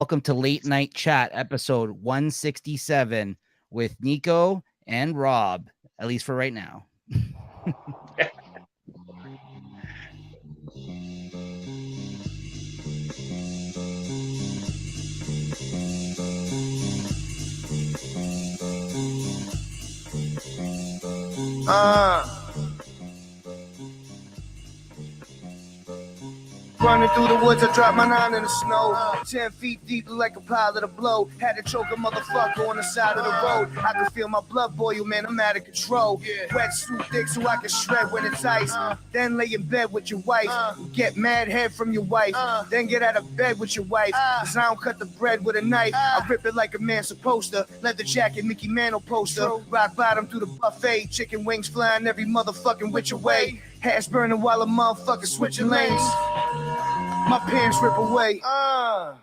welcome to Late Night Chat, episode 167 with Nico and Rob, at least for right now. Running through the woods, I dropped my 9 in the snow. 10 feet deep, like a pilot of blow. Had to choke a motherfucker on the side of the road. I could feel my blood boil, man, I'm out of control. Wet suit thick so I can shred when it's ice. Then lay in bed with your wife. Get mad head from your wife. Then get out of bed with your wife. Cause I don't cut the bread with a knife. I rip it like a man supposed to. Leather jacket, Mickey Mantle poster. Rock bottom through the buffet. Chicken wings flying every motherfucking which way. Hash burning while a motherfucker switching lanes. My pants rip away. I'm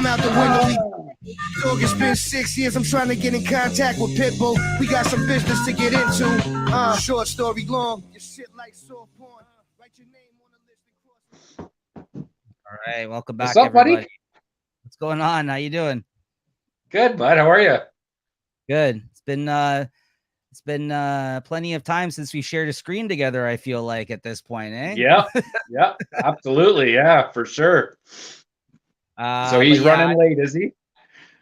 out the window. Dog, it's been 6 years. I'm trying to get in contact with Pitbull. We got some business to get into. Short story long. Your shit like soft porn. Write your name on the list and cross. All right, welcome back, What's up, everybody. buddy? What's going on? How you doing? Good, bud. How are you? Good. It's been plenty of time since we shared a screen together, I feel like, at this point, eh? Yeah, yeah, absolutely. Yeah, for sure. So he's running late, is he?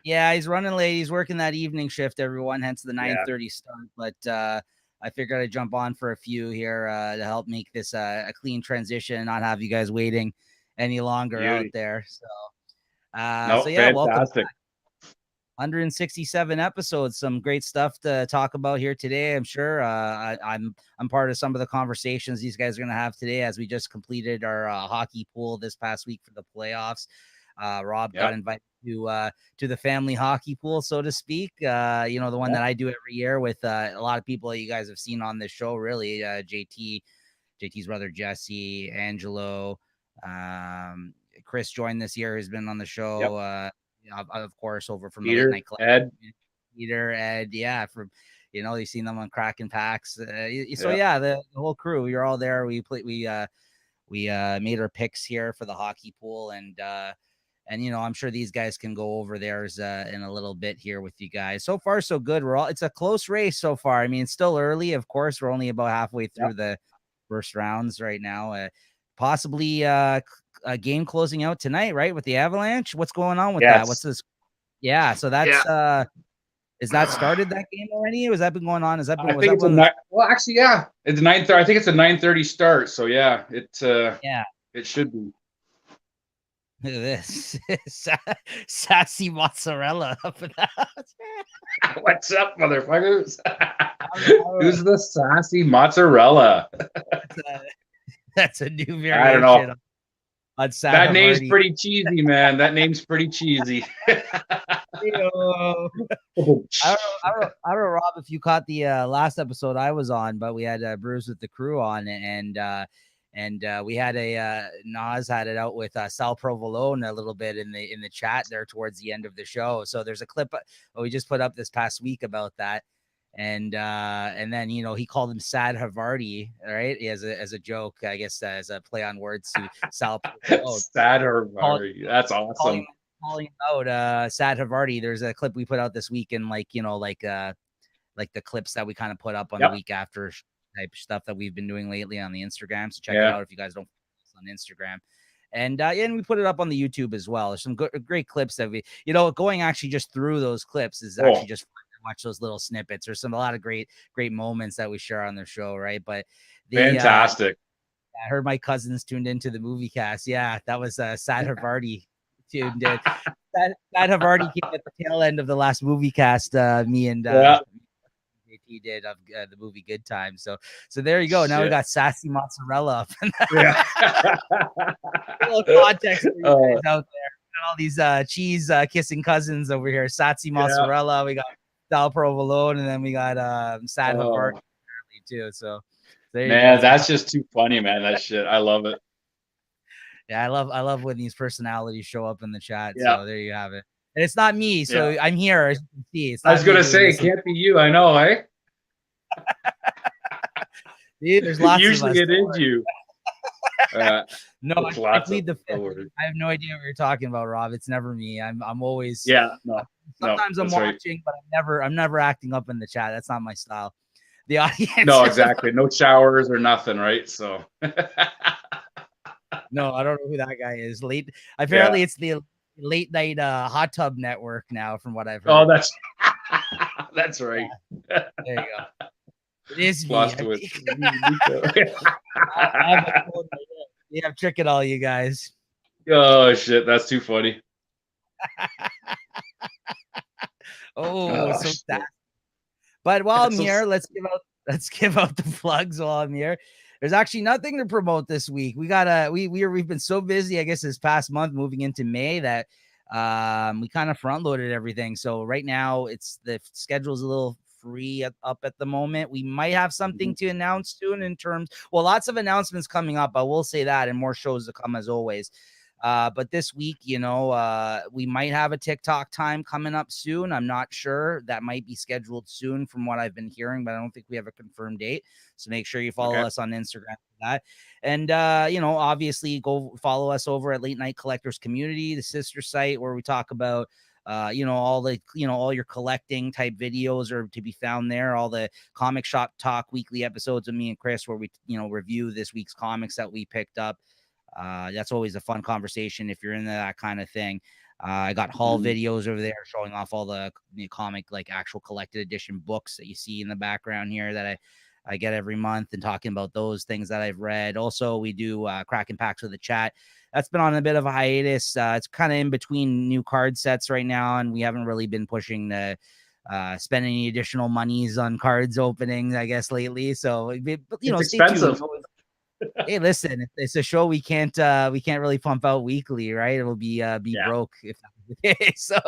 Yeah, he's running late. He's working that evening shift, everyone, hence the 9:30 start. But I figured I'd jump on for a few here to help make this a clean transition and not have you guys waiting any longer out there. So, so yeah, welcome fantastic. back. 167 episodes, some great stuff to talk about here today. I'm sure I'm part of some of the conversations these guys are going to have today as we just completed our hockey pool this past week for the playoffs. Rob got invited to the family hockey pool, so to speak. The one that I do every year with a lot of people that you guys have seen on this show, really. JT's brother Jesse, Angelo, Chris joined this year, who's been on the show. Of course, over from Peter, the Late Night Club. Ed, yeah, from you've seen them on Kraken Packs. The whole crew, we were all there. We made our picks here for the hockey pool, and I'm sure these guys can go over theirs in a little bit here with you guys. So far, so good. It's a close race so far. I mean, it's still early, of course. We're only about halfway through the first rounds right now. Possibly a game closing out tonight, right? With the Avalanche. What's going on with that? What's this? Yeah. So that's is that started that game already? Has that been going on? Is that been, I think it's it's 9:30. I think it's a 9:30 start. So yeah, it should be. Look at this. Sassy mozzarella up in that. What's up, motherfuckers? Who's the sassy mozzarella? That's a new variation. I don't know. On that name's pretty cheesy, man. That name's pretty cheesy. I don't know, Rob, if you caught the last episode I was on, but we had Brews with the Crew on, and we had Nas had it out with Sal Provolone a little bit in the chat there towards the end of the show. So there's a clip we just put up this past week about that. And then he called him Sad Havarti, right? As a joke, I guess, as a play on words to Sal. Sad Havarti, that's awesome. Calling out Sad Havarti. There's a clip we put out this week, and like the clips that we kind of put up on the week after type stuff that we've been doing lately on the Instagram. So check it out if you guys don't follow us on Instagram. And we put it up on the YouTube as well. There's some great clips that we, going actually just through those clips is actually just fun. Watch those little snippets. There's a lot of great moments that we share on the show, right? But fantastic. I heard my cousins tuned into the movie cast. Yeah, that was Sad Havarti tuned in. Sad Havarti came at the tail end of the last movie cast. Me and JT did of the movie Good Time. So there you go. Now we got sassy mozzarella up in that. A little context for you guys out there. Got all these cheese kissing cousins over here. Sassy mozzarella. We got Sal Provolone, and then we got Sad Havarti too. So man, that's just too funny, man. That shit, I love it. Yeah, I love when these personalities show up in the chat. So there you have it. And it's not me, so I'm here. As you can see, I was gonna say it can't be you. I know, eh? Dude, there's lots Usually of us. It is you. No, I plead the fifth. worries. I have no idea what you're talking about, Rob. It's never me. I'm always no. Sometimes I'm watching, right. But I'm never acting up in the chat. That's not my style. The audience. No, exactly. No showers or nothing, right? So. No, I don't know who that guy is. Apparently, it's the late night hot tub network now, from what I've heard. Oh, that's right. Yeah. There you go. It is me. I'm tricking all you guys. Oh shit, that's too funny. So sad. But while I'm here, let's give out the plugs while I'm here. There's actually nothing to promote this week. We've been so busy, I guess, this past month moving into May that we kind of front loaded everything. So right now the schedule's a little free up at the moment. We might have something to announce soon lots of announcements coming up. I will say that, and more shows to come as always. But this week, we might have a TikTok time coming up soon. I'm not sure. That might be scheduled soon from what I've been hearing, but I don't think we have a confirmed date. So make sure you follow us on Instagram for that. And, obviously go follow us over at Late Night Collectors Community, the sister site where we talk about, all your collecting type videos are to be found there. All the Comic Shop Talk weekly episodes of me and Chris where we, review this week's comics that we picked up. That's always a fun conversation if you're into that kind of thing. I got haul videos over there showing off all the comic, like actual collected edition books that you see in the background here that I get every month, and talking about those things that I've read. Also, we do cracking packs with the chat. That's been on a bit of a hiatus. It's kind of in between new card sets right now, and we haven't really been pushing the spend any additional monies on cards openings, I guess, lately. So, it's expensive. Hey, listen, it's a show we can't really pump out weekly, right? It'll be broke if that's the case. So,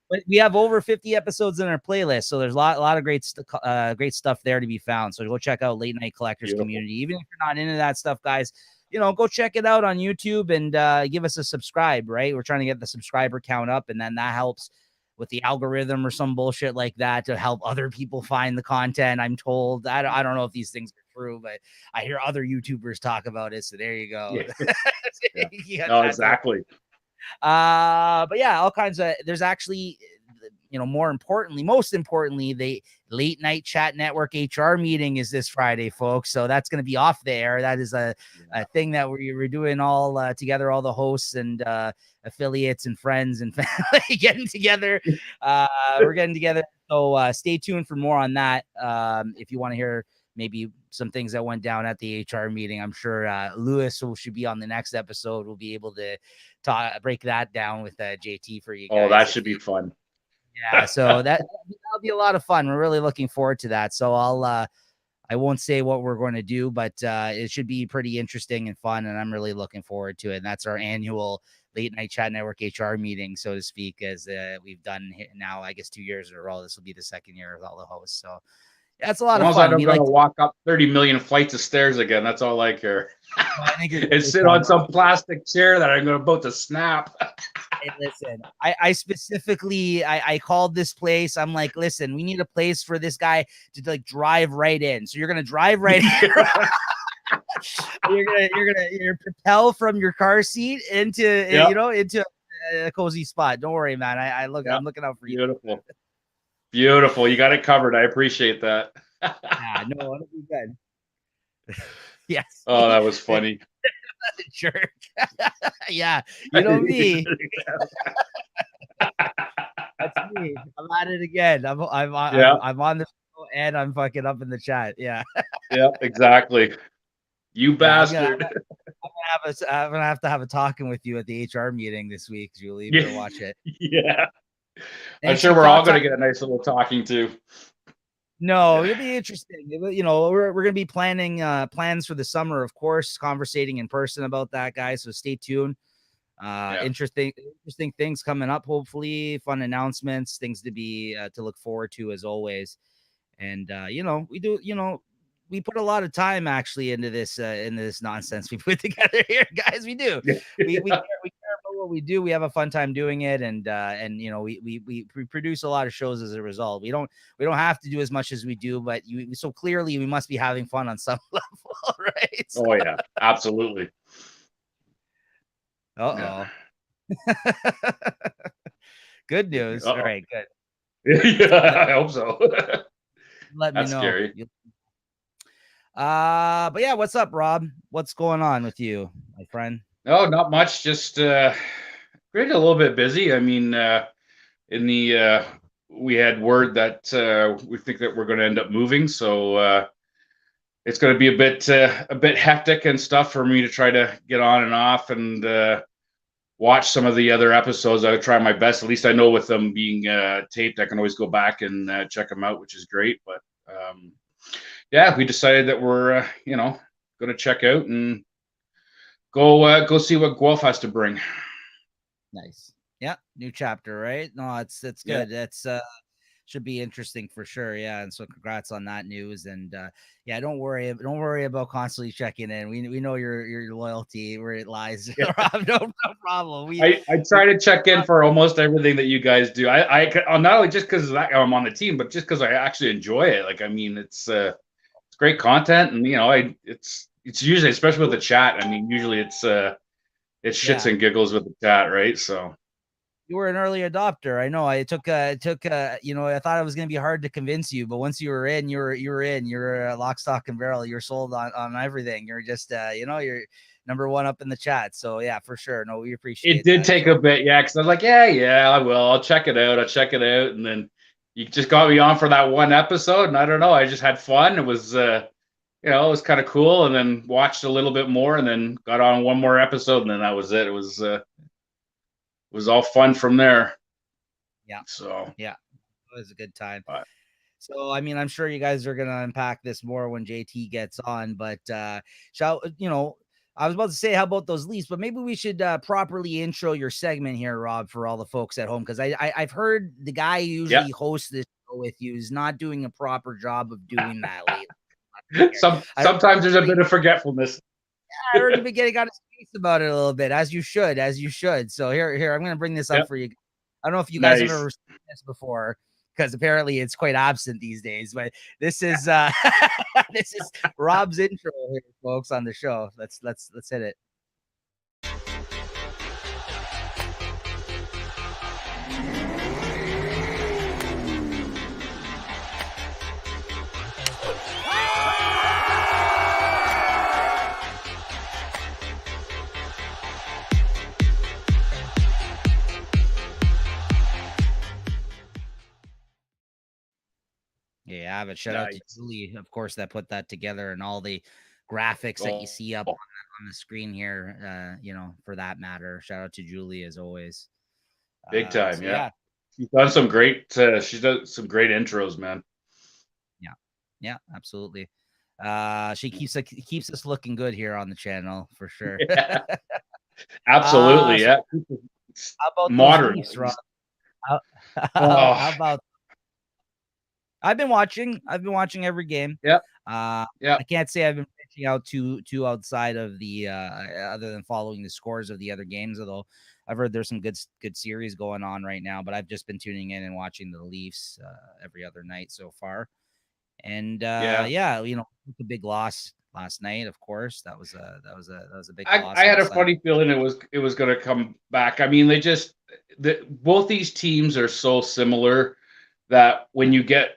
but we have over 50 episodes in our playlist, so there's a lot of great stuff there to be found. So go check out Late Night Collectors Community. Even if you're not into that stuff, guys, go check it out on YouTube and give us a subscribe. Right, we're trying to get the subscriber count up, and then that helps with the algorithm or some bullshit like that to help other people find the content. I'm told. I don't know if these things are true, but I hear other YouTubers talk about it. So there you go. No, exactly. But yeah, all kinds of. There's actually, most importantly, the Late Night Chat Network HR meeting is this Friday, folks. So that's going to be off the air. That is a thing that we're doing all together, all the hosts and affiliates and friends and family getting together. We're getting together. So stay tuned for more on that. If you want to hear maybe some things that went down at the HR meeting, I'm sure Lewis, who should be on the next episode, will be able to break that down with JT for you guys. Oh, that should be fun. Yeah, so that'll be a lot of fun. We're really looking forward to that. So I won't say what we're going to do, but it should be pretty interesting and fun, and I'm really looking forward to it. And that's our annual Late Night Chat Network HR meeting, so to speak, as we've done now, I guess 2 years in a row. This will be the second year with all the hosts. So yeah, it's a lot of fun. I'm going to walk up 30 million flights of stairs again. That's all I care. I think and sit on some plastic chair that I'm about to snap. Hey, listen, I specifically, I called this place. I'm like, listen, we need a place for this guy to like drive right in. So you're going to drive right in. you're propel from your car seat into, into a cozy spot. Don't worry, man. I'm looking out for you. Beautiful. You got it covered. I appreciate that. Yeah, no, it'll be good. Yes. Oh, that was funny. Jerk. Yeah, you know me. That's me. I'm at it again. I'm on the show and I'm fucking up in the chat. Yeah. Yeah, exactly. You bastard. I'm gonna have to have a talking with you at the HR meeting this week, Julie. To watch it. Yeah. I'm sure we're all going to get a nice little talking to. No, it'll be interesting. We're going to be planning plans for the summer, of course, conversating in person about that, guys. So stay tuned. Interesting things coming up. Hopefully, fun announcements, things to be to look forward to as always. And we put a lot of time actually into this nonsense we put together here, guys. We do. We care about what we do. We have a fun time doing it, and you know, we produce a lot of shows as a result. We don't have to do as much as we do, but so clearly we must be having fun on some level, right? So, Oh yeah, absolutely. yeah. Good news. All right, good. Yeah, I hope so. Let me know. Scary. But yeah, what's up, Rob? What's going on with you, my friend? No, not much. Just we're a little bit busy. I mean, in the we had word that we think that we're going to end up moving, so it's going to be a bit hectic and stuff for me to try to get on and off and watch some of the other episodes. I would try my best. At least I know with them being taped, I can always go back and check them out, which is great. But yeah, we decided that we're going to check out and go see what Guelph has to bring. Nice. Yeah, new chapter, right? No, it's good. That's should be interesting for sure. Yeah, and so congrats on that news. And yeah, don't worry about constantly checking in. We know your loyalty where it lies. Yeah. no problem. I try to check in for almost everything that you guys do. I not only just because I'm on the team, but just because I actually enjoy it. Like, I mean, it's great content, and it's usually, especially with the chat. I mean, usually it's shits and giggles with the chat, right? So you were an early adopter. I know. I took I thought it was going to be hard to convince you, but once you were in, you were in. You're lock, stock, and barrel. You're sold on everything. You're just you're number one up in the chat. So yeah, for sure. No, we appreciate it. Did take a bit, yeah, because I was like, yeah, I will. I'll check it out. And then you just got me on for that one episode, and I don't know. I just had fun. It was it was kind of cool, and then watched a little bit more, and then got on one more episode, and then that was it. It was all fun from there. Yeah. So yeah, it was a good time. So I mean, I'm sure you guys are gonna unpack this more when JT gets on. But I was about to say, how about those Leafs? But maybe we should properly intro your segment here, Rob, for all the folks at home, because I've heard the guy who usually hosts this show with you is not doing a proper job of doing that lately. Sometimes there's a bit of forgetfulness. I heard you've been getting on his face about it a little bit, as you should. So here, I'm going to bring this up for you. I don't know if you guys have ever seen this before, because apparently it's quite absent these days. But this is this is Rob's intro here, folks, on the show. Let's hit it. Yeah, but shout out to Julie, of course, that put that together, and all the graphics that you see up on the screen here, for that matter. Shout out to Julie as always. Big time, yeah. She's done some great intros, man. Yeah, absolutely. She keeps us looking good here on the channel for sure. Yeah. Absolutely, yeah. How about modern? Leafs, Rob? How about? I've been watching every game. Yeah. I can't say I've been reaching out too outside of the other than following the scores of the other games, although I've heard there's some good series going on right now, but I've just been tuning in and watching the Leafs every other night so far. And the big loss last night, of course. That was a big loss. I had a funny feeling it was going to come back. I mean, both these teams are so similar that when you get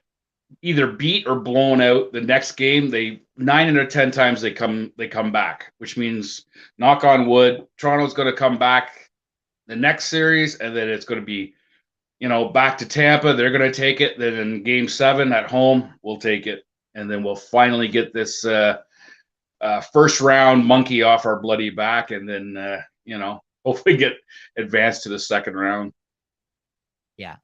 either beat or blown out the next game, 9 out of 10 times they come back, which means, knock on wood, Toronto's going to come back the next series, and then it's going to be back to Tampa. They're going to take it. Then in game 7 at home, we'll take it, and then we'll finally get this first round monkey off our bloody back, and then hopefully get advanced to the second round. Yeah.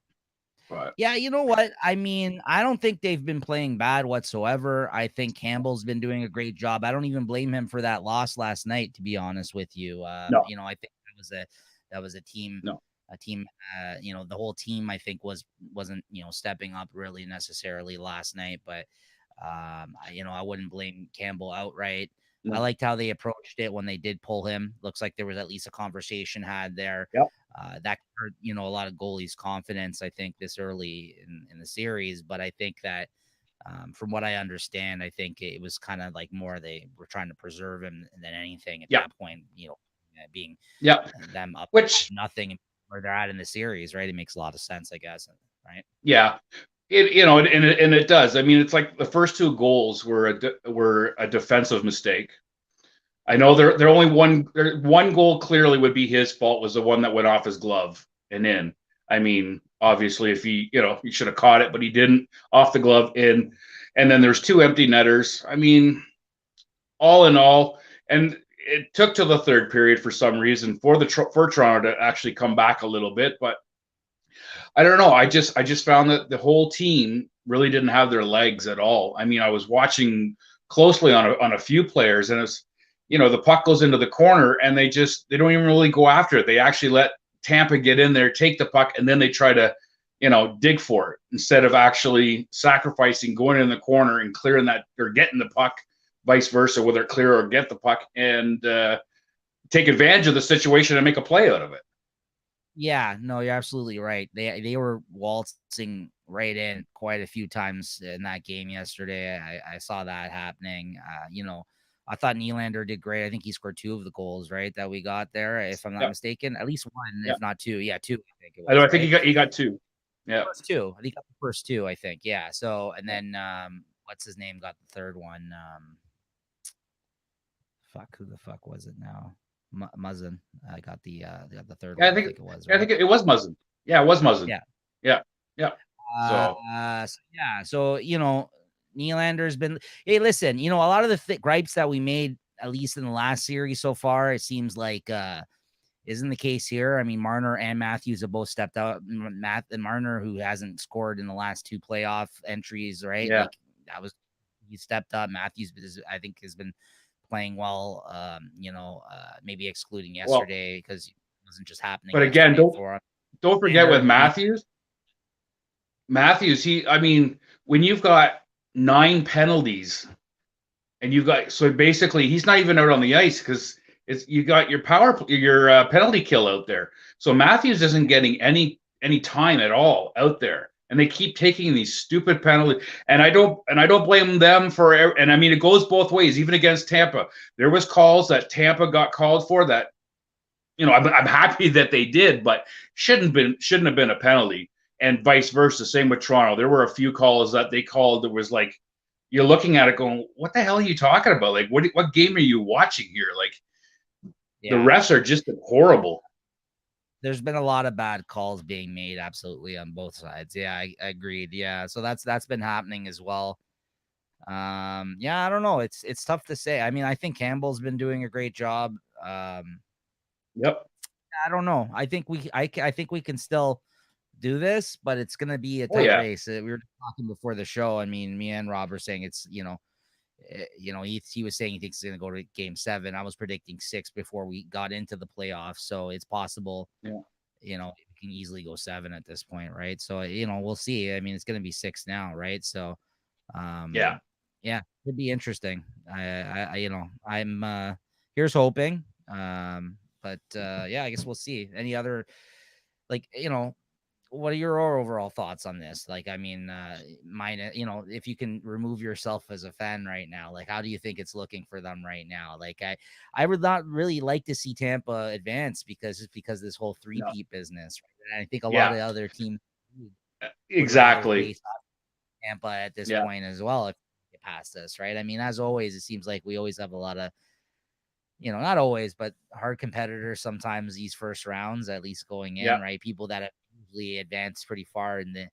But yeah, you know what? I mean, I don't think they've been playing bad whatsoever. I think Campbell's been doing a great job. I don't even blame him for that loss last night, to be honest with you. No. I think that was a team. No. A team. The whole team, I think, wasn't stepping up really necessarily last night. But I wouldn't blame Campbell outright. I liked how they approached it when they did pull him. Looks like there was at least a conversation had there. Yep. That hurt, a lot of goalies' confidence, I think, this early in the series. But I think that from what I understand, I think it was kind of like more they were trying to preserve him than anything at that point, being them up which nothing where they're at in the series, right? It makes a lot of sense, I guess, right? Yeah. And it does. I mean, it's like the first 2 goals were a defensive mistake. I know they're only one goal clearly would be his fault, was the one that went off his glove and in. I mean, obviously, if he should have caught it, but he didn't. Off the glove, in. And then there's 2 empty netters. I mean, all in all, and it took to the third period for some reason for Toronto to actually come back a little bit, but I don't know. I just found that the whole team really didn't have their legs at all. I mean, I was watching closely on a few players, and it's the puck goes into the corner, and they don't even really go after it. They actually let Tampa get in there, take the puck, and then they try to dig for it instead of actually sacrificing going in the corner and clearing that or getting the puck, vice versa, whether clear or get the puck and take advantage of the situation and make a play out of it. Yeah, no, you're absolutely right. They were waltzing right in quite a few times in that game yesterday. I saw that happening. I thought Nylander did great. I think he scored 2 of the goals, right, that we got there, if I'm not mistaken. At least one, if not 2. Yeah, 2. I think it was. I think he got 2. Yeah, first 2. I think he got the first 2. I think. Yeah. So and then what's his name got the third one? Who the fuck was it now? Muzzin. I got the third one. I think it was. Right? I think it was Muzzin. Yeah, it was Muzzin. Yeah. So Nylander's been. Hey, listen. A lot of the gripes that we made, at least in the last series so far, it seems like isn't the case here. I mean, Marner and Matthews have both stepped out. Marner, who hasn't scored in the last 2 playoff entries, right? Yeah. He stepped up. Matthews, I think, has been playing well, maybe excluding yesterday because it wasn't just happening. But again, don't forget with Matthews, when you've got 9 penalties and so basically he's not even out on the ice because you got your penalty kill out there. So Matthews isn't getting any time at all out there. And they keep taking these stupid penalties, and I don't blame them for. And I mean, it goes both ways. Even against Tampa, there was calls that Tampa got called for that. I'm happy that they did, but shouldn't have been a penalty, and vice versa. Same with Toronto. There were a few calls that they called that was like, you're looking at it going, what the hell are you talking about? Like, what game are you watching here? Like, the refs are just horrible. There's been a lot of bad calls being made, absolutely, on both sides. Yeah, I agreed. Yeah, so that's been happening as well. I don't know. It's tough to say. I mean, I think Campbell's been doing a great job. Yep. I don't know. I think I think we can still do this, but it's gonna be a tight race. We were talking before the show. I mean, me and Rob were saying it's he was saying he thinks he's going to go to game 7. I was predicting 6 before we got into the playoffs. So it's possible, it can easily go 7 at this point. Right. So, we'll see. I mean, it's going to be 6 now. Right. So, it'd be interesting. I'm here's hoping. I guess we'll see. Any other, what are your overall thoughts on this? Like, I mean, mine, if you can remove yourself as a fan right now, like, how do you think it's looking for them right now? Like, I would not really like to see Tampa advance because this whole 3-peat business. Right? And I think a lot of other teams exactly Tampa at this point as well. If you get past this, right? I mean, as always, it seems like we always have a lot of, not always, but hard competitors sometimes these first rounds, at least going in, right? People that have usually advanced pretty far in the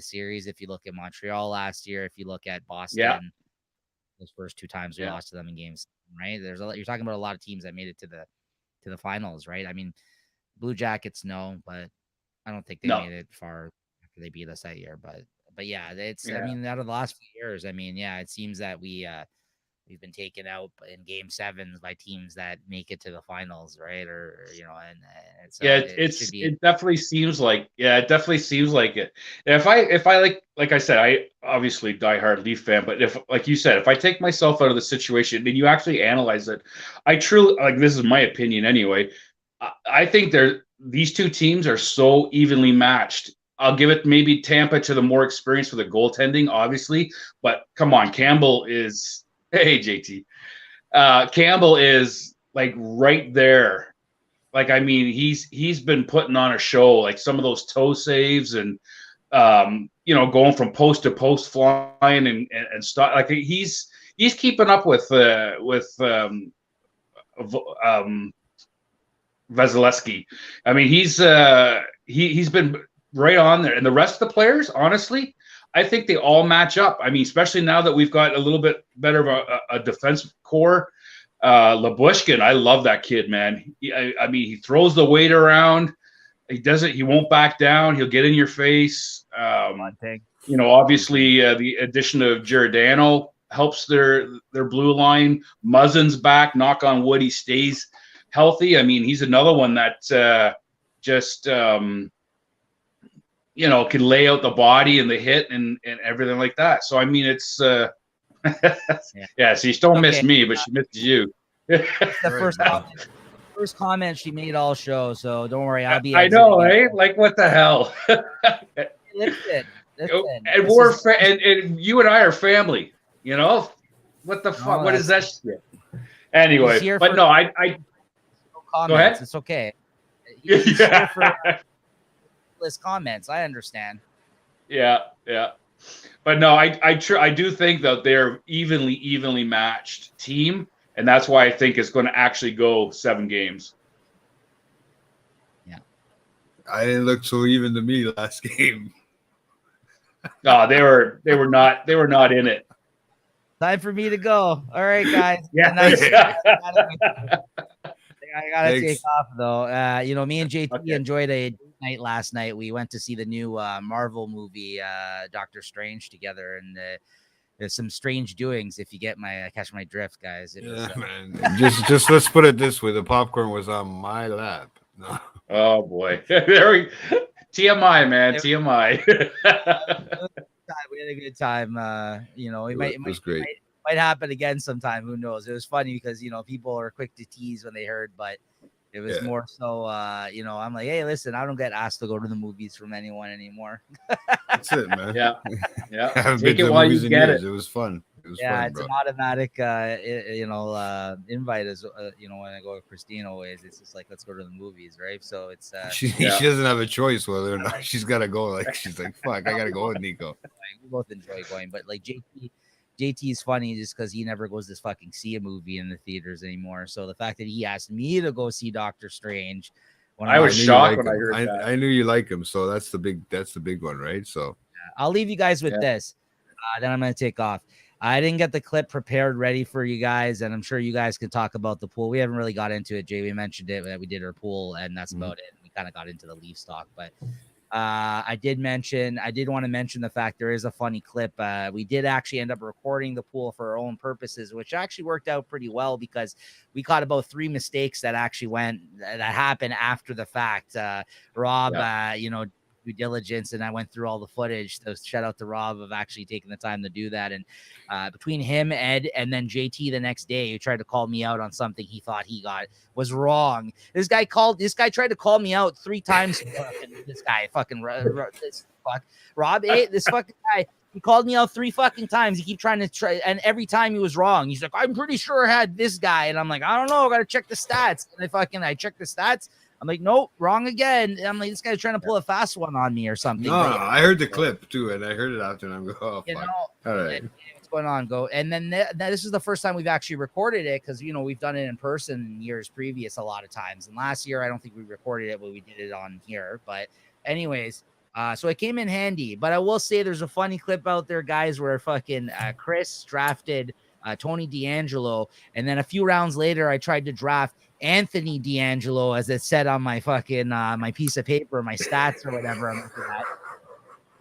series. If you look at Montreal last year, if you look at Boston, those first 2 times we lost to them in games, right? You're talking about a lot of teams that made it to the finals, right? I mean, Blue Jackets, no, but I don't think they made it far after they beat us that year. But yeah, I mean, out of the last few years, I mean, it seems that we we've been taken out in game sevens by teams that make it to the finals, right? Or and so Yeah, it should be. it definitely seems like it definitely seems like it. And if I like I said, I obviously diehard Leaf fan, but if like you said, if I take myself out of the situation and you actually analyze it, I truly like this is my opinion anyway. I think these two teams are so evenly matched. I'll give it maybe Tampa to the more experience for the goaltending, obviously, but come on, Campbell is hey JT. Campbell is like right there. Like I mean, he's been putting on a show. Like some of those toe saves and going from post to post flying and stuff. Like he's keeping up with Vasilevsky. I mean, he's been right on there, and the rest of the players, honestly, I think they all match up. I mean, especially now that we've got a little bit better of a defense core. Labushkin, I love that kid, man. I mean, he throws the weight around. He won't back down. He'll get in your face. Obviously, the addition of Giordano helps their blue line. Muzzin's back. Knock on wood, he stays healthy. I mean, he's another one that just can lay out the body and the hit and everything like that. So I mean, it's yeah. She don't miss me, but she misses you. The first comment she made all show, so don't worry. I'll be. I know, eh? Like what the hell? Listen. And we're and you and I are family. You know what the fuck? What is that shit? Anyway, but no, I go ahead. It's okay. Yeah. List comments. I understand. Yeah. But no, I do think that they're evenly matched team, and that's why I think it's going to actually go 7 games. Yeah. I didn't look so even to me last game. No, they were not in it. Time for me to go. All right, guys. Yeah. I gotta take off though. Me and JT enjoyed a date night last night. We went to see the new Marvel movie, Doctor Strange, together, and there's some strange doings. If you catch my drift, guys. Man. Just let's put it this way: the popcorn was on my lap. No. Oh boy, TMI, man, TMI. We had a good time. It was great. Might happen again sometime. Who knows? It was funny because people are quick to tease when they heard, but it was more so. I'm like, hey, listen, I don't get asked to go to the movies from anyone anymore. That's it, man. Yeah. I haven't been to the movies in years. It was fun. It's an automatic, invite as when I go with Christine always. It's just like, let's go to the movies, right? So it's she doesn't have a choice whether or not she's got to go. Like she's like, fuck, I got to go with Nico. We both enjoy going, but like JT is funny just because he never goes to fucking see a movie in the theaters anymore. So the fact that he asked me to go see Doctor Strange, I was shocked when I heard that. I knew you like him, so that's the big one, right? So I'll leave you guys with this. Then I'm gonna take off. I didn't get the clip prepared ready for you guys, and I'm sure you guys can talk about the pool. We haven't really got into it, Jay. We mentioned it that we did our pool, and that's about it. We kind of got into the Leafs talk, but I did want to mention the fact there is a funny clip. We did actually end up recording the pool for our own purposes, which actually worked out pretty well because we caught about 3 mistakes that happened after the fact. Rob, due diligence, and I went through all the footage. So shout out to Rob of actually taking the time to do that. And between him, Ed, and then JT the next day, who tried to call me out on something he thought he was wrong. This guy tried to call me out 3 times. This guy fucking Rob, this fucking guy. He called me out 3 fucking times. He keep trying to and every time he was wrong. He's like, I'm pretty sure I had this guy, and I'm like, I don't know. I gotta check the stats. And I checked the stats. I'm like, nope, wrong again. I'm like, this guy's trying to pull a fast one on me or something. No, I heard the clip too, and I heard it after, and I'm going, oh, fuck. All right. What's going on? Go. And then this is the first time we've actually recorded it because, we've done it in person in years previous a lot of times. And last year, I don't think we recorded it, but we did it on here. But anyways, so it came in handy. But I will say there's a funny clip out there, guys, where fucking Chris drafted Tony DeAngelo. And then a few rounds later, I tried to draft Anthony DeAngelo, as it said on my fucking my piece of paper, my stats or whatever I'm looking at.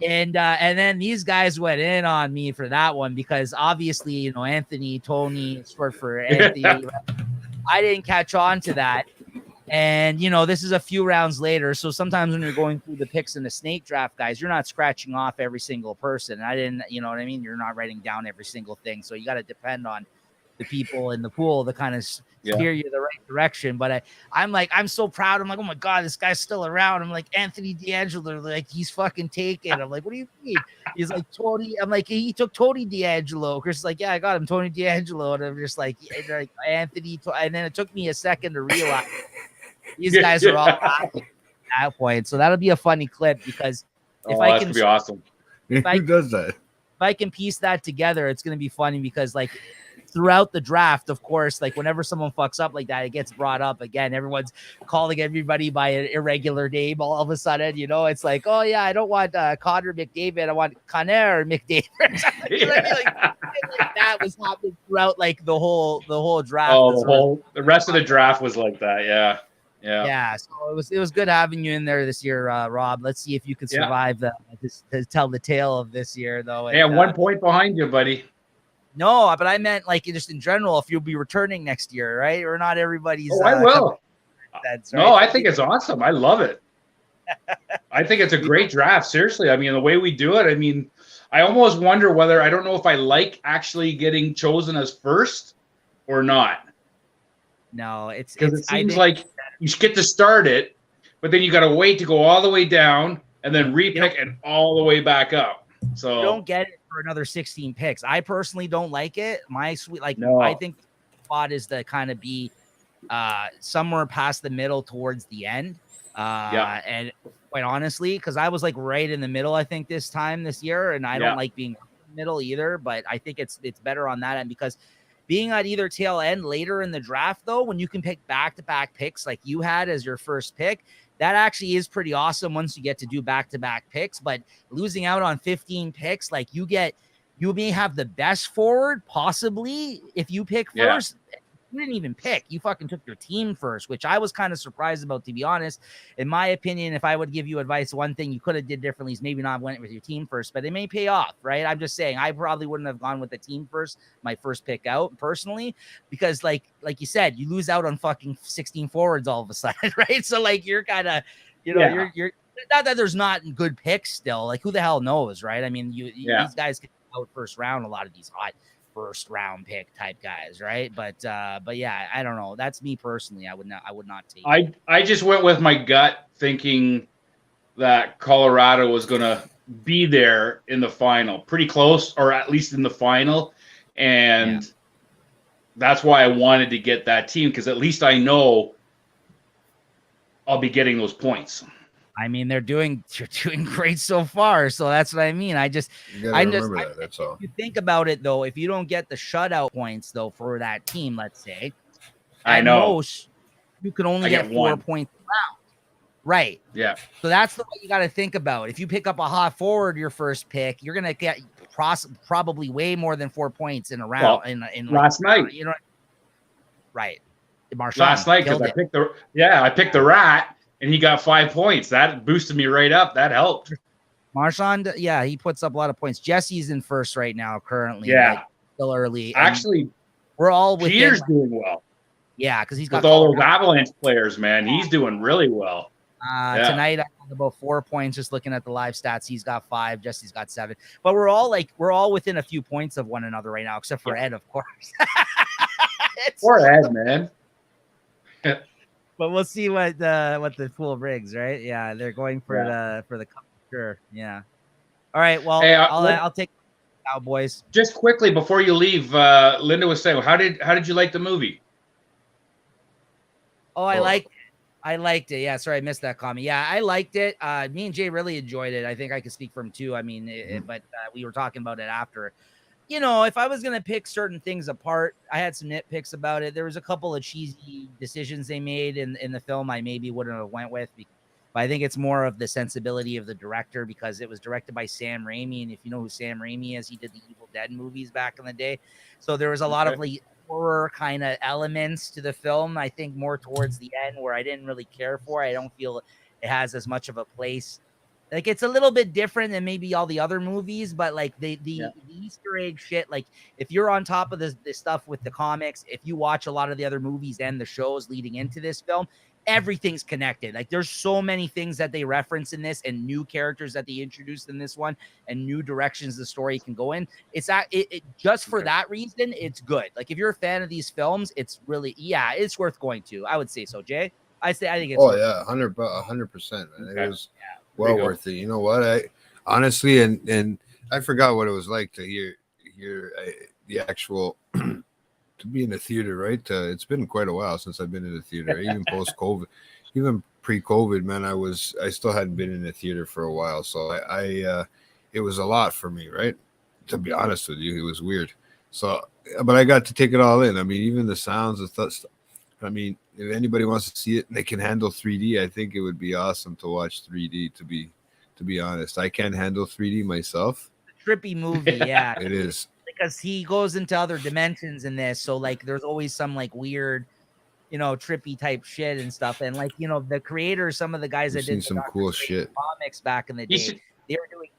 And then these guys went in on me for that one because obviously, you know, Anthony, Tony, short for Anthony. I didn't catch on to that. And, you know, this is a few rounds later. So sometimes when you're going through the picks in the snake draft, guys, you're not scratching off every single person. I didn't, you know what I mean? You're not writing down every single thing. So you got to depend on the people in the pool to kind of steer you the right direction. But I'm like, I'm so proud. I'm like, oh my God, this guy's still around. I'm like, Anthony D'Angelo, like he's fucking taken. I'm like, what do you mean? He's like, Tony. I'm like, he took Tony D'Angelo. Chris is like, yeah, I got him, Tony D'Angelo. And I'm just like Anthony. And then it took me a second to realize these guys are all at that point. So that'll be a funny clip because if I can be awesome. Who does that? If I can piece that together, it's going to be funny because like throughout the draft, of course, like whenever someone fucks up like that, it gets brought up again. Everyone's calling everybody by an irregular name all of a sudden. You know, it's like, oh yeah, I don't want Connor McDavid, I want Connor McDavid. You know what I mean? Like that was happening throughout like the whole draft. Oh, the rest of the draft was like that. Yeah. So it was good having you in there this year, Rob. Let's see if you can survive to tell the tale of this year, though. Yeah, 1 point behind you, buddy. No, but I meant like just in general, if you'll be returning next year, right? Or not everybody's. Oh, I will. Right? No, I think it's awesome. I love it. I think it's a great draft. Seriously, I mean, the way we do it, I mean, I almost wonder whether I don't know if I like actually getting chosen as first or not. No, it's because it seems like you get to start it, but then you got to wait to go all the way down and then repick and all the way back up. So you don't get it for another 16 picks. I personally don't like it. I think the spot is to kind of be somewhere past the middle towards the end. And quite honestly, because I was like right in the middle, I think this year, and I don't like being in the middle either. But I think it's better on that end because being at either tail end later in the draft, though, when you can pick back-to-back picks like you had as your first pick, that actually is pretty awesome once you get to do back-to-back picks. But losing out on 15 picks, like you may have the best forward possibly if you pick first. You didn't even pick. You fucking took your team first, which I was kind of surprised about, to be honest. In my opinion, if I would give you advice, one thing you could have did differently is maybe not went with your team first, but it may pay off, right? I'm just saying I probably wouldn't have gone with the team first, my first pick out personally, because like you said, you lose out on fucking 16 forwards all of a sudden, right? So like you're kind of, you're not that there's not good picks still. Like who the hell knows, right? I mean, these guys get out first round. A lot of these hot first round pick type guys, right? But yeah, I don't know. That's me personally. I would not take it. I just went with my gut thinking that Colorado was gonna be there in the final, pretty close, or at least in the final. And that's why I wanted to get that team, because at least I know I'll be getting those points. I mean, you're doing great so far. So that's what I mean. That's all. If you think about it, though, if you don't get the shutout points, though, for that team, let's say, I know most, you can only get 4 points around. Right. Yeah. So that's the way you got to think about it. If you pick up a hot forward, your first pick, you're going to get probably way more than 4 points in a round. Well, in last night. You know, right. Marchand last night, because I picked the rat. And he got 5 points. That boosted me right up. That helped. Marchand, he puts up a lot of points. Jesse's in first right now, currently. Yeah. Like, still early. Actually, we're all with Pierre's doing well. Yeah, because he's got with all those Avalanche players, man. He's doing really well. Tonight, I had about 4 points. Just looking at the live stats, he's got 5. Jesse's got 7. But we're all within a few points of one another right now, except for Ed, of course. Poor Ed, man. But we'll see what the pool brings, right? Yeah, they're going for the cup, sure. Yeah. All right. Well, hey, I'll take Cowboys. Just quickly before you leave, Linda was saying, how did you like the movie? Oh, I liked it. Yeah, sorry, I missed that comment. Yeah, I liked it. Me and Jay really enjoyed it. I think I could speak for him too. I mean, but we were talking about it after. You know, if I was going to pick certain things apart, I had some nitpicks about it. There was a couple of cheesy decisions they made in the film I maybe wouldn't have went with. But I think it's more of the sensibility of the director, because it was directed by Sam Raimi. And if you know who Sam Raimi is, he did the Evil Dead movies back in the day. So there was a lot of like horror kind of elements to the film, I think more towards the end, where I didn't really care for. I don't feel it has as much of a place Like it's a little bit different than maybe all the other movies, but like the Easter egg shit, like if you're on top of this stuff with the comics, if you watch a lot of the other movies and the shows leading into this film, everything's connected. Like there's so many things that they reference in this and new characters that they introduced in this one and new directions the story can go in. It's that it just for that reason, it's good. Like if you're a fan of these films, it's really, it's worth going to. I would say so, Jay. I think it's 100%, man. It was well worth it. You know what? I honestly, and I forgot what it was like to hear the actual to be in the theater, right? It's been quite a while since I've been in the theater, even post COVID, even pre-COVID, man. I still hadn't been in the theater for a while, so I it was a lot for me, right? To be honest with you, it was weird. So, but I got to take it all in. I mean, even the sounds and stuff. I mean, if anybody wants to see it and they can handle 3D, I think it would be awesome to watch 3D. To be honest, I can't handle 3D myself. Trippy movie, yeah. It is. Because he goes into other dimensions in this, so like there's always some like weird, trippy type shit and stuff. And like the creators, some of the guys that did some cool shit comics back in the day,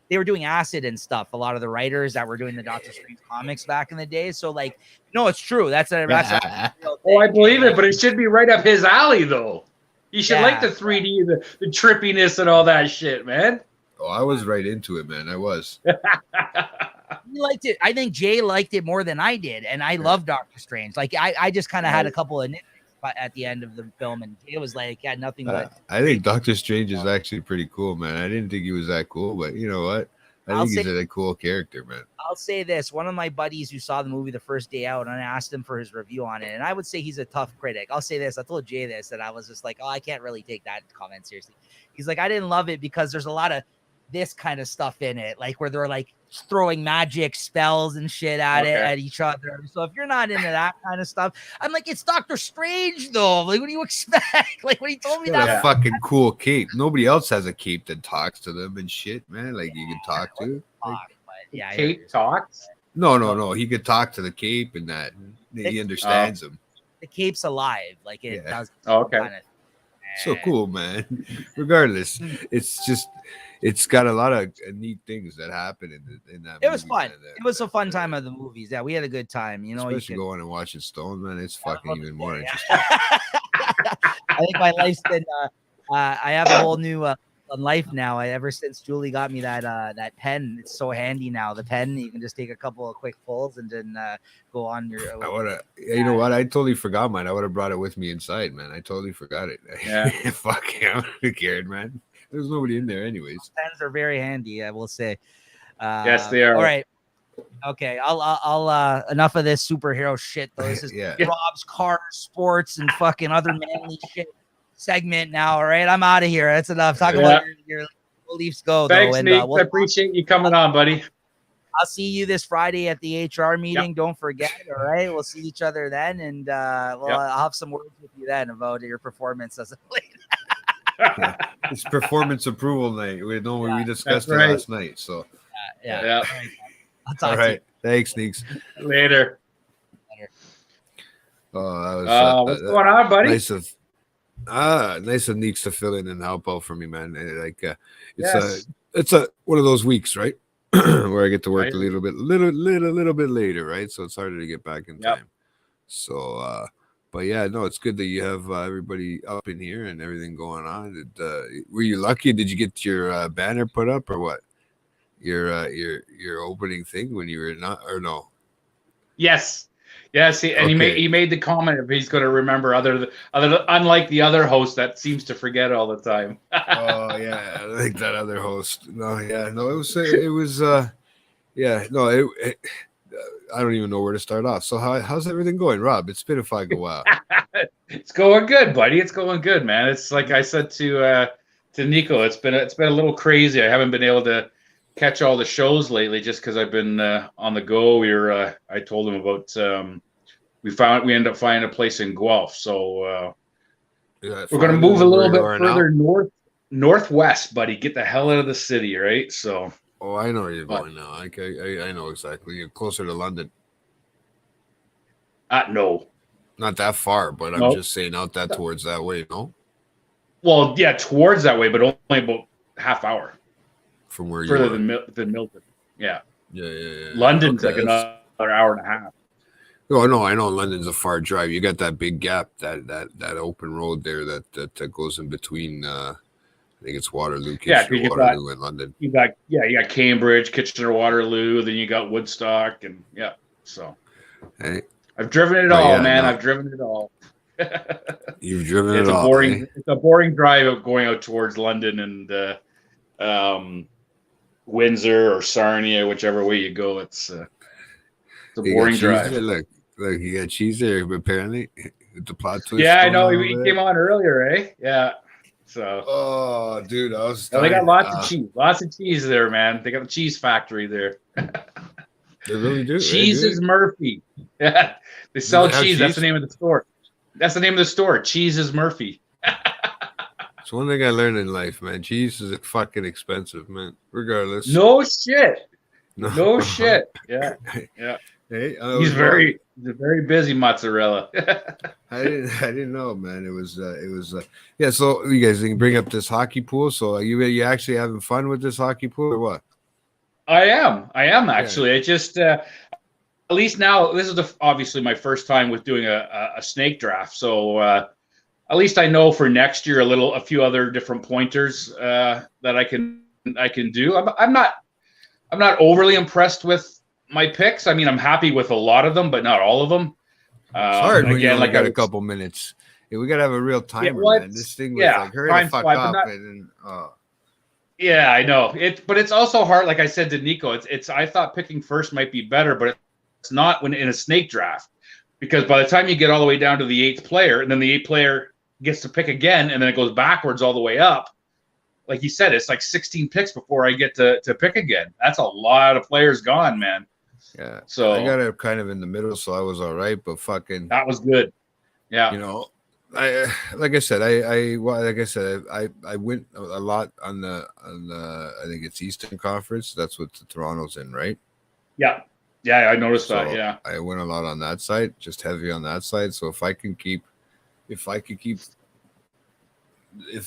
they were doing acid and stuff. A lot of the writers that were doing the Doctor Strange comics back in the day. So like, no, it's true. That's a oh, I believe it, but it should be right up his alley though. You should like the 3D, the trippiness and all that shit, man. Oh, I was right into it, man. I was. You liked it. I think Jay liked it more than I did, and I love Doctor Strange. Like I just kind of had a couple of nitpicks at the end of the film, and Jay was like, "Yeah, nothing but." I think Doctor Strange is actually pretty cool, man. I didn't think he was that cool, but you know what? I think he's a cool character, man. I'll say this: one of my buddies who saw the movie the first day out, and I asked him for his review on it, and I would say he's a tough critic. I'll say this: I told Jay this, and I was just like, "Oh, I can't really take that comment seriously." He's like, "I didn't love it because there's a lot of this kind of stuff in it, like where they're like throwing magic spells and shit at each other. So if you're not into that kind of stuff, I'm like, it's Doctor Strange though. Like, what do you expect? Like when he told me that, a fucking cool cape. Nobody else has a cape that talks to them and shit, man. Like you can talk to. Like, cape talks. No. He could talk to the cape and that. He understands him. The cape's alive. Like it does. So cool, man. Regardless, it's got a lot of neat things that happen in that. It was fun. It was a fun time of the movies. Yeah, we had a good time. Especially going and watching Stone, man. It's fucking even more interesting. I think my life's been. I have a whole new life now. Ever since Julie got me that pen, it's so handy now. The pen, you can just take a couple of quick pulls and then go on your. You know what? I totally forgot mine. I would have brought it with me inside, man. I totally forgot it. Yeah. Fuck yeah, who cared, man? There's nobody in there, anyways. Pens are very handy, I will say. Yes, they are. All right. Okay, I'll enough of this superhero shit though. This is Rob's Cars, Sports, and fucking other manly shit segment now. All right, I'm out of here. That's enough. Talk about your Leafs go. Thanks, though. And, Nick. I appreciate you coming on, buddy. I'll see you this Friday at the HR meeting. Don't forget. All right, we'll see each other then, and I'll have some words with you then about your performance as a leader. It's performance approval night. We discussed it last night. So yeah. I'll talk to you. Thanks, Sneaks. Later. Oh, that was what's going on, buddy? Nice of Neeks to fill in and help out for me, man. It's one of those weeks, right? Where I get to work a little bit later, right? So it's harder to get back in time. So but yeah, no, it's good that you have everybody up in here and everything going on. Were you lucky? Did you get your banner put up or what? Your opening thing when you were not or no? Yes. He made the comment if he's going to remember unlike the other host that seems to forget all the time. Oh yeah, I like that other host. I don't even know where to start off. So how's everything going, Rob? It's been a fucking while. It's going good, buddy. It's going good, man. It's like I said to Nico. It's been a little crazy. I haven't been able to catch all the shows lately just because I've been on the go. I told him about we ended up finding a place in Guelph, so we're going to move a little bit further northwest, buddy. Get the hell out of the city, right? So. Oh, I know where you're going now. I know exactly. You're closer to London. No. Not that far, but I'm just saying out towards that way, no? Well, yeah, towards that way, but only about half hour. from where you further are. than Milton. Yeah. Yeah. London's Okay, like another hour and a half. Oh no, I know London's a far drive. You got that big gap, that open road there that goes in between. I think it's Waterloo, Yeah, Kitchener, because Waterloo, and London. you got Cambridge, Kitchener, Waterloo, then you got Woodstock, and yeah. So Hey, I've driven it all, man. I've driven it all. You've driven it's it a all. boring. It's a boring drive of going out towards London and Windsor or Sarnia, whichever way you go. It's a boring drive. Look, you got cheese there apparently. The plot twist. Yeah, I know. He came on earlier, eh? Yeah. So. Oh, dude, I was. They got lots of cheese there, man. They got the cheese factory there. They really do. Cheese is Murphy. Yeah, they sell cheese. That's the name of the store. That's the name of the store. Cheese is Murphy. It's one thing I learned in life, man. Cheese is fucking expensive, man. Regardless. No shit. No shit. Yeah. Yeah. Hey, he's very busy mozzarella. I didn't know, man. It was yeah. So you guys can bring up this hockey pool. So you actually having fun with this hockey pool or what? I am actually. Yeah. I just at least now this is obviously my first time with doing a snake draft. So at least I know for next year a few other different pointers that I can do. I'm not overly impressed with my picks. I mean, I'm happy with a lot of them, but not all of them. It's hard when you only got a couple minutes. Yeah, we gotta have a real timer, man. This thing was like hurry the fuck up Yeah, I know it, but it's also hard. Like I said to Nico, it's I thought picking first might be better, but it's not when in a snake draft, because by the time you get all the way down to the 8th player, and then the 8th player gets to pick again, and then it goes backwards all the way up. Like you said, it's like 16 picks before I get to pick again. That's a lot of players gone, man. Yeah. So I got it kind of in the middle, so I was all right, but fucking that was good. Yeah. You know, I like I said, I went a lot on the I think it's Eastern Conference. That's what the Toronto's in, right? Yeah. Yeah, I noticed that. Yeah. I went a lot on that side, just heavy on that side. So if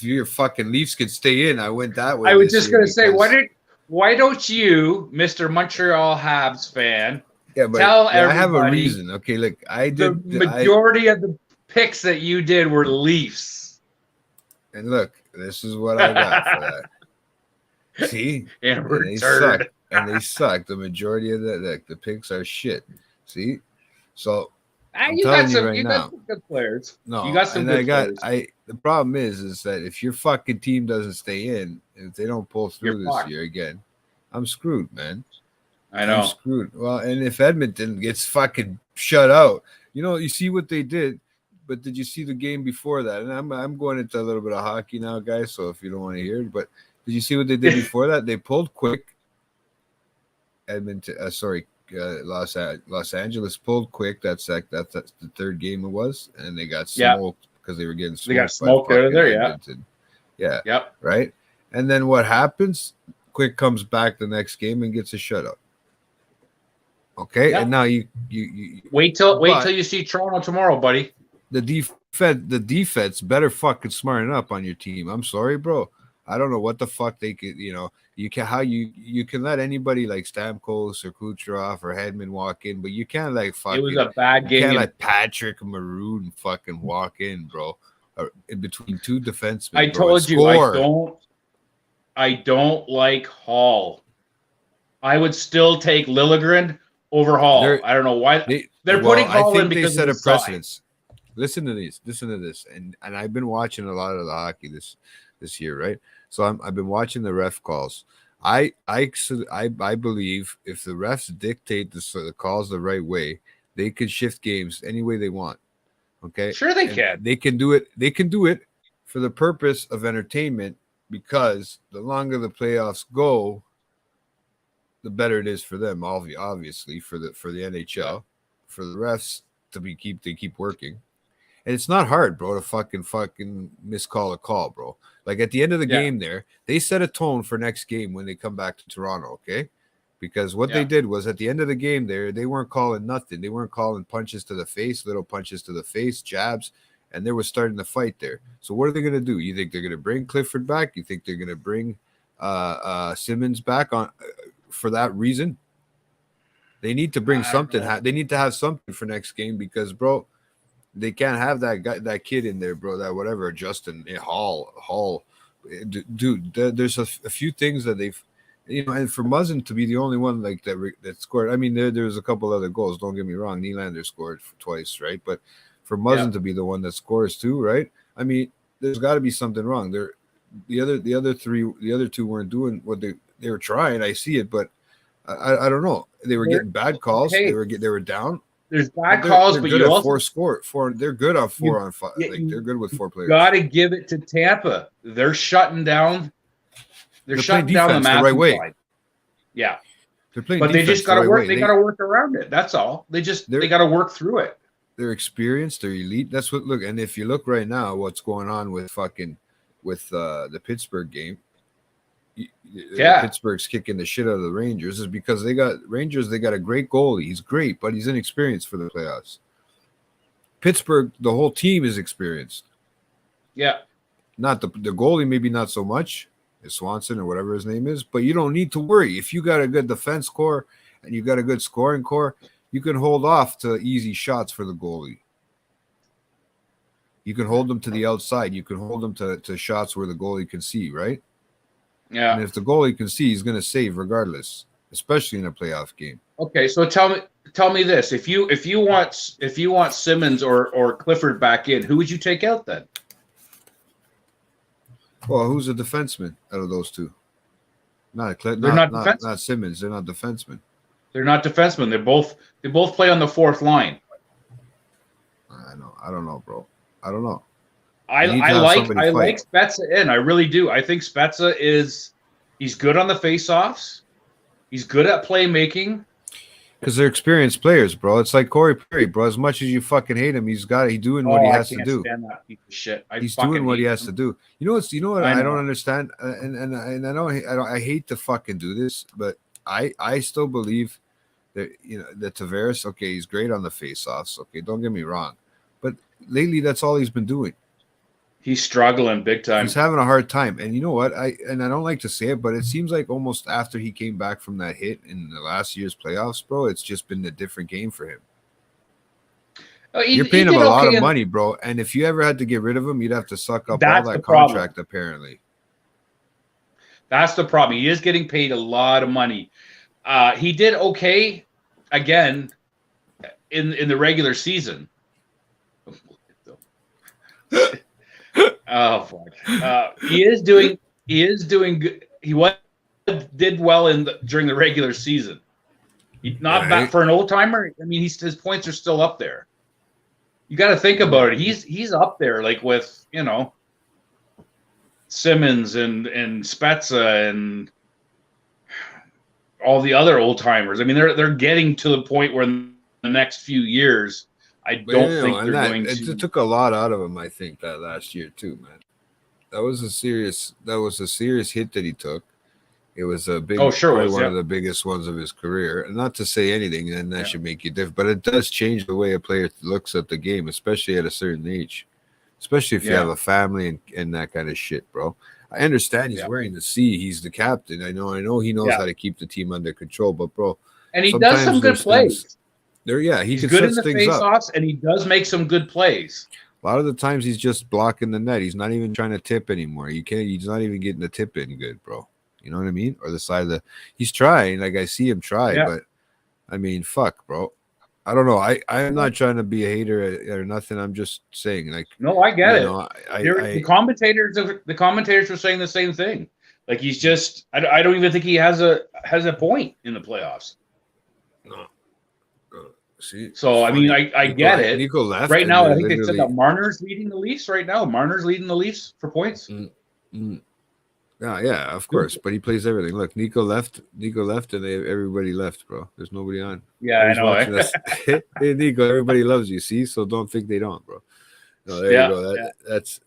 your fucking Leafs could stay in, I went that way. I was just gonna say, why don't you, Mr. Montreal Habs fan, tell everybody? I have a reason. Okay, look, I did the majority of the picks that you did were Leafs. And look, this is what I got for that. See, and they suck. And they suck. The majority of the picks are shit. See, so you got some good players. No, you got some good players. The problem is that if your fucking team doesn't stay in, if they don't pull through this year again, I'm screwed, man. I know. I'm screwed. Well, and if Edmonton gets fucking shut out, you see what they did. But did you see the game before that? And I'm going into a little bit of hockey now, guys. So if you don't want to hear it, but did you see what they did before that? They pulled quick. Los Angeles pulled quick. That's the third game it was, and they got smoked because they were getting smoked. They got smoked out of there, Edmonton. Yeah. Yep. Right. And then what happens? Quick comes back the next game and gets a shutout. Okay, and now you wait till you see Toronto tomorrow, buddy. The defense better fucking smarten up on your team. I'm sorry, bro. I don't know what the fuck they could, you can let anybody like Stamkos or Kucherov or Hedman walk in, but you can't like fucking. It was a bad game. You can't like Patrick Maroon fucking walk in, bro, in between two defensemen. I told you I don't like Hall. I would still take Liljegren over Hall. I don't know why they're putting Hall in because they set a precedence. Listen to this, and I've been watching a lot of the hockey this year, right? So I've been watching the ref calls. I believe if the refs dictate the calls the right way, they can shift games any way they want. Okay, sure they can. They can do it. They can do it for the purpose of entertainment, because the longer the playoffs go, the better it is for them. Obviously, for the NHL, for the refs to keep working. And it's not hard, bro, to fucking miscall a call, bro. Like at the end of the game there, they set a tone for next game when they come back to Toronto, okay? Because what they did was at the end of the game there, they weren't calling nothing. They weren't calling punches to the face, little punches to the face, jabs, and they were starting the fight there. So what are they going to do? You think they're going to bring Clifford back? You think they're going to bring Simmons back on for that reason. They need to bring something. They need to have something for next game because, bro, they can't have that guy, that kid in there, bro. That whatever, Justin Hall, dude. There's a few things that they've, and for Muzzin to be the only one like that scored. I mean, there's a couple other goals. Don't get me wrong. Nylander scored twice, right? But for Muzzin to be the one that scores too, right? I mean, there's got to be something wrong there. The other two weren't doing what they were trying. I see it, but I don't know. They were getting bad calls. They were down. There's bad calls, but you also four. They're good on 4 on 5. Like they're good with 4 players. Got to give it to Tampa. They're shutting down. They're shutting down the Matthews right way. side. Yeah, they're playing, but they just got to work. They got to work around it. That's all. They got to work through it. They're experienced. They're elite. That's what. Look, and if you look right now, what's going on with the Pittsburgh game? Pittsburgh's kicking the shit out of the Rangers is because they got a great goalie. He's great, but he's inexperienced for the playoffs. Pittsburgh, the whole team is experienced. Yeah. Not the goalie, maybe not so much. It's Swanson or whatever his name is, but you don't need to worry. If you got a good defense core and you got a good scoring core, you can hold off to easy shots for the goalie. You can hold them to the outside. You can hold them to shots where the goalie can see, right? Yeah. And if the goalie can see, he's going to save regardless, especially in a playoff game. Okay, so tell me this: if you want Simmons or Clifford back in, who would you take out then? Well, who's a defenseman out of those two? Not Simmons. They're not defensemen. They're not defensemen. They both play on the fourth line. I don't know, bro. I don't know. I like Spezza in. I really do. I think Spezza he's good on the faceoffs. He's good at playmaking. Because they're experienced players, bro. It's like Corey Perry, bro. As much as you fucking hate him, he's doing what he has to do. Stand that piece of shit. He's doing what he has to do. You know what I don't understand, and I hate to fucking do this, but I still believe that that Tavares, okay, he's great on the faceoffs. Okay, don't get me wrong, but lately that's all he's been doing. He's struggling big time. He's having a hard time. And you know what? I don't like to say it, but it seems like almost after he came back from that hit in the last year's playoffs, bro, it's just been a different game for him. You're paying him a lot of money, bro. And if you ever had to get rid of him, you'd have to suck up all that contract, apparently. That's the problem. He is getting paid a lot of money. He did okay, again, in the regular season. Oh fuck! He is doing good. He did well during the regular season. Not bad for an old timer. I mean, his points are still up there. You got to think about it. He's up there, like with Simmons and Spezza and all the other old timers. I mean, they're getting to the point where in the next few years, I don't think they're going to. It took a lot out of him, I think, that last year too, man. That was a serious hit that he took. It was a big, one of the biggest ones of his career. And not to say anything, then that should make you different, but it does change the way a player looks at the game, especially at a certain age, especially if you have a family and that kind of shit, bro. I understand he's wearing the C. He's the captain. I know he knows how to keep the team under control, but bro, and he does some good plays. He's good in the face-offs, and he does make some good plays. A lot of the times he's just blocking the net. He's not even trying to tip anymore. He's not even getting the tip in good, bro. You know what I mean? Or the side of he's trying. Like I see him try, but I mean, fuck, bro. I don't know. I'm not trying to be a hater or nothing. I'm just saying, like, no, I get it. The commentators were saying the same thing. Like he's just. I don't even think he has a point in the playoffs. No. See, so I mean, I get it. Nico left right now. I think they said that Marner's leading the Leafs right now. Marner's leading the Leafs for points. Yeah, of course. But he plays everything. Look, Nico left, and everybody left, bro. There's nobody on. Yeah, I know. Hey, Nico, everybody loves you. See, so don't think they don't, bro. No, there you go. That's.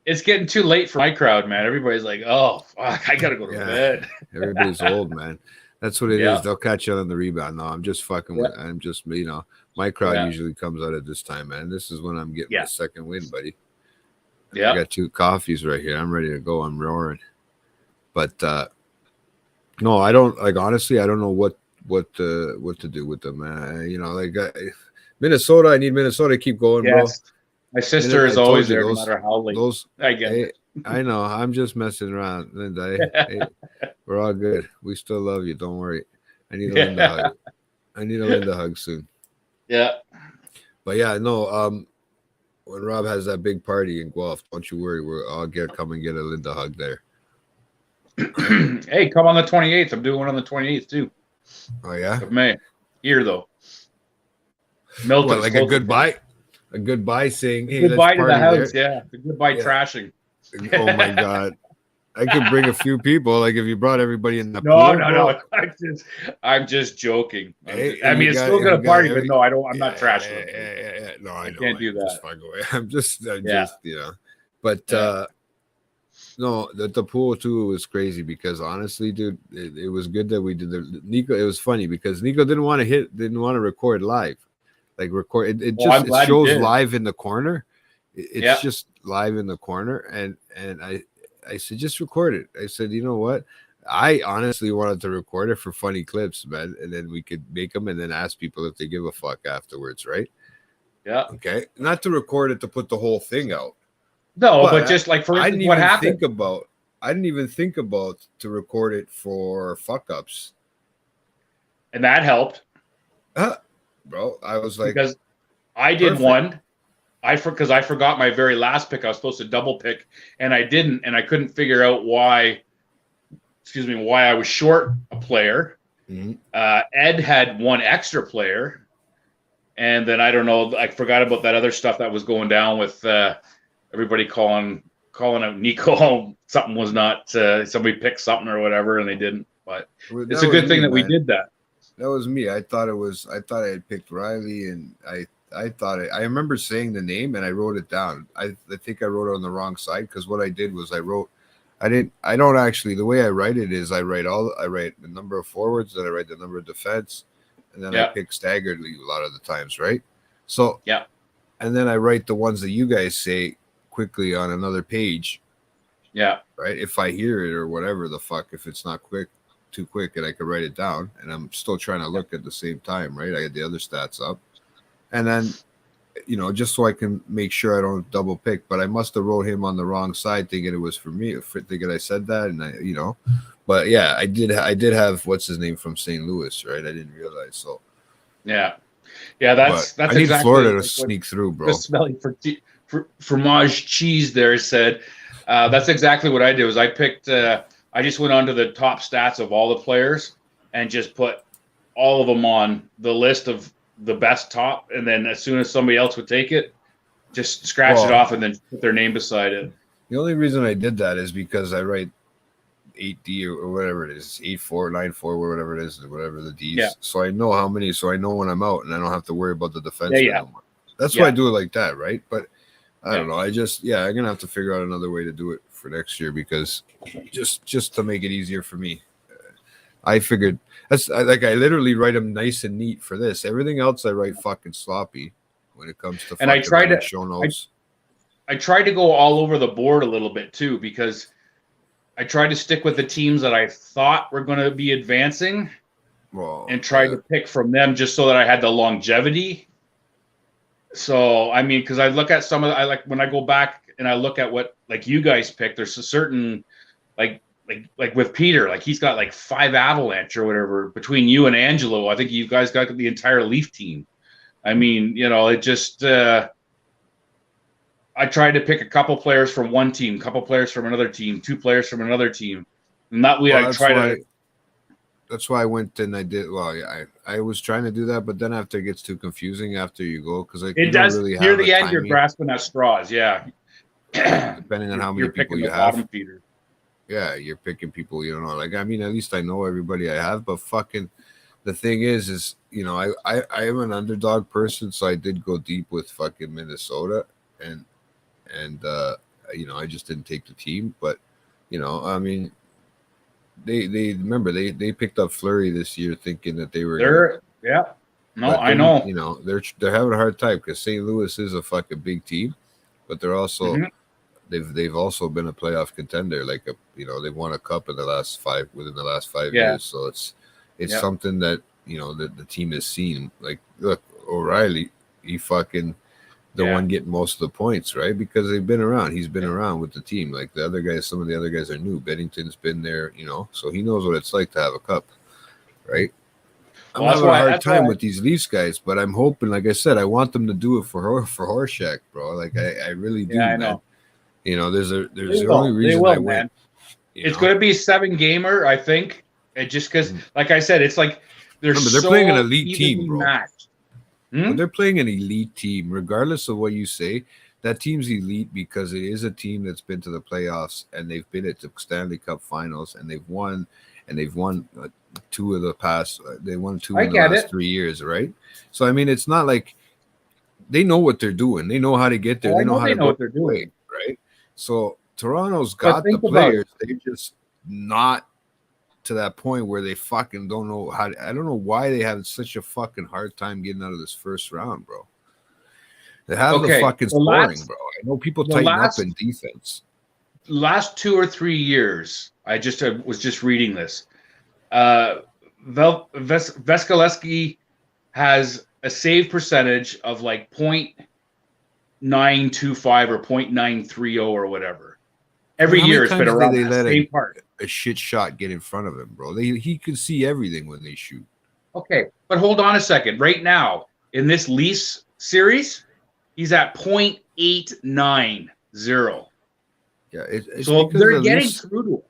It's getting too late for my crowd, man. Everybody's like, "Oh, fuck, I gotta go to bed." Everybody's old, man. That's what it is. They'll catch you on the rebound. No, I'm just fucking with. I'm just, my crowd usually comes out at this time, man. This is when I'm getting my second win, buddy. Yeah. I got 2 coffees right here. I'm ready to go. I'm roaring. But no, I don't like. Honestly, I don't know what to do with them. Minnesota. I need Minnesota to keep going, bro. Yes. My sister is always there, no matter how late. I get hey, it. I know. I'm just messing around, Linda. Hey, we're all good. We still love you. Don't worry. I need a Linda hug. I need a Linda hug soon. Yeah. But yeah, no. When Rob has that big party in Guelph, don't you worry. I'll come and get a Linda hug there. Hey, come on the 28th. I'm doing one on the 28th too. Oh yeah. Of May. Here though. Milton. What, like a goodbye? A goodbye saying, hey, goodbye let's to the house, there. yeah. The goodbye trashing. Oh my god. I could bring a few people. Like if you brought everybody in the No. I'm just joking. I mean, it's still gonna party, but no, I don't. I'm not trashing. Yeah. No, I know. Can't do that. Just fuck away. I'm just, But no, the pool too was crazy because honestly, dude, it was good that we did the Nico. It was funny because Nico didn't want to record live. Like record it shows live in the corner. It's just live in the corner, and I said just record it. I said, you know what? I honestly wanted to record it for funny clips, man, and then we could make them and then ask people if they give a fuck afterwards, right? Yeah. Okay. Not to record it to put the whole thing out. No, but just like for instance, what happened. I didn't even think about to record it for fuck ups, and that helped. Bro, I was like, because I did one, because I forgot my very last pick. I was supposed to double pick, and I didn't, and I couldn't figure out why. Why I was short a player. Mm-hmm. Ed had one extra player, and then I don't know. I forgot about that other stuff that was going down with everybody calling out Nico. Something was not. Somebody picked something or whatever, and they didn't. But it's a good thing that we did that. That was me. I thought I had picked Riley, and I thought I remember saying the name and I wrote it down. I think I wrote it on the wrong side because what I did was I don't actually, the way I write it is I write the number of forwards, then I write the number of defense, and then I pick staggeredly a lot of the times, right? So and then I write the ones that you guys say quickly on another page. Yeah. Right. If I hear it or whatever the fuck, if it's not too quick, and I could write it down, and I'm still trying to look at the same time, right? I get the other stats up, and then just so I can make sure I don't double pick. But I must have wrote him on the wrong side, thinking it was for me, thinking I said that, and but yeah, I did have what's his name from St. Louis, right? I didn't realize. So that's I need exactly Florida to sneak through, bro. Smelly for fromage cheese there said that's exactly what I did. Was I picked. I just went onto the top stats of all the players and just put all of them on the list of the best top. And then as soon as somebody else would take it, just scratch it off and then put their name beside it. The only reason I did that is because I write 8D or whatever it is, 8-4, 9-4, whatever it is, whatever the D's. Yeah. So I know how many, so I know when I'm out and I don't have to worry about the defense anymore. That's why I do it like that, right? But I don't know. I'm going to have to figure out another way to do it for next year because just to make it easier for me. I figured I literally write them nice and neat for this. Everything else I write fucking sloppy when it comes to and I try to show notes. I tried to go all over the board a little bit too because I tried to stick with the teams that I thought were going to be advancing and tried to pick from them just so that I had the longevity. So, I mean, because I look at some of I like when I go back and I look at what like you guys picked, there's a certain like with Peter, like he's got like 5 Avalanche or whatever between you and Angelo. I think you guys got the entire Leaf team. I mean, it just I tried to pick a couple players from one team, couple players from another team, 2 players from another team. And that way that's why I went and I did. Well, yeah, I was trying to do that, but then after it gets too confusing after you go, because it does. Really near the end, you're grasping at straws. Yeah, depending on how many people you have. Peter. Yeah, you're picking people you don't know. Like, I mean, at least I know everybody I have, but fucking the thing is I am an underdog person, so I did go deep with fucking Minnesota, and I just didn't take the team, but I mean. They remember they picked up Fleury this year thinking that they were I know they're having a hard time because St. Louis is a fucking big team, but they're also they've also been a playoff contender. They've won a cup within the last 5 Yeah. years. So it's Yep. something that that the team has seen. Like, look, O'Reilly, he fucking the Yeah. one getting most of the points, right? Because they've been around. He's been around with the team. Like the other guys, some of the other guys are new. Bennington's been there, so he knows what it's like to have a cup, right? I'm Well, having a hard that's time why- with these Leafs guys, but I'm hoping, like I said, I want them to do it for Horshack, bro. Like I really do, Yeah, I man. know. There's They the will. only They reason will, I man. went. It's going to be a 7-gamer, I think. It just because, like I said, it's like they're Remember, they're so playing an elite team, evenly bro. matched. But they're playing an elite team, regardless of what you say. That team's elite because it is a team that's been to the playoffs and they've been at the Stanley Cup Finals and they've won two of the past. They won two in the last 3 years, right? So I mean, it's not like they know what they're doing. They know how to get there. Well, they know how to know go what they're doing, right? So Toronto's But got the think about players. They're just not to that point where they fucking don't know how. I don't know why they have such a fucking hard time getting out of this first round, bro. They have the fucking scoring, bro. I know people tighten up in defense. Last 2 or 3 years, I was just reading this. Vasilevsky has a save percentage of like 0.925 or 0.930 or whatever. Every year it's been around that same part. A shit shot get in front of him, bro. He can see everything when they shoot. Okay, but hold on a second. Right now, in this Leafs series, he's at 0.890. Yeah, it's so they're the getting Leafs, through to him.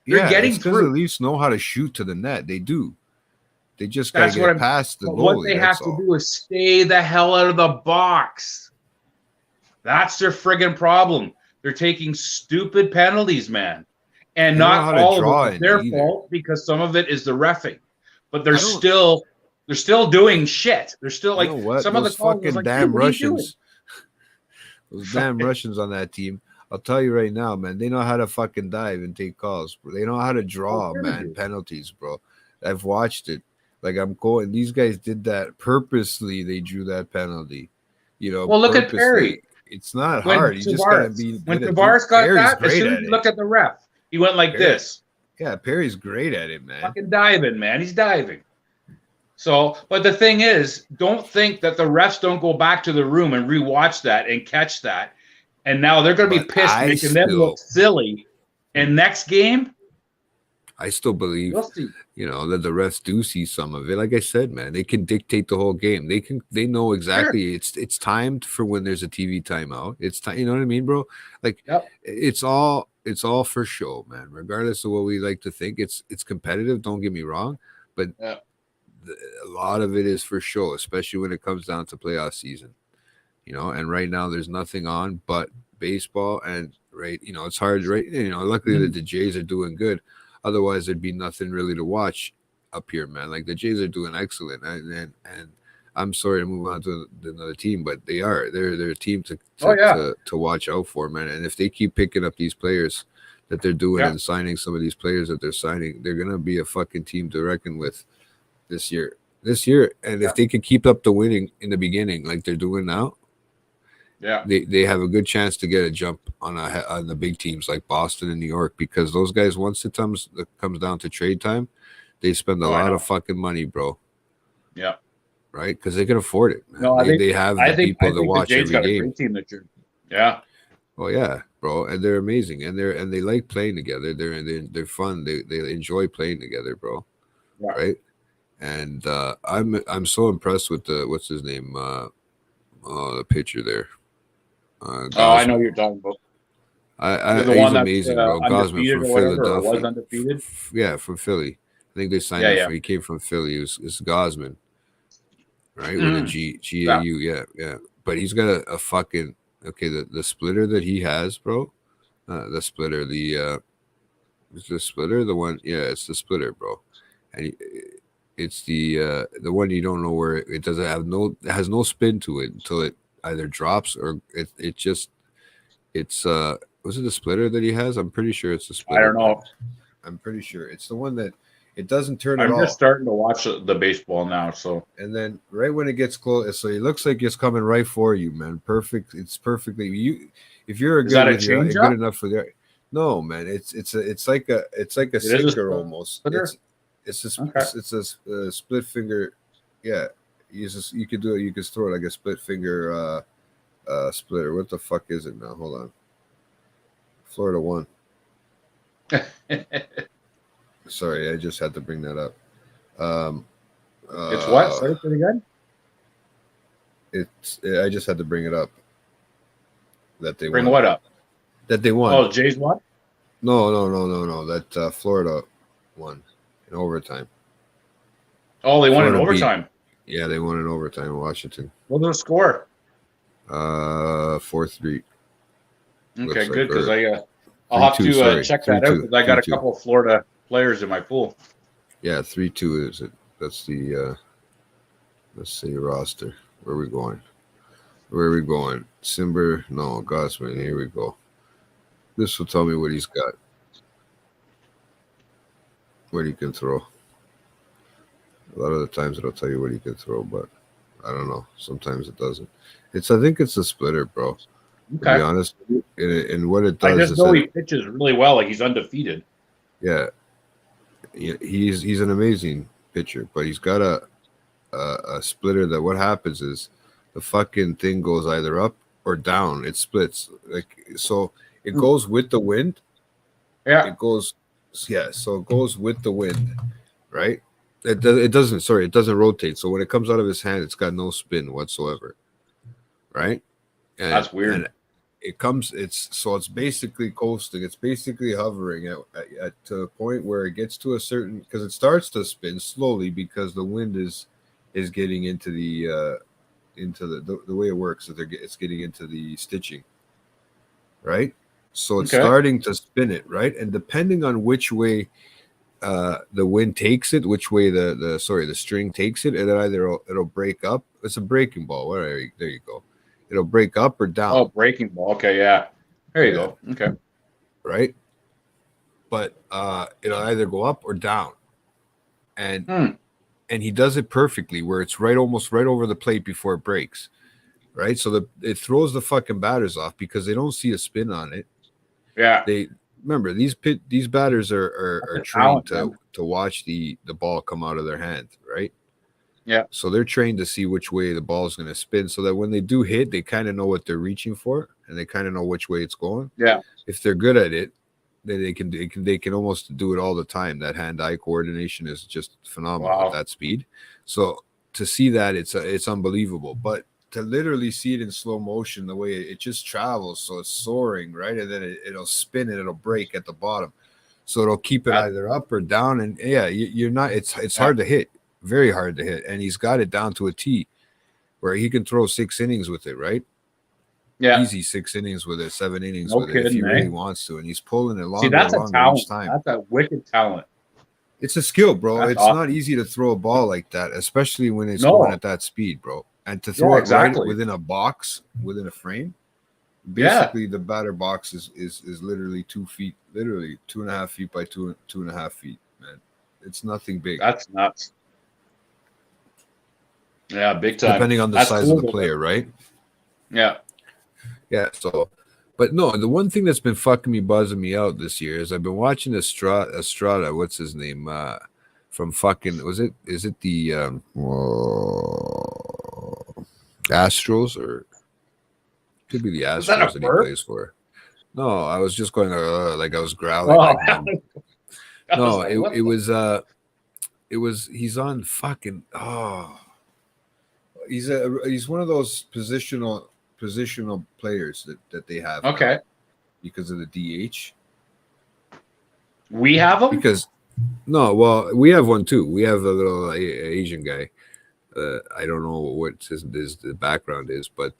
They're getting because through. the Leafs know how to shoot to the net. They do. They just got That's to what get I'm- past the But goalie. what they have that's to all. do is stay the hell out of the box. That's their friggin' problem. They're taking stupid penalties, man. And They know not how to all draw of it is it their either. fault because some of it is the reffing. But I they're don't- still doing shit. They're still You like know what? some Those of the calls fucking was like, damn dude, what are you doing? Russians. Those damn Russians on that team. I'll tell you right now, man. They know how to fucking dive and take calls. Bro. They know how to draw, sure they man, do. penalties, bro. I've watched it. Like I'm going. These guys did that purposely. They drew that penalty. Well, look at purposely. Perry. It's not When hard. You just gotta Tavares, be. when good at Tavares got Perry's that, as great soon at as you it. look at the ref, he went like Perry- this. Yeah, Perry's great at it, man. Fucking diving, man. He's diving. So, but the thing is, don't think that the refs don't go back to the room and rewatch that and catch that. And now they're going to be But pissed, I making them look silly. And next game, I still believe, we'll see. that the refs do see some of it. Like I said, man, they can dictate the whole game. They know exactly it's timed for when there's a TV timeout. It's time, you know what I mean, bro? Like it's all for show, man. Regardless of what we like to think, it's competitive. Don't get me wrong, but a lot of it is for show, especially when it comes down to playoff season. And right now there's nothing on but baseball, and it's hard, right? Luckily that the Jays are doing good. Otherwise, there'd be nothing really to watch up here, man. Like the Jays are doing excellent, and I'm sorry to move on to another team, but they're a team to watch out for, man. And if they keep picking up these players that they're doing and signing some of these players that they're signing, they're gonna be a fucking team to reckon with this year. And if they can keep up the winning in the beginning like they're doing now, they have a good chance to get a jump on the big teams like Boston and New York, because those guys, once it comes down to trade time, they spend a lot of fucking money, bro. Yeah. Right? Because they can afford it, man. No, they have the people to watch the Jays every got game. a great team this year. Yeah. Oh yeah, bro, and they're amazing, and they like playing together. They're fun. They enjoy playing together, bro. Yeah. Right? And I'm so impressed with the what's his name, the pitcher there. I know you're talking about. He's amazing, bro. Gosman from Philadelphia. Was undefeated. Yeah, from Philly. I think they signed him. He came from Philly. It's Gosman, right? With a G-A-U. Yeah. But he's got a fucking the splitter that he has, bro. The splitter. Is the splitter the one? Yeah, it's the splitter, bro. And it's the one you don't know where it doesn't have it has no spin to it until it either drops or was it the splitter that he has? I'm pretty sure it's the splitter. I don't know. I'm pretty sure it's the one that It doesn't turn at I'm all. just starting to watch the baseball now. So And then right when it gets close, so it looks like it's coming right for you, man. Perfect. It's perfectly you. If you're Is that a good with your, changeup? good enough for the. No, man. It's like a Is a sinker almost. splitter? Okay. It's a split finger. Yeah, you could do it. You could throw it like a split finger splitter. What the fuck is it now? Hold on. Florida won. Sorry, I just had to bring that up. It's what? Say it again. I just had to bring it up. That they Bring won. what up? That they won. Oh, Jays won? No. That Florida won in overtime. Oh, they won in Florida beat- overtime. Yeah, they won in overtime in Washington. What was the score? 4-3. Looks Okay, like good, because her. I'll have 3-2, to sorry. check that out 3-2, because I got a 3-2. couple of Florida players in my pool. Yeah, 3-2 is it? That's the let's see roster. Where are we going? Simber, no, Gossman. Here we go. This will tell me what he's got. What he can throw. A lot of the times it'll tell you what he can throw, but I don't know. Sometimes it doesn't. I think it's a splitter, bro. To be Okay. honest, and what it I does just is know that, he pitches really well. Like he's undefeated. yeah, he's an amazing pitcher, but he's got a splitter that what happens is the fucking thing goes either up or down. It splits so it goes with the wind. Yeah. It goes so it goes with the wind, right? It doesn't rotate. So when it comes out of his hand, it's got no spin whatsoever, right? And, That's weird. and it's basically coasting. It's basically hovering at to a point where it gets to a certain, because it starts to spin slowly because the wind is getting into the way it works. So it's getting into the stitching, right? So it's starting to spin it, right? And depending on which way the wind takes it, which way the string takes it, and either it'll break up. It's a breaking ball. There you go. It'll break up or down. Oh, breaking ball. Okay, yeah. There you go. Okay. Right. But it'll either go up or down. And he does it perfectly where it's almost right over the plate before it breaks. Right. So it throws the fucking batters off because they don't see a spin on it. Yeah. They remember these batters are trained to watch the ball come out of their hand, right? Yeah. So they're trained to see which way the ball is going to spin, so that when they do hit, they kind of know what they're reaching for, and they kind of know which way it's going. Yeah. If they're good at it, then they can almost do it all the time. That hand-eye coordination is just phenomenal at that speed. So to see that, it's unbelievable. But to literally see it in slow motion, the way it just travels, so it's soaring, right? And then it'll spin and it'll break at the bottom. So it'll keep it either up or down. And yeah, you're not, it's hard to hit, very hard to hit. And he's got it down to a T where he can throw 6 innings with it, right? Yeah. Easy 6 innings with it, 7 innings with it if he really wants to. And he's pulling it longer. See, that's and a longer talent. each time. That's a wicked talent. It's a skill, bro. That's it's awesome. not easy to throw a ball like that, especially when it's going at that speed, bro. And to throw it right within a box, within a frame. Basically, the batter box is literally 2 feet, literally 2.5 feet by 2.5 feet, man. It's nothing big. That's nuts. Yeah, big time. Depending on the size of the player, right? Yeah. Yeah. So, but no, the one thing that's been buzzing me out this year is I've been watching Estrada. What's his name? From fucking is it the Astros, or could be the Astros that he plays for. No, I was just going like I was growling. No, it was he's on fucking he's one of those positional players that they have. Okay. Because of the DH. We have them? Because no, well, we have one too. We have a little Asian guy. I don't know what the background is, but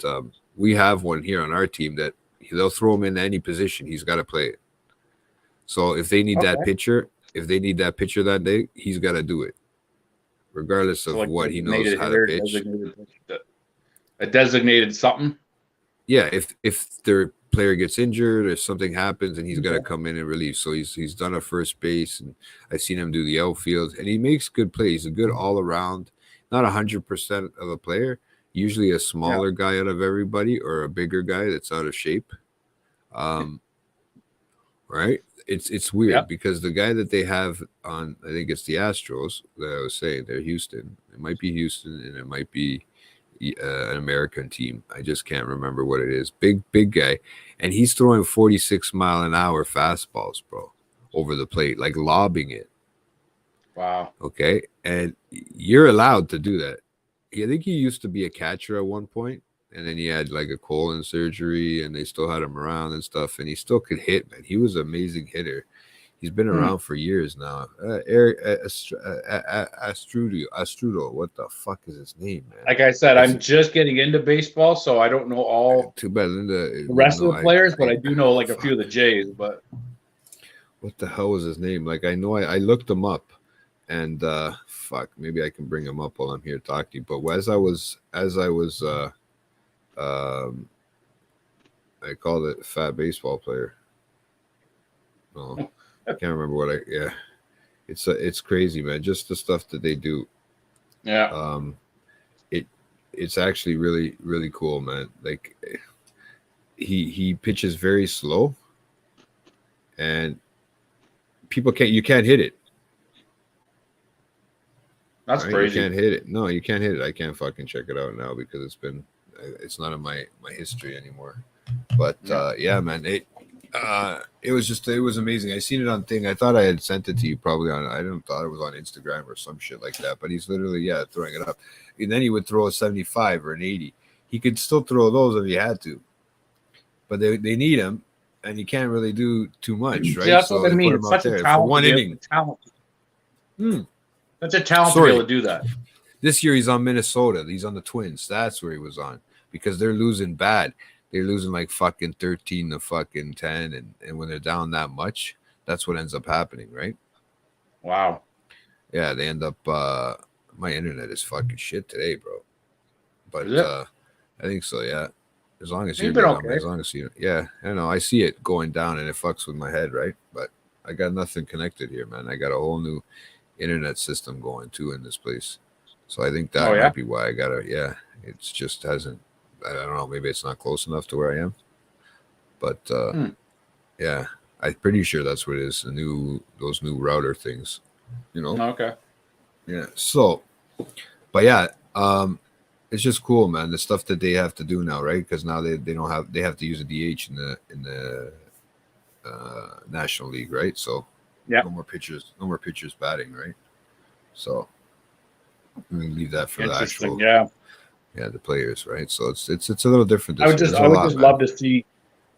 we have one here on our team that they'll throw him in any position. He's got to play it. So if they need that pitcher, that day, he's got to do it, regardless of what he knows how to pitch. A designated something. Yeah, if they're player gets injured or something happens and he's got to come in and relieve. So he's done a first base, and I've seen him do the outfield, and he makes good plays. A good all around, not 100% of a player. Usually a smaller guy out of everybody or a bigger guy that's out of shape. Right? It's weird because the guy that they have on, I think it's the Astros that I was saying, they're Houston. It might be Houston and it might be an American team. I just can't remember what it is. Big guy, and he's throwing 46-mile-an-hour fastballs, bro, over the plate, like lobbing it. Wow. Okay, and you're allowed to do that. I think he used to be a catcher at one point, and then he had like a colon surgery, and they still had him around and stuff, and he still could hit, man. He was an amazing hitter. He's been around for years now. Eric Astrudo, what the fuck is his name, man? Like I said, I'm just getting into baseball, so I don't know all too bad, Linda, the rest of the players, but I do know like a few of the Jays. But what the hell was his name? Like I know I looked him up, and fuck, maybe I can bring him up while I'm here talking. But as I was I called it fat baseball player. No, I can't remember what it's crazy, man. Just the stuff that they do. Yeah. It's actually really, really cool, man. Like he pitches very slow, and you can't hit it. That's right? crazy. You can't hit it. No, you can't hit it. I can't fucking check it out now because it's not in my history anymore. But yeah, man, it was amazing. I seen it on thing. I thought I had sent it to you probably on. I didn't thought it was on Instagram or some shit like that. But he's literally throwing it up, and then he would throw a 75 or an 80. He could still throw those if he had to, but they need him, and he can't really do too much, right? Yeah, that's what I mean. It's such a talent. For one inning. Such a talent to be able to do that. This year he's on Minnesota. He's on the Twins. That's where he was on because they're losing bad. They're losing like fucking 13 to fucking 10. And when they're down that much, that's what ends up happening, right? Wow. Yeah, they end up my internet is fucking shit today, bro. But I think so, yeah. As long as you're okay. As long as you I know I see it going down and it fucks with my head, right? But I got nothing connected here, man. I got a whole new internet system going too in this place. So I think that might be why I gotta it's just hasn't. I don't know. Maybe it's not close enough to where I am, but yeah, I'm pretty sure that's what it is. Those new router things, you know. Okay. Yeah. So, but yeah, it's just cool, man. The stuff that they have to do now, right? Because now they have to use a DH in the National League, right? So no more pitchers batting, right? So I'm gonna leave that for the actual the players, right? So it's a little different. I would just love to see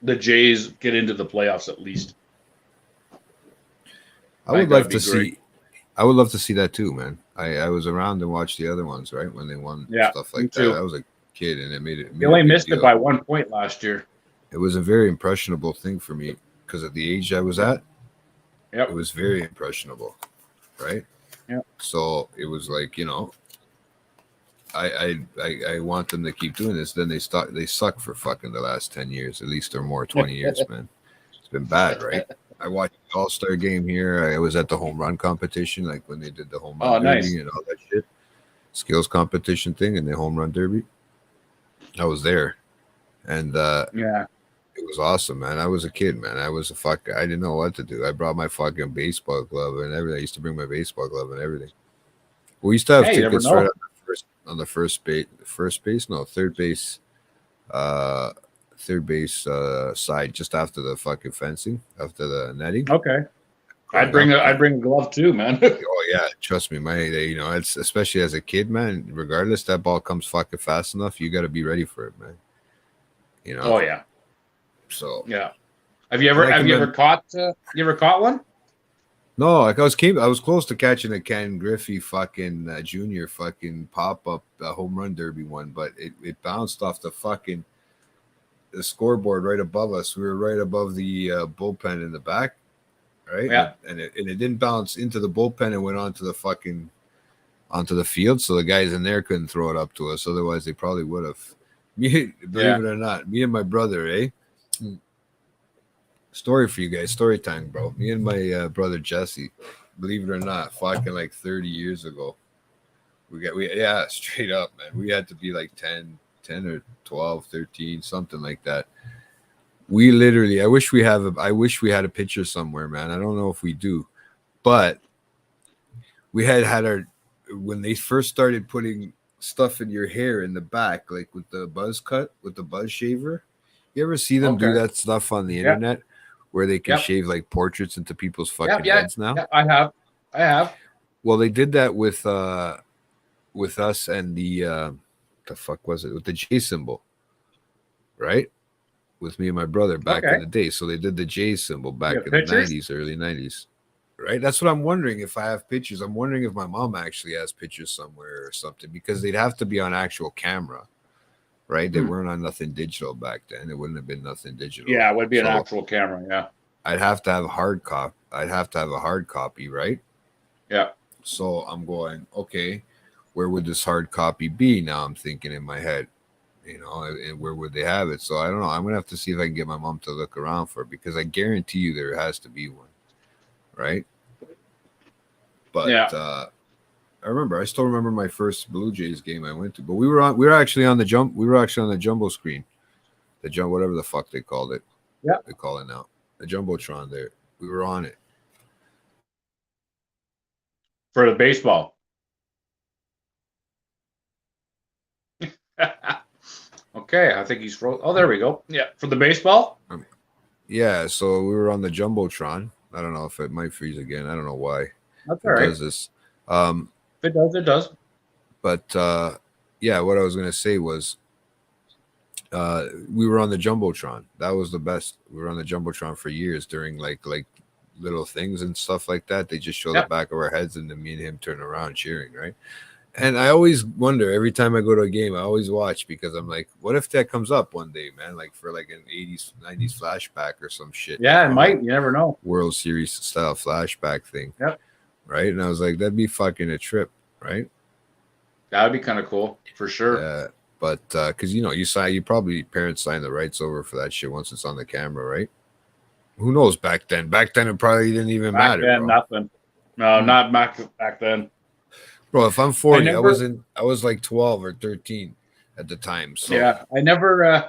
the Jays get into the playoffs at least. I would love to see that too, man. I was around and watched the other ones, right? When they won stuff like that. I was a kid and it made it. They only missed it by 1 point last year. It was a very impressionable thing for me because at the age I was at, it was very impressionable, right? Yeah. So it was like, you know, I want them to keep doing this. Then they suck for fucking the last 10 years, at least or more, 20 years, man. It's been bad, right? I watched the All-Star game here. I was at the home run competition, like when they did the home run derby and all that shit. Skills competition thing and the home run derby. I was there. And it was awesome, man. I was a kid, man. I didn't know what to do. I brought my fucking baseball glove and everything. I used to bring my baseball glove and everything. We used to have tickets right on the third base side, just after the fucking fencing, after the netting. Okay. I'd bring a glove too, man. Oh yeah, trust me, it's especially as a kid, man. Regardless, that ball comes fucking fast enough, you got to be ready for it, man. You know. Oh yeah. So yeah. Have you ever caught one? No, like I was close to catching a Ken Griffey fucking junior fucking pop up home run derby one, but it bounced off the scoreboard right above us. We were right above the bullpen in the back, right? Yeah, and it didn't bounce into the bullpen and went onto the field, so the guys in there couldn't throw it up to us. Otherwise, they probably would have. Believe it or not, me and my brother, Story for you guys. Story time, bro. Me and my brother Jesse, believe it or not, fucking like 30 years ago. Yeah, straight up, man. We had to be like 10 or 12, 13, something like that. We literally, I wish we had a picture somewhere, man. I don't know if we do, but we had our, when they first started putting stuff in your hair in the back, like with the buzz cut, with the buzz shaver. You ever see them do that stuff on the internet where they can shave like portraits into people's fucking heads now? Yeah, I have. Well, they did that with us and the fuck was it? With the J symbol, right? With me and my brother back in the day. So they did the J symbol back in the 90s, early 90s. Right? That's what I'm wondering if I have pictures. I'm wondering if my mom actually has pictures somewhere or something, because they'd have to be on actual camera, right? They weren't on nothing digital back then. It wouldn't have been nothing digital. Yeah, it would be an actual camera. Yeah. I'd have to have a hard copy. I'd have to have a hard copy, right? Yeah. So I'm going, okay, where would this hard copy be? Now I'm thinking in my head, you know, and where would they have it? So I don't know. I'm gonna have to see if I can get my mom to look around for it, because I guarantee you there has to be one, right? But I still remember my first Blue Jays game I went to. But we were actually on the jumbo screen, whatever the fuck they called it. Yeah, they call it now, the jumbotron. There, we were on it for the baseball. Okay, I think he's frozen. Oh, there we go. Yeah, for the baseball. Yeah, so we were on the jumbotron. I don't know if it might freeze again. I don't know why. That's all right. Does this? It does. But yeah, what I was gonna say was, we were on the jumbotron. That was the best. We were on the jumbotron for years during like little things and stuff like that. They just show the back of our heads, and then me and him turn around cheering, right? And I always wonder, every time I go to a game, I always watch, because I'm like, what if that comes up one day, man? Like for like an 80s, 90s flashback or some shit. Yeah, it might. You never know. World Series style flashback thing. Yep. Right? And I was like, that'd be fucking a trip, right? That would be kind of cool, for sure. Yeah. But because you probably parents sign the rights over for that shit once it's on the camera, right? Who knows back then? Back then it probably didn't even matter. Then, nothing. No, not back then. Bro, if I'm 40, I was like 12 or 13 at the time. So yeah, I never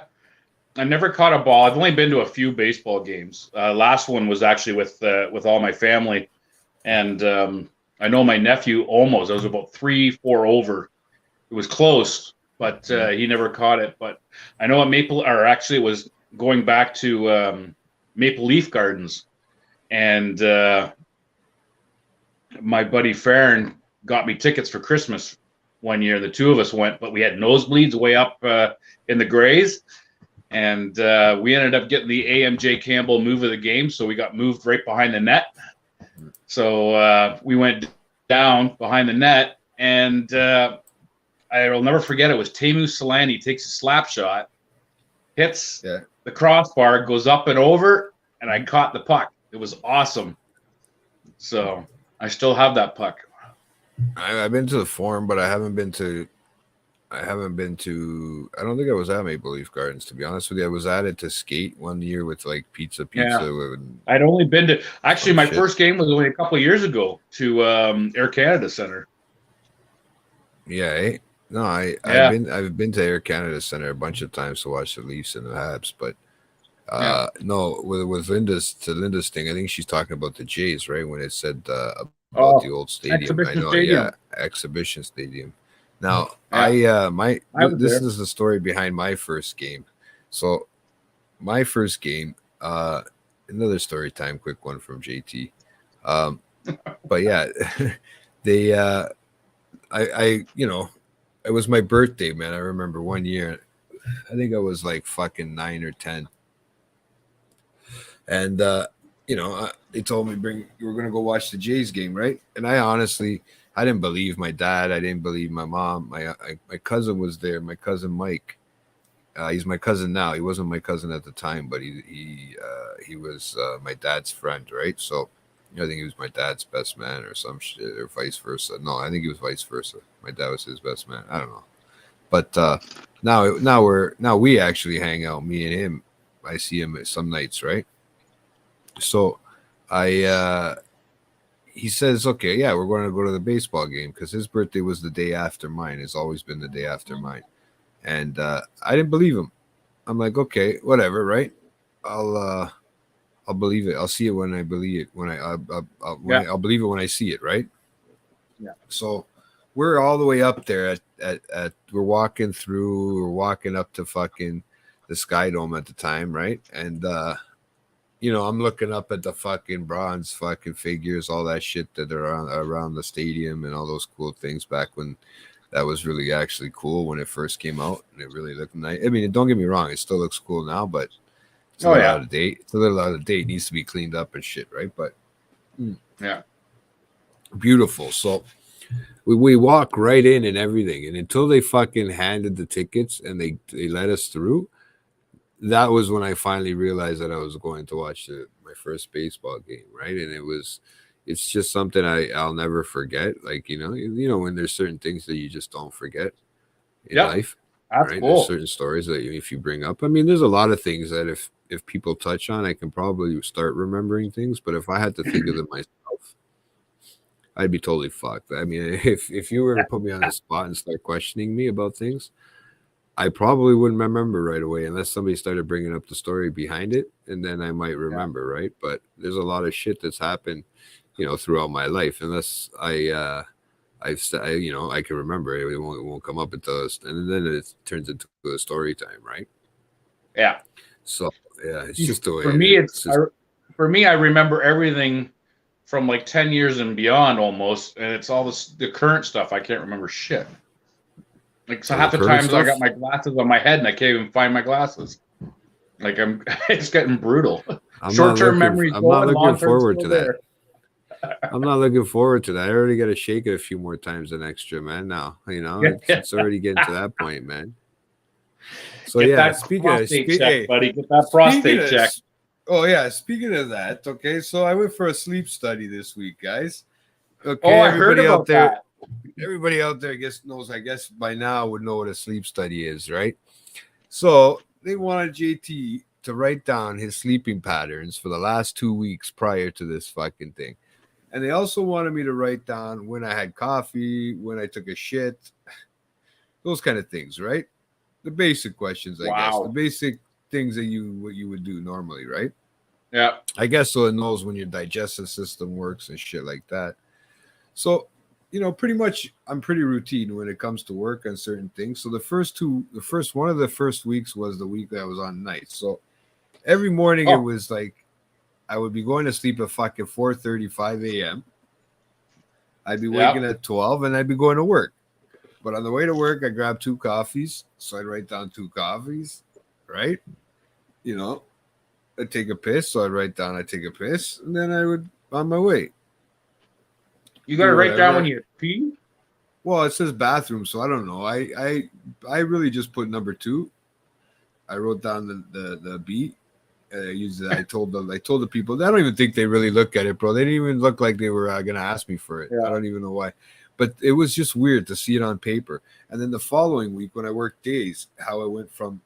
caught a ball. I've only been to a few baseball games. Last one was actually with all my family, and I know my nephew almost. I was about 3-4 over. It was close, but he never caught it. But I know it was going back to Maple Leaf Gardens, and my buddy Farron got me tickets for Christmas one year. The two of us went, but we had nosebleeds way up in the grays, and we ended up getting the AMJ Campbell move of the game, so we got moved right behind the net. So we went down behind the net, and I will never forget, it was Teemu Selanne takes a slap shot, hits the crossbar, goes up and over, and I caught the puck. It was awesome. So I still have that puck. I've been to the Forum, but I haven't been to. I don't think I was at Maple Leaf Gardens, to be honest with you. I was at it to skate one year with like pizza. Yeah. I'd only been to. Actually, my first game was only a couple of years ago to Air Canada Center. Yeah. Eh? No, I've been to Air Canada Center a bunch of times to watch the Leafs and the Habs, but no, with Linda's thing, I think she's talking about the Jays, right? When it said about the old stadium. Exhibition Stadium. Now, this is the story behind my first game. So, my first game, another story time, quick one from JT. But yeah, it was my birthday, man. I remember one year, I think I was like fucking 9 or 10. And, they told me you were going to go watch the Jays game, right? And I didn't believe my dad. I didn't believe my mom. My cousin was there. My cousin Mike. He's my cousin now. He wasn't my cousin at the time, but he was my dad's friend, right? So I think he was my dad's best man or some shit, or vice versa. No, I think it was vice versa. My dad was his best man. I don't know. But now we actually hang out, me and him, I see him some nights, right? So he says, okay, yeah, we're going to go to the baseball game because his birthday was the day after mine. It's always been the day after mine. And I didn't believe him. I'm like, okay, whatever, right? I'll believe it. I'll see it when I believe it. I'll believe it when I see it, right? Yeah. So we're all the way up there at we're walking up to fucking the Sky Dome at the time, right? And I'm looking up at the fucking bronze fucking figures, all that shit that are around the stadium and all those cool things back when that was really actually cool when it first came out, and it really looked nice. I mean, don't get me wrong, it still looks cool now, but it's a little out of date. It's a little out of date. It needs to be cleaned up and shit, right? But yeah, beautiful. So we walk right in and everything, and until they fucking handed the tickets and they let us through, that was when I finally realized that I was going to watch my first baseball game, right? And it's just something I'll never forget. Like, when there's certain things that you just don't forget in life. That's right? cool. There's certain stories that if you bring up, I mean, there's a lot of things that if people touch on, I can probably start remembering things. But if I had to think of them myself, I'd be totally fucked. I mean, if you were to put me on the spot and start questioning me about things, I probably wouldn't remember right away unless somebody started bringing up the story behind it, and then I might remember, right? But there's a lot of shit that's happened, throughout my life. Unless I can remember it, it won't come up until us, and then it turns into a story time, right? Yeah. So yeah, it's just the way. For me, I remember everything from like 10 years and beyond almost, and it's all the current stuff. I can't remember shit. Like, so half the times I got my glasses on my head and I can't even find my glasses. Like, it's getting brutal. Short-term memory. I'm not looking forward to that. I'm not looking forward to that. I already got to shake it a few more times than extra, man. Now, it's already getting to that point, man. So get yeah, that prostate check, buddy. Get that prostate check. Oh yeah, speaking of that, okay. So I went for a sleep study this week, guys. Okay, I heard about that. Everybody out there I guess by now would know what a sleep study is, right? So they wanted JT to write down his sleeping patterns for the last 2 weeks prior to this fucking thing. And they also wanted me to write down when I had coffee, when I took a shit, those kind of things, right? The basic questions, I guess. The basic things that what you would do normally, right? Yeah. I guess so it knows when your digestive system works and shit like that. So pretty much I'm pretty routine when it comes to work and certain things. So one of the first weeks was the week that I was on nights. So every morning it was like I would be going to sleep at fucking 4:35 a.m. I'd be waking at 12 and I'd be going to work. But on the way to work, I grabbed 2 coffees. So I'd write down 2 coffees, right? I'd take a piss. So I'd write down, I'd take a piss. And then I would on my way. You got to write down when you pee? Well, it says bathroom, so I don't know. I really just put number 2. I wrote down the beat. I told the people. I don't even think they really look at it, bro. They didn't even look like they were gonna ask me for it. Yeah. I don't even know why, but it was just weird to see it on paper. And then the following week, when I worked days, how I went from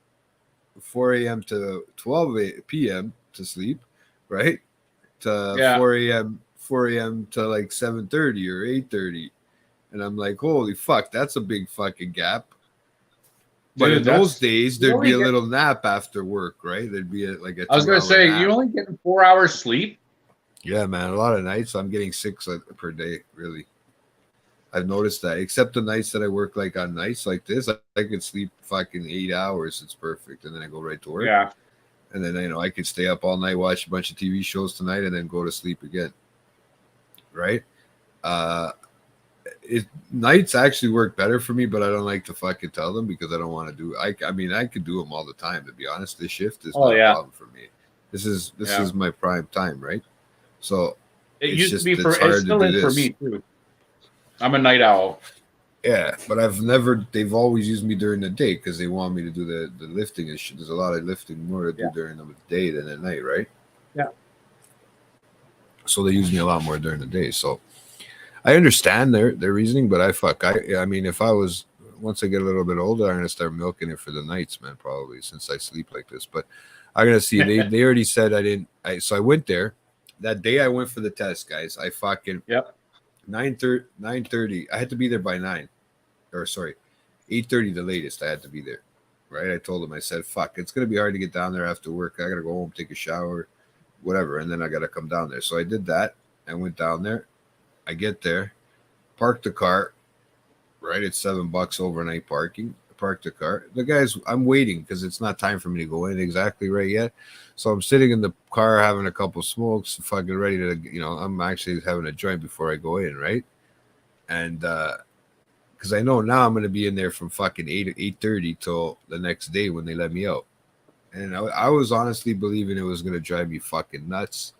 4 a.m. to 12 p.m. to sleep, right, to 4 a.m. to like 7:30 or 8:30, and I'm like, holy fuck, that's a big fucking gap. But in those days, there'd be a little nap after work, right? There'd be like a. I was going to say, you're only getting 4 hours sleep. Yeah, man. A lot of nights I'm getting 6 per day. Really, I've noticed that. Except the nights that I work like on nights like this, I could sleep fucking 8 hours. It's perfect, and then I go right to work. Yeah. And then I could stay up all night, watch a bunch of TV shows tonight, and then go to sleep again. Right? Nights actually work better for me, but I don't like to fucking tell them because I don't want to do. I mean, I could do them all the time. To be honest, this shift is not a problem for me. This is my prime time, right? So it used to be for. It still is for me too. I'm a night owl. Yeah, but they've always used me during the day because they want me to do the lifting and shit. There's a lot of lifting more to do during the day than at night, right? Yeah. So they use me a lot more during the day. So I understand their reasoning, but I mean, if I was, once I get a little bit older, I'm going to start milking it for the nights, man, probably, since I sleep like this. But I'm gonna see. They already said I didn't. So I went there that day. I went for the test, guys. I fucking 9:30. I had to be there by 9, or sorry, 8:30 the latest. I had to be there. Right. I told them. I said, "Fuck, it's gonna be hard to get down there after work. I gotta go home, take a shower, whatever, and then I gotta come down there." So I did that. I went down there. I get there, park the car. Right, it's $7 overnight parking. Park the car. The guys, I'm waiting because it's not time for me to go in exactly right yet. So I'm sitting in the car having a couple smokes, fucking ready to, I'm actually having a joint before I go in, right? And because I know now I'm going to be in there from fucking 8:30 till the next day when they let me out. And I was honestly believing it was going to drive me fucking nuts.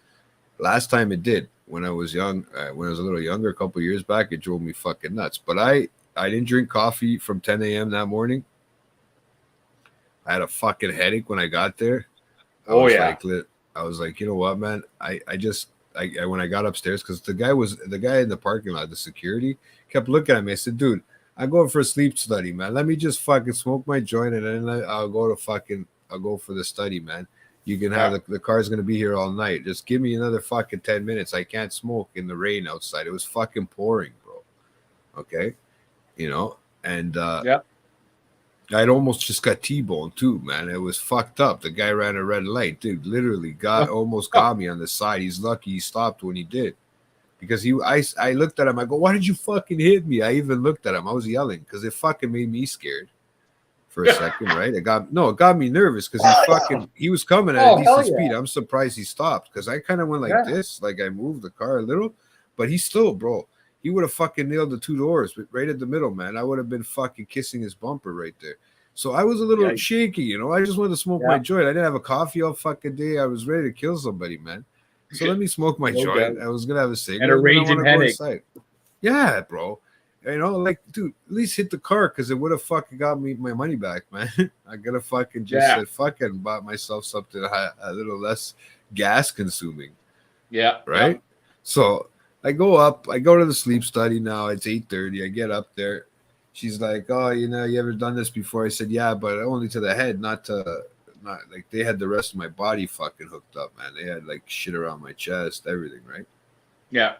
Last time it did, when I was young, when I was a little younger, a couple years back, it drove me fucking nuts. But I didn't drink coffee from 10 a.m. that morning. I had a fucking headache when I got there. I was like, you know what, man? I when I got upstairs, because the guy in the parking lot, the security, kept looking at me. I said, dude, I'm going for a sleep study, man. Let me just fucking smoke my joint and then I'll go for the study, man. You can have the car's going to be here all night. Just give me another fucking 10 minutes. I can't smoke in the rain outside. It was fucking pouring, bro. Okay. And I'd almost just got T-boned too, man. It was fucked up. The guy ran a red light, dude. Literally almost got me on the side. He's lucky he stopped when he did, because I looked at him. I go, "Why did you fucking hit me?" I even looked at him. I was yelling because it fucking made me scared for a second, right? It got me nervous because he was coming at a decent speed. I'm surprised he stopped because I kind of went like this, like I moved the car a little, but he still, bro. He would have fucking nailed the 2 doors right at the middle, man. I would have been fucking kissing his bumper right there. So I was a little shaky, I just wanted to smoke my joint. I didn't have a coffee all fucking day. I was ready to kill somebody, man. So let me smoke my joint. I was gonna have a cigarette. And a raging headache. Yeah, bro. Like, dude, at least hit the car because it would have fucking got me my money back, man. I could have fucking just said fuck it and bought myself something a little less gas consuming. Yeah. Right? Yeah. So I go to the sleep study now. It's 8:30. I get up there. She's like, "Oh, you ever done this before?" I said, "Yeah, but only to the head, not like they had the rest of my body fucking hooked up, man. They had like shit around my chest, everything, right?" Yeah.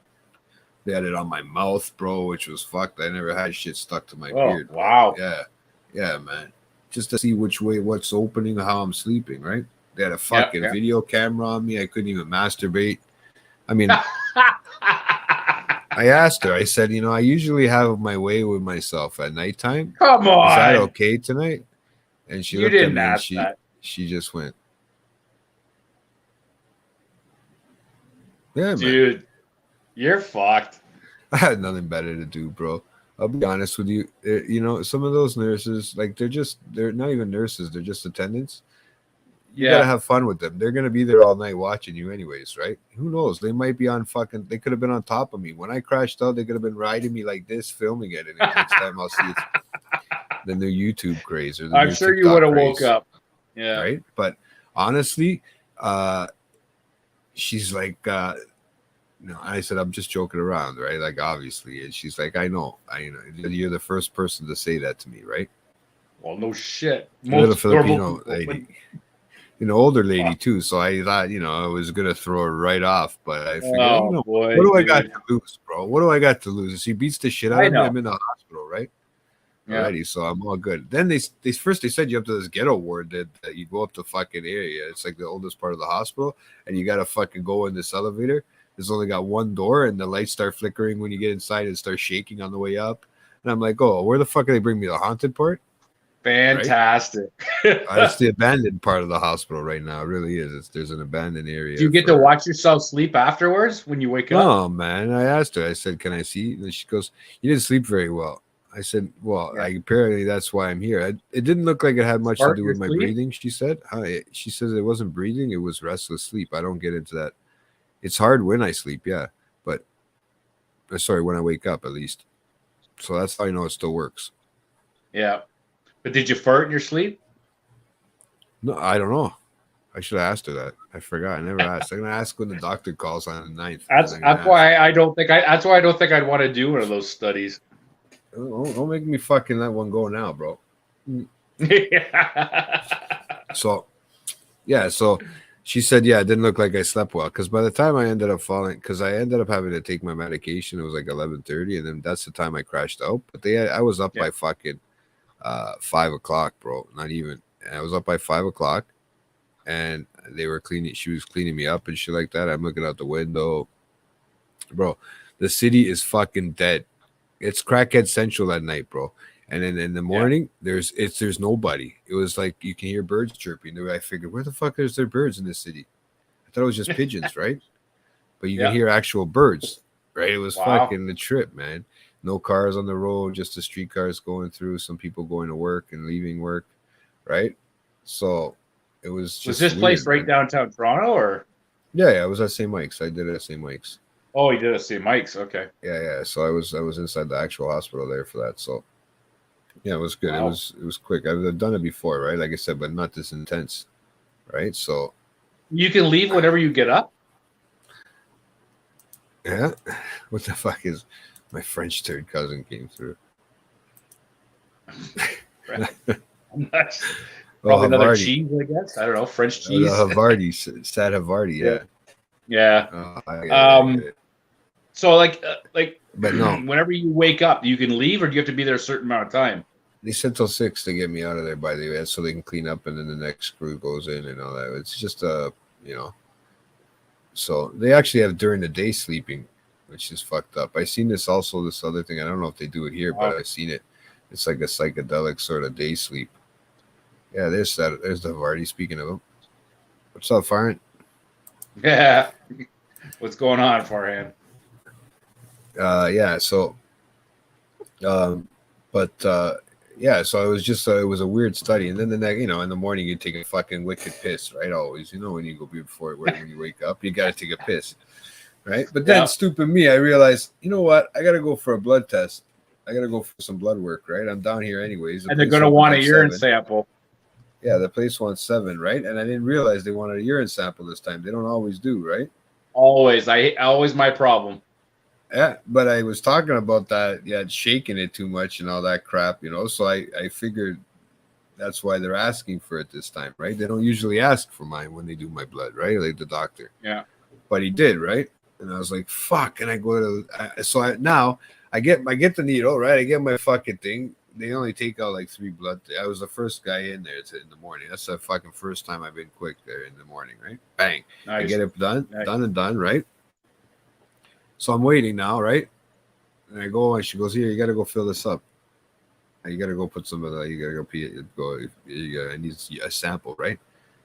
They had it on my mouth, bro, which was fucked. I never had shit stuck to my beard. Wow. Yeah. Yeah, man. Just to see what's opening, how I'm sleeping, right? They had a fucking video camera on me. I couldn't even masturbate. I mean, I asked her, I said, I usually have my way with myself at nighttime. Come on. Is that okay tonight? And she looked at me and she just went, "Yeah, dude, man. You're fucked." I had nothing better to do, bro. I'll be honest with you. Some of those nurses, like they're not even nurses. They're just attendants. You gotta have fun with them. They're gonna be there all night watching you anyways, right? Who knows? They might be on they could have been on top of me. When I crashed out, they could have been riding me like this, filming it. And next time I'll see it's the new YouTube craze or the I'm new sure TikTok you would have craze, woke up. Yeah. Right? But honestly, she's like, I said, "I'm just joking around, right? Like, obviously." And she's like, I know, you're the first person to say that to me, right? Well, no shit. Most Filipino lady. Older lady too. So I thought, I was gonna throw her right off, but I figured, what do I got to lose, bro? What do I got to lose? If she beats the shit out of me, I'm in the hospital, right? Yeah. Already, so I'm all good. Then they said you up to this ghetto ward that you go up the fucking area. It's like the oldest part of the hospital, and you gotta fucking go in this elevator. It's only got one door, and the lights start flickering when you get inside and start shaking on the way up. And I'm like, "Oh, where the fuck are they bring me? The haunted part?" Fantastic. Right? It's the abandoned part of the hospital right now. It really is. There's an abandoned area. Do you get to watch yourself sleep afterwards when you wake up? No, man. I asked her. I said, "Can I see?" And she goes, "You didn't sleep very well." I said, "Well, apparently that's why I'm here." It didn't look like it had much to do with my breathing. She said. She says it wasn't breathing. It was restless sleep. I don't get into that. It's hard when I sleep, yeah, but when I wake up at least. So that's how I know it still works. Yeah. But did you fart in your sleep? No, I don't know. I should have asked her that. I forgot. I never asked. I'm gonna ask when the doctor calls on the 9th. That's why I don't think I'd want to do one of those studies. Don't make me fucking let one go now, bro. So yeah, so she said, yeah, it didn't look like I slept well because by the time I ended up falling, because I ended up having to take my medication, it was like 11:30, and then that's the time I crashed out. But I was up by fucking 5 o'clock, bro. Not even. And I was up by 5 o'clock, and they were cleaning. She was cleaning me up and shit like that. I'm looking out the window, bro. The city is fucking dead. It's crackhead central at night, bro. And then in the morning, there's nobody. It was like you can hear birds chirping. I figured, where the fuck is there birds in this city? I thought it was just pigeons, right? But you can hear actual birds, right? It was fucking the trip, man. No cars on the road, just the street cars going through. Some people going to work and leaving work, right? So it was just. Was this place right downtown Toronto, or? Yeah, it was at St. Mike's. I did it at St. Mike's. Oh, you did it at St. Mike's. Okay. Yeah. So I was inside the actual hospital there for that. So. Yeah, it was good. Wow. It was quick. I've done it before, right? Like I said, but not this intense, right? So you can leave whenever you get up. Yeah. What the fuck is my French third cousin came through? Probably another cheese, I guess. I don't know, French cheese. Havarti, Sad Havarti, yeah. So like, but no. Whenever you wake up, you can leave, or do you have to be there a certain amount of time? They said till 6 to get me out of there, by the way, so they can clean up, and then the next crew goes in and all that. It's just So they actually have during the day sleeping, which is fucked up. I seen this other thing. I don't know if they do it here, but I've seen it. It's like a psychedelic sort of day sleep. Yeah, there's the Havarti. Speaking of him, what's up, Farhan? Yeah, what's going on, Farhan? Yeah. So, yeah. So it was just it was a weird study, and then the next, in the morning you take a fucking wicked piss, right? Always, when you go before when you wake up, you gotta take a piss, right? But then, stupid me, I realized, you know what? I gotta go for a blood test. I gotta go for some blood work, right? I'm down here anyways. And they're gonna want a urine sample. Yeah, the place wants 7, right? And I didn't realize they wanted a urine sample this time. They don't always do, right? Always. Always my problem. Yeah, but I was talking about that. Yeah, shaking it too much and all that crap, So I figured that's why they're asking for it this time, right? They don't usually ask for mine when they do my blood, right? Like the doctor. Yeah. But he did, right? And I was like, "Fuck!" And I go to now I get the needle, right? I get my fucking thing. They only take out like 3 blood. I was the first guy in there in the morning. That's the fucking first time I've been quick there in the morning, right? Bang. Nice. I get it done, done, right? So I'm waiting now, right? And I go and she goes, "Here, you got to go fill this up. You got to go put some of that. You got to go pee it. I need a sample, right?"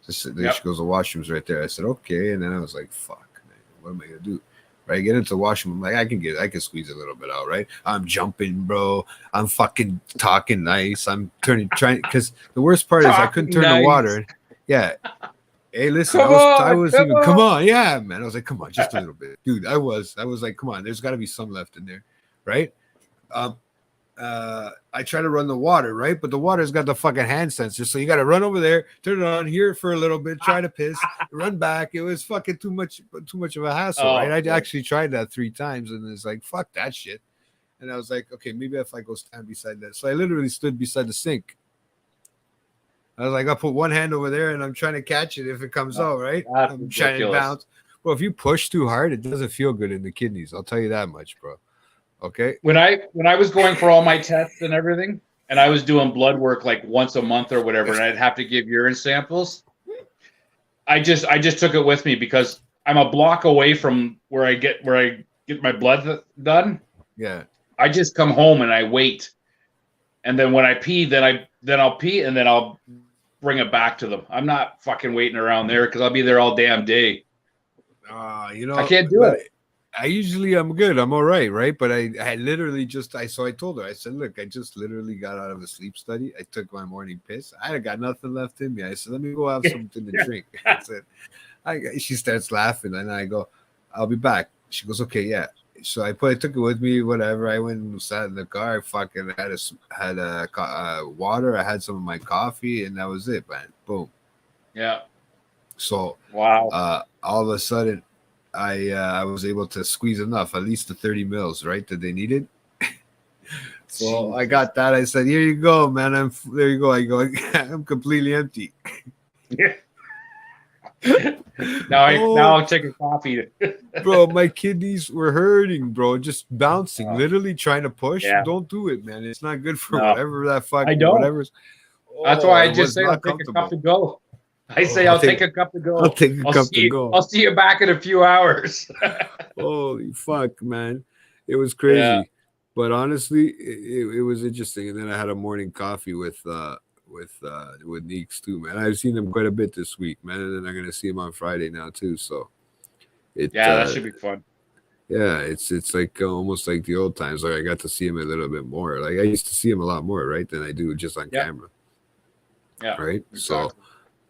She goes, "The washroom's right there." I said, "Okay." And then I was like, "Fuck, man, what am I going to do?" Right, get into the washroom. I'm like, I can squeeze a little bit out, right? I'm jumping, bro. I'm fucking talking nice. I'm trying, because the worst part is I couldn't turn the water. Yeah. Hey, listen, I was even, come on. Yeah, man. I was like, come on, just a little bit. Dude, I was like, come on, there's got to be some left in there, right? I try to run the water, right? But the water's got the fucking hand sensor. So you got to run over there, turn it on, hear it for a little bit, try to piss, run back. It was fucking too much of a hassle, right? I actually tried that 3 times and it's like, fuck that shit. And I was like, okay, maybe if I go stand beside that. So I literally stood beside the sink. I was like, I'll put one hand over there and I'm trying to catch it if it comes out, right? I'm trying to bounce. Well, if you push too hard, it doesn't feel good in the kidneys. I'll tell you that much, bro. Okay. When I was going for all my tests and everything, and I was doing blood work like once a month or whatever, and I'd have to give urine samples, I just took it with me because I'm a block away from where I get my blood done. Yeah. I just come home and I wait, and then when I pee, then I'll pee and then I'll bring it back to them. I'm not fucking waiting around there because I'll be there all damn day. I can't do it. I'm good. I'm all right? But I literally so I told her, I said, look, I just literally got out of a sleep study. I took my morning piss. I got nothing left in me. I said, let me go have something to drink. I said, she starts laughing and I go, I'll be back. She goes, okay, yeah. So I took it with me, whatever. I went and sat in the car. I fucking had a water. I had some of my coffee and that was it, man. Boom. Yeah. So, wow. All of a sudden, I was able to squeeze enough, at least the 30 mils, right, that they needed. So I got that. I said, here you go, man. There you go. I go, I'm completely empty. Yeah. Now I'll take a coffee. Bro, my kidneys were hurting, bro. Just bouncing, Oh. literally trying to push. Yeah. Don't do it, man. It's not good for No. whatever that fucking I don't. whatever's. That's why I it just was say not I'll take a cup comfortable. to go. I say I'll I'll take a cup to go. I'll take a cup to go. I'll see you back in a few hours. Holy fuck, man. It was crazy. Yeah. But honestly, it was interesting. And then I had a morning coffee with Neeks too, man. I've seen him quite a bit this week, man. And then I'm gonna see him on Friday now too. So That should be fun. Yeah, it's like almost like the old times. Like I got to see him a little bit more. Like I used to see him a lot more, right, than I do just on camera. Yeah. Right. Exactly. So,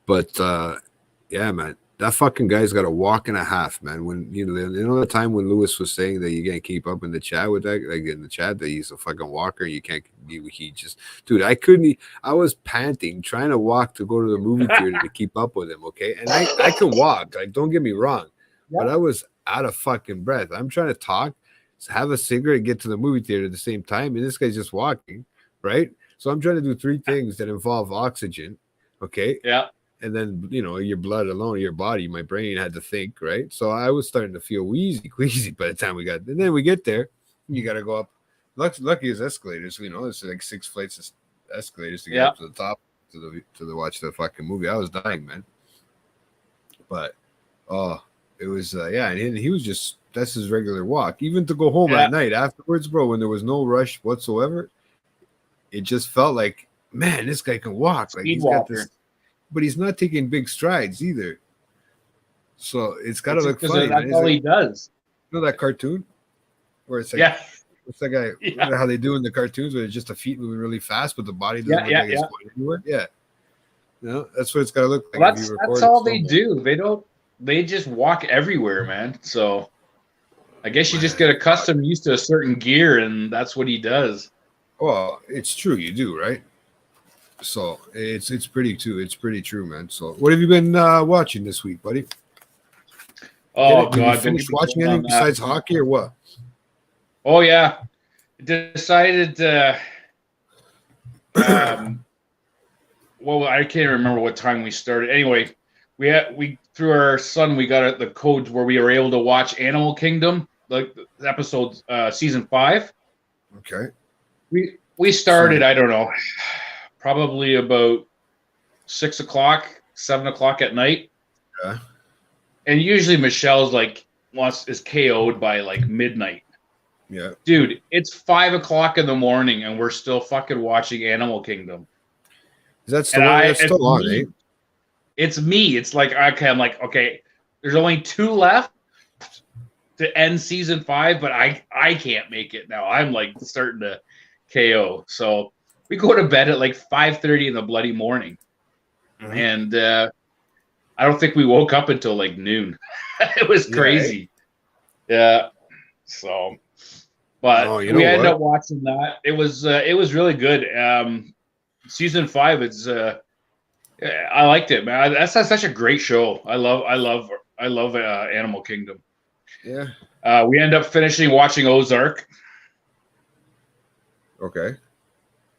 but yeah, man, that fucking guy's got a walk and a half, man. When you know the time when Lewis was saying that you can't keep up in the chat with that, like in the chat that he's a fucking walker. You can't. He just, dude, I couldn't. I was panting trying to walk to go to the movie theater to keep up with him. Okay, and I can walk. Like, don't get me wrong, but I was out of fucking breath. I'm trying to talk, have a cigarette, get to the movie theater at the same time, and this guy's just walking, right? So I'm trying to do three things that involve oxygen, okay? Yeah. And then, your blood alone, your body, my brain had to think, right? So I was starting to feel queasy by the time we got, and then we get there, you got to go up. Lucky is escalators, it's like 6 flights of escalators to get up to the top to watch the fucking movie. I was dying, man. But, it was and he was just, that's his regular walk. Even to go home at night afterwards, bro, when there was no rush whatsoever, it just felt like, man, this guy can walk. Like he's got this, but he's not taking big strides either. So it's got to look funny. That's all he does. You know that cartoon where it's like, what's that guy? Yeah. How they do in the cartoons where it's just the feet moving really fast, but the body doesn't look like it's going anywhere. Yeah. That's what it's got to look like. Well, that's all they do. They just walk everywhere, man. So I guess you just get accustomed, used to a certain gear, and that's what he does. Well, it's true, you do, right? So it's pretty true, man. So what have you been watching this week, buddy? Oh God, God! you finished watching anything besides hockey or what? Oh yeah, decided. Well, I can't remember what time we started. Anyway, we through our son we got the codes where we were able to watch Animal Kingdom, like the episodes, season 5. Okay. We started. I don't know, probably about 6 o'clock, 7 o'clock at night. Yeah. And usually Michelle's is KO'd by like midnight. Yeah. Dude, it's 5 o'clock in the morning and we're still fucking watching Animal Kingdom. Is that still on, eh? It's me. It's like, okay, I'm like, okay, there's only 2 left to end season 5, but I can't make it now. I'm like starting to KO. So we go to bed at like 5:30 in the bloody morning. Mm-hmm. And I don't think we woke up until like noon. It was crazy. Yeah. So, but we ended up watching that. It was really good. Season 5, it's I liked it, man. That's such a great show. I love Animal Kingdom. Yeah. We end up finishing watching Ozark. Okay.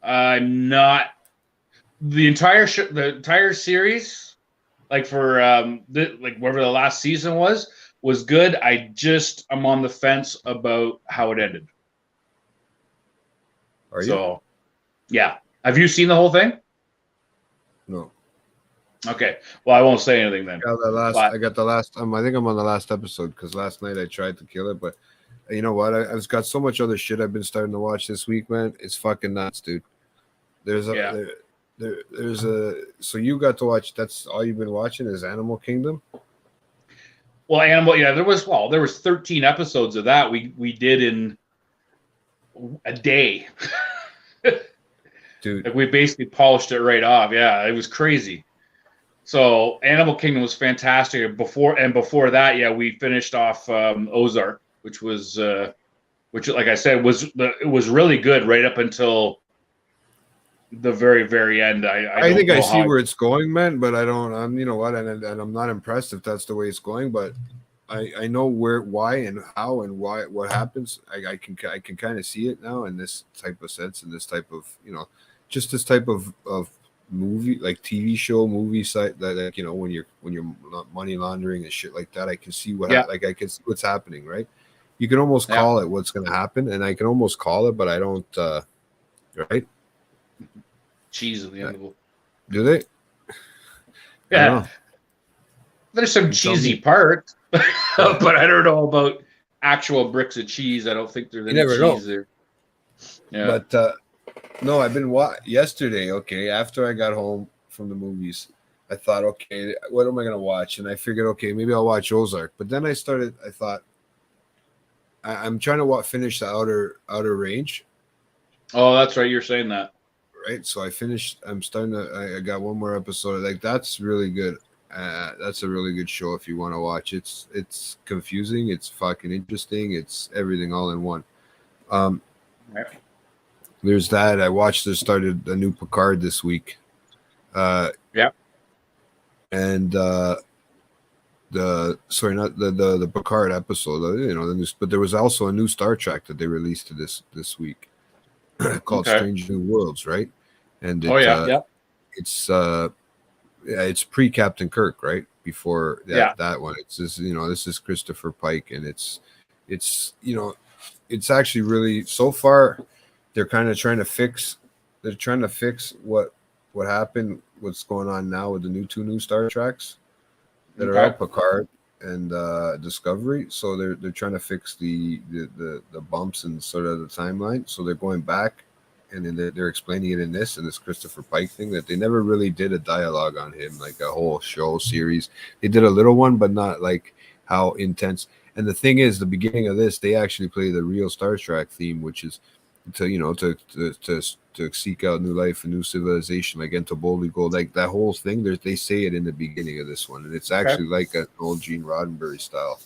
I'm not the entire series, like for whatever the last season was good. I'm on the fence about how it ended. Are you? So, yeah. Have you seen the whole thing? No. Okay. Well, I won't say anything then. I got the last. I think I'm on the last episode because last night I tried to kill it, but you know what? I've got so much other shit I've been starting to watch this week, man. It's fucking nuts, dude. There's a so you got to watch. That's all you've been watching is Animal Kingdom. Well, there was 13 episodes of that we did in a day. Dude, like we basically polished it right off. Yeah, it was crazy. So Animal Kingdom was fantastic. Before that, we finished off Ozark, which like I said it was really good right up until the very, very end. I think I see where it's going, man, but I don't. You know what? And I'm not impressed if that's the way it's going. But I know why, and how, and what happens. I can kind of see it now in this type of sense, and this type of just this type of movie, like TV show, movie site that, like, when you're money laundering and shit like that, I can see I can see what's happening, right? You can almost call it what's going to happen, and I can almost call it, but I don't. Right? Cheese in the end of it. Do they? Yeah. There's some cheesy parts, but I don't know about actual bricks of cheese. I don't think there's any cheese there. Yeah. But no, I've been yesterday. Okay, after I got home from the movies, I thought, okay, what am I gonna watch? And I figured, okay, maybe I'll watch Ozark. But then I thought, I'm trying to finish the Outer Range. Oh, that's right. You're saying that. Right. So I got one more episode. Like, that's really good. That's a really good show if you want to watch. It's confusing. It's fucking interesting. It's everything all in one. Right. There's that. Started a new Picard this week. And the Picard episode, but there was also a new Star Trek that they released this week called Strange New Worlds, right? And it's pre Captain Kirk, right? Before that one. It's this, this is Christopher Pike, and it's actually really, so far they're kind of trying to fix what happened, what's going on now with the two new Star Treks that are out, Picard and Discovery. So they're trying to fix the bumps and sort of the timeline. So they're going back, and then they're explaining it in this Christopher Pike thing, that they never really did a dialogue on him, like a whole show series. They did a little one, but not like how intense. And the thing is, the beginning of this, they actually play the real Star Trek theme, which is to seek out new life and new civilization, like, and to boldly go, like that whole thing. They say it in the beginning of this one, and it's actually like an old Gene Roddenberry style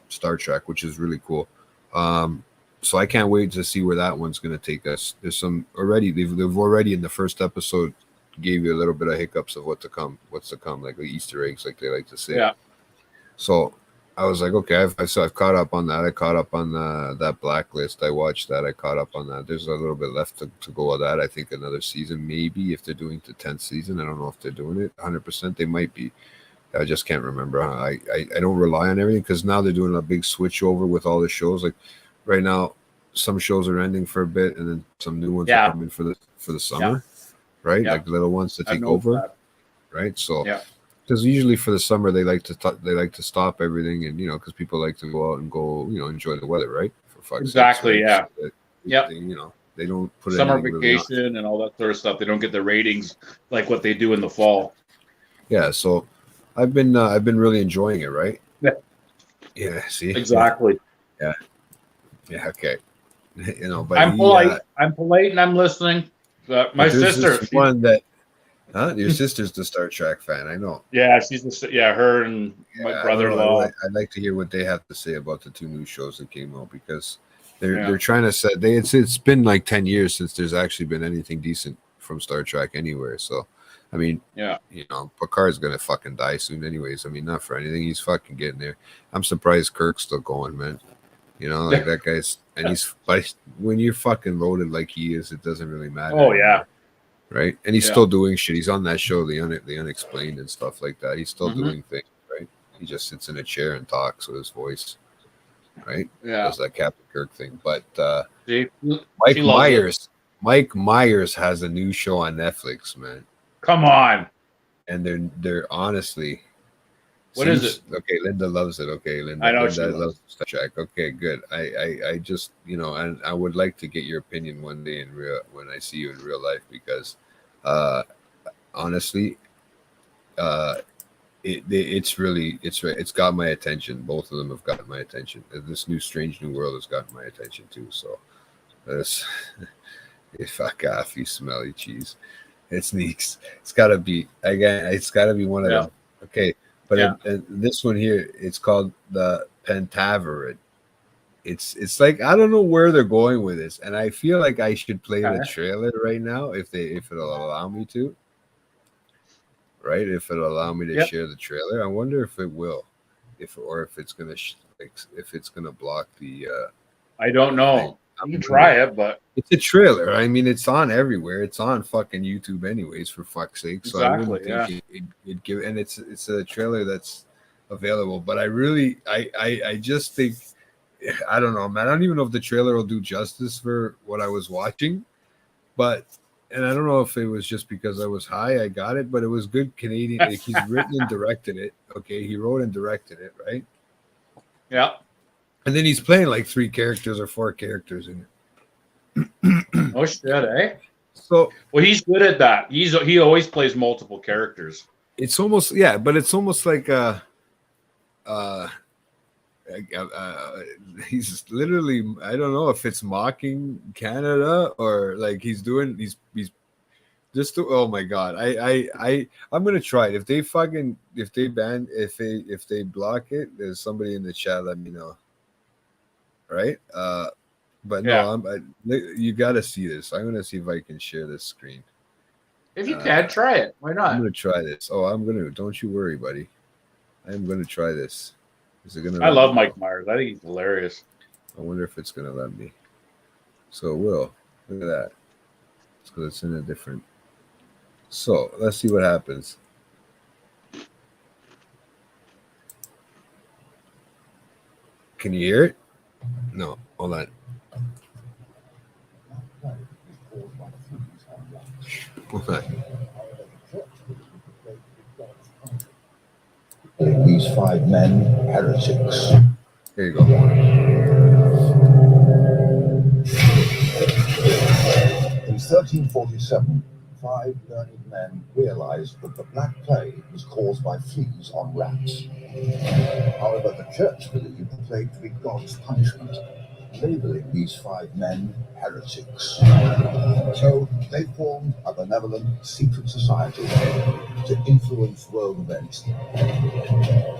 Star Trek, which is really cool. So I can't wait to see where that one's going to take us. There's some already. They've already in the first episode gave you a little bit of hiccups of what's to come, like the Easter eggs, like they like to say. Yeah. So I was like, okay, I've caught up on that. I caught up on that Blacklist. I watched that. I caught up on that. There's a little bit left to go of that. I think another season, maybe, if they're doing the 10th season. I don't know if they're doing it 100%. They might be. I just can't remember. I don't rely on everything, because now they're doing a big switch over with all the shows. Like right now, some shows are ending for a bit, and then some new ones are coming for the summer, right? Like little ones to take over, right? So. Because usually for the summer they like to stop everything, and because people like to go out and go enjoy the weather, right? For fuck's sakes, right? So they don't put summer vacation really and all that sort of stuff. They don't get the ratings like what they do in the fall. Yeah, so I've been really enjoying it, right? Yeah. See, exactly. Yeah. Okay. But I'm polite. I'm polite and I'm listening. My sister, one that. Huh? Your sister's the Star Trek fan, I know. Yeah, her and my brother-in-law. I'd like to hear what they have to say about the two new shows that came out, because they're trying to set. It's been like 10 years since there's actually been anything decent from Star Trek anywhere. So, I mean, Picard's gonna fucking die soon, anyways. I mean, not for anything, he's fucking getting there. I'm surprised Kirk's still going, man. Like that guy's, and but when you're fucking loaded like he is, it doesn't really matter. Oh yeah. Right, and he's still doing shit. He's on that show, the Unexplained and stuff like that. He's still doing things, right? He just sits in a chair and talks with his voice, right? Yeah, does that Captain Kirk thing. But Mike Myers has a new show on Netflix, man. Come on, and they're honestly. What is it? Okay, Linda loves it. Okay, Linda. I know Linda loves Star Trek. Okay, good. I just and I would like to get your opinion one day when I see you in real life, because honestly, it's got my attention. Both of them have gotten my attention. This new Strange New World has gotten my attention too. So fuck off, you smelly cheese. It's neat. It's gotta be one of them. Okay. But this one here, it's called the Pentaverate. It's like, I don't know where they're going with this, and I feel like I should play the trailer right now if it'll allow me to. Right, if it'll allow me to share the trailer, I wonder if it will, if it's gonna if it's gonna block the. I don't know. You can try it, but it's a trailer. I mean, it's on everywhere. It's on fucking YouTube, anyways. For fuck's sake. So I wouldn't think it'd give. And it's a trailer that's available. But I just think, I don't know, man. I don't even know if the trailer will do justice for what I was watching. But and I don't know if it was just because I was high, I got it. But it was good Canadian. Like, he's written and directed it. Okay, he wrote and directed it, right? Yeah. And then he's playing like 3 characters or 4 characters in it. Oh shit, eh? So well, he's good at that. He always plays multiple characters. It's almost but it's almost like he's literally, I don't know if it's mocking Canada or like he's just oh my god. I'm gonna try it. If they block it, there's somebody in the chat, let me know. Right? But no, you got to see this. I'm going to see if I can share this screen. If you can, try it. Why not? I'm going to try this. Oh, I'm going to. Don't you worry, buddy. I'm going to try this. Is it going to? I love Mike Myers. I think he's hilarious. I wonder if it's going to let me. So it will. Look at that. It's because it's in a different. So let's see what happens. Can you hear it? No. Hold on. These 5 men, heretics. Here you go. In 1347, 5 learned men realized that the Black Plague was caused by fleas on rats. However, the church believed the plague to be God's punishment, labeling these 5 men heretics. So they formed a benevolent secret society to influence world events,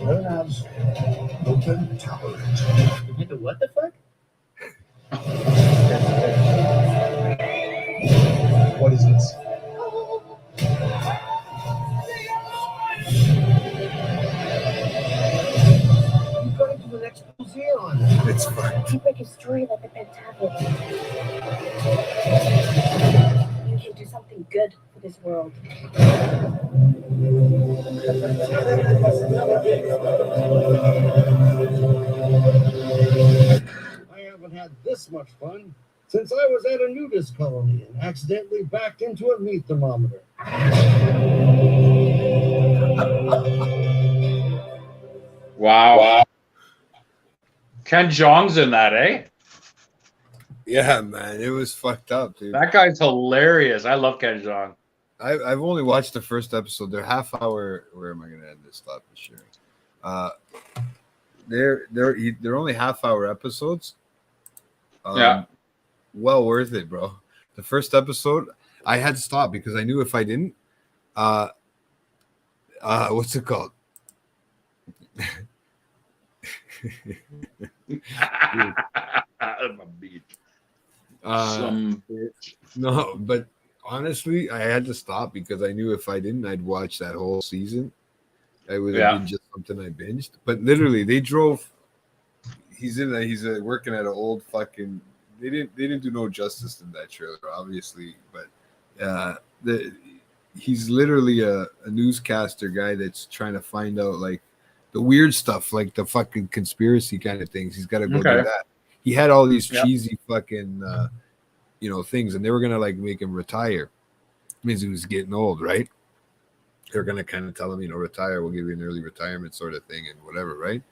known as the Red Tabernet. What the fuck? What is this? You're going to an expose on it. It's fine. You break a story like the Pentablet. You can do something good for this world. I haven't had this much fun since I was at a nudist colony and accidentally backed into a meat thermometer. Wow. Ken Jeong's in that, eh? Yeah, man, it was fucked up, dude. That guy's hilarious. I love Ken Jeong. I've only watched the first episode. They're half hour. Where am I going to end this? Stop the sharing. They're only half hour episodes. Yeah. Well worth it, bro. The first episode, I had to stop because I knew if I didn't, what's it called? I'm a beach. Uh, Some bitch. No, but honestly, I had to stop because I knew if I didn't, I'd watch that whole season. It would have been just something I binged. But literally, they drove. He's working at an old fucking. They didn't do no justice in that trailer, obviously. But he's literally a newscaster guy that's trying to find out like the weird stuff, like the fucking conspiracy kind of things. He's got to go do that. He had all these cheesy fucking, things, and they were gonna like make him retire. It means he was getting old, right? They're gonna kind of tell him, retire. We'll give you an early retirement sort of thing, and whatever, right?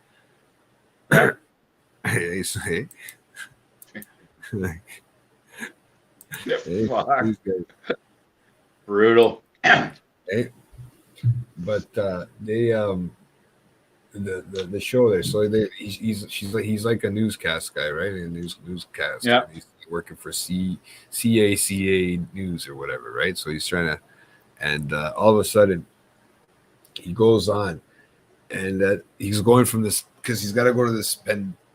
Hey. These guys. Brutal. Hey, but they the show there. So he's like a newscast guy, right? A newscast. Yeah. He's working for CACA News or whatever, right? So he's trying to, and all of a sudden he goes on, and he's going from this because he's got to go to this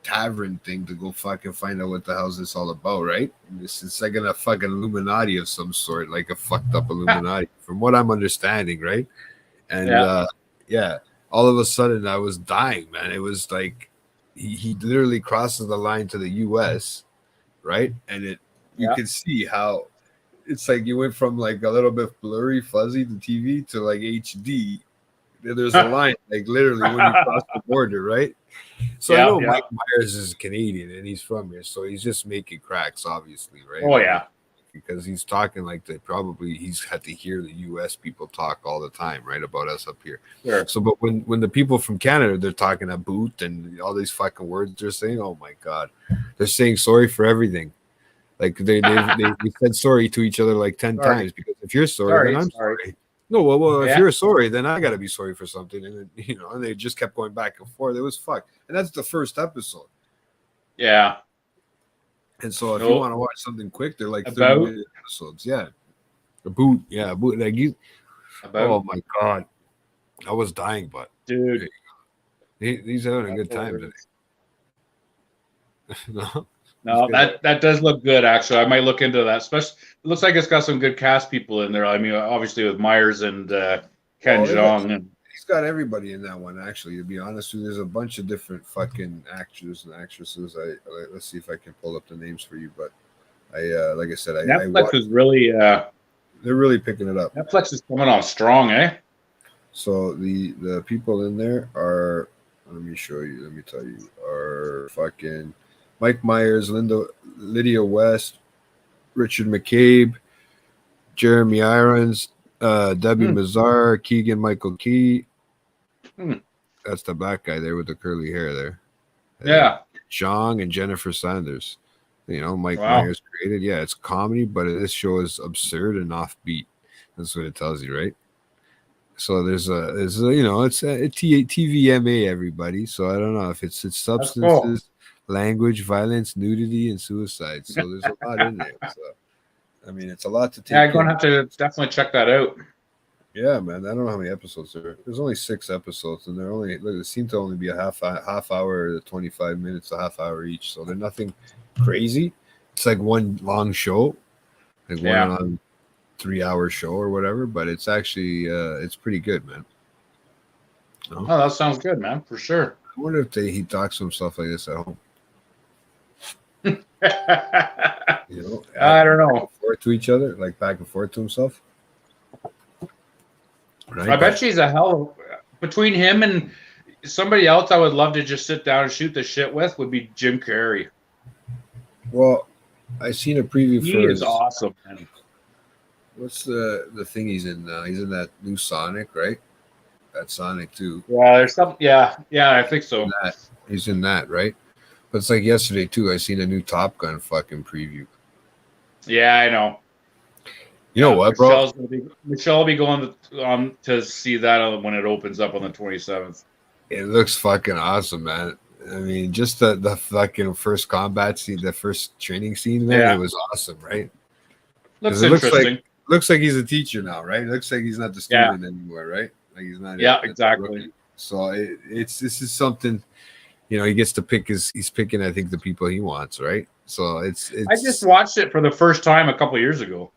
tavern thing to go fucking find out what the hell's this all about, right? It's like a fucking Illuminati of some sort, like a fucked up Illuminati, from what I'm understanding, right? And all of a sudden I was dying, man. It was like he literally crosses the line to the US, right? And you Yeah. can see how it's like you went from like a little bit blurry, fuzzy to TV to like HD. There's a line like literally when you cross the border, right? So I Yeah, know yeah. Mike Myers is Canadian and he's from here, so he's just making cracks, obviously, right? Oh yeah. Because he's talking like that. Probably he's had to hear the U.S. people talk all the time, right, about us up here. Sure. So, but when the people from Canada they're talking a boot and all these fucking words they're saying, oh my god, they're saying sorry for everything. Like they said sorry to each other like 10 times because if you're sorry, then I'm sorry. No, well, if you're sorry, then I gotta be sorry for something, and then, you know, and they just kept going back and forth. It was fuck, and that's the first episode. Yeah. And so if you want to watch something quick, they're like 30-minute episodes. Yeah, a boot. Yeah, a boot. Like you. Oh my god, I was dying, but dude, he's having a good time today. No, that does look good. Actually, I might look into that. Especially, it looks like it's got some good cast people in there. I mean, obviously with Myers and Ken Jeong, and he's got everybody in that one. Actually, to be honest with you, there's a bunch of different fucking actors and actresses. Let's see if I can pull up the names for you. But like I said, Netflix is really they're really picking it up. Netflix is coming on strong, eh? So the people in there are, let me show you. Let me tell you, are fucking Mike Myers, Lydia West, Richard McCabe, Jeremy Irons, Debbie Mazar, Keegan Michael Key. That's the black guy there with the curly hair there. Yeah. Zhang and Jennifer Sanders. You know, Mike Myers created. Yeah, it's comedy, but this show is absurd and offbeat. That's what it tells you, right? So there's a you know, it's a TVMA, everybody. So I don't know if it's substances, language, violence, nudity, and suicide. So there's a lot in there. So I mean, it's a lot to take. Yeah, I'm gonna have to definitely check that out. Yeah, man. I don't know how many episodes there are. There's only 6 episodes, and they seem to only be a half hour to 25 minutes, a half hour each. So they're nothing crazy. It's like one long show, like one 3-hour show or whatever. But it's actually it's pretty good, man. Oh, that sounds good, man, for sure. I wonder if he talks to himself like this at home. You know, I don't know. Forth to each other, like back and forth to himself. Right? I bet she's a hell between him and somebody else. I would love to just sit down and shoot the shit with would be Jim Carrey. Well, I seen a preview for. He is awesome, man. What's the thing he's in? He's in that new Sonic, right? That Sonic 2. Yeah, there's some. Yeah, I think so. He's in that, right? But it's like yesterday too. I seen a new Top Gun fucking preview. Yeah, I know. You know what, bro? Michelle will be going to see that when it opens up on the 27th. It looks fucking awesome, man. I mean, just the fucking first combat scene, the first training scene, man, it was awesome, right? Looks interesting. Looks like he's a teacher now, right? It looks like he's not the student anymore, right? Like he's not. Yeah, exactly. So this is something, you know, he gets to pick he's picking, I think, the people he wants, right? So it's I just watched it for the first time a couple of years ago.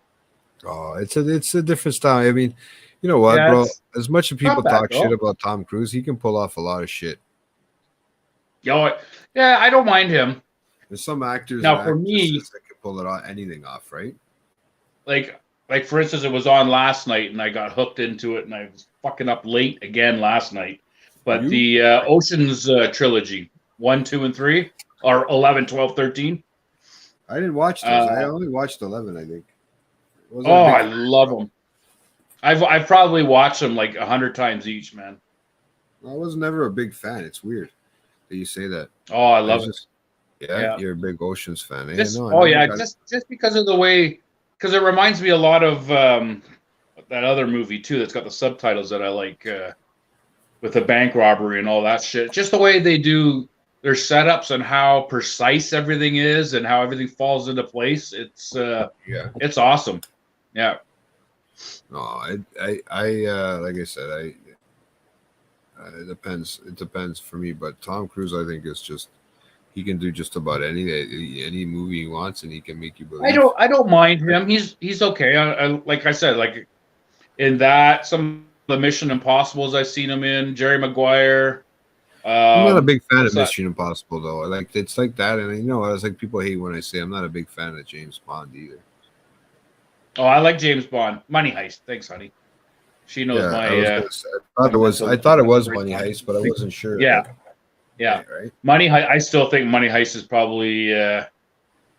Oh, it's a different style. I mean, you know what, bro? As much as people talk shit about Tom Cruise, he can pull off a lot of shit. Yeah, I don't mind him. There's some actors now for me that can pull anything off, right? Like for instance, it was on last night, and I got hooked into it, and I was fucking up late again last night. But the Ocean's trilogy, 1, 2, and 3, or 11, 12, 13. I didn't watch those. I only watched 11, I think. I love them. I've probably watched them like 100 times each, man. I was never a big fan. It's weird that you say that. Oh, I love it. Yeah, you're a big Oceans fan. Just because of the way, because it reminds me a lot of that other movie too that's got the subtitles that I like with the bank robbery and all that shit. Just the way they do their setups and how precise everything is and how everything falls into place. It's it's awesome. Yeah. No, I like I said, it depends. It depends for me, but Tom Cruise, I think, is just he can do just about any movie he wants, and he can make you believe. I don't mind him. He's okay. I like I said, like in that some of the Mission Impossibles I've seen him in, Jerry Maguire. I'm not a big fan of what's that? Mission Impossible though. Like it's like that, and I was like people hate when I say I'm not a big fan of James Bond either. Oh, I like James Bond. Money Heist. Thanks, honey. She knows Yeah, my. I was gonna say, I thought it was Money Heist, but I wasn't sure. Yeah. Like, Yeah, right. Money Heist. I still think Money Heist is probably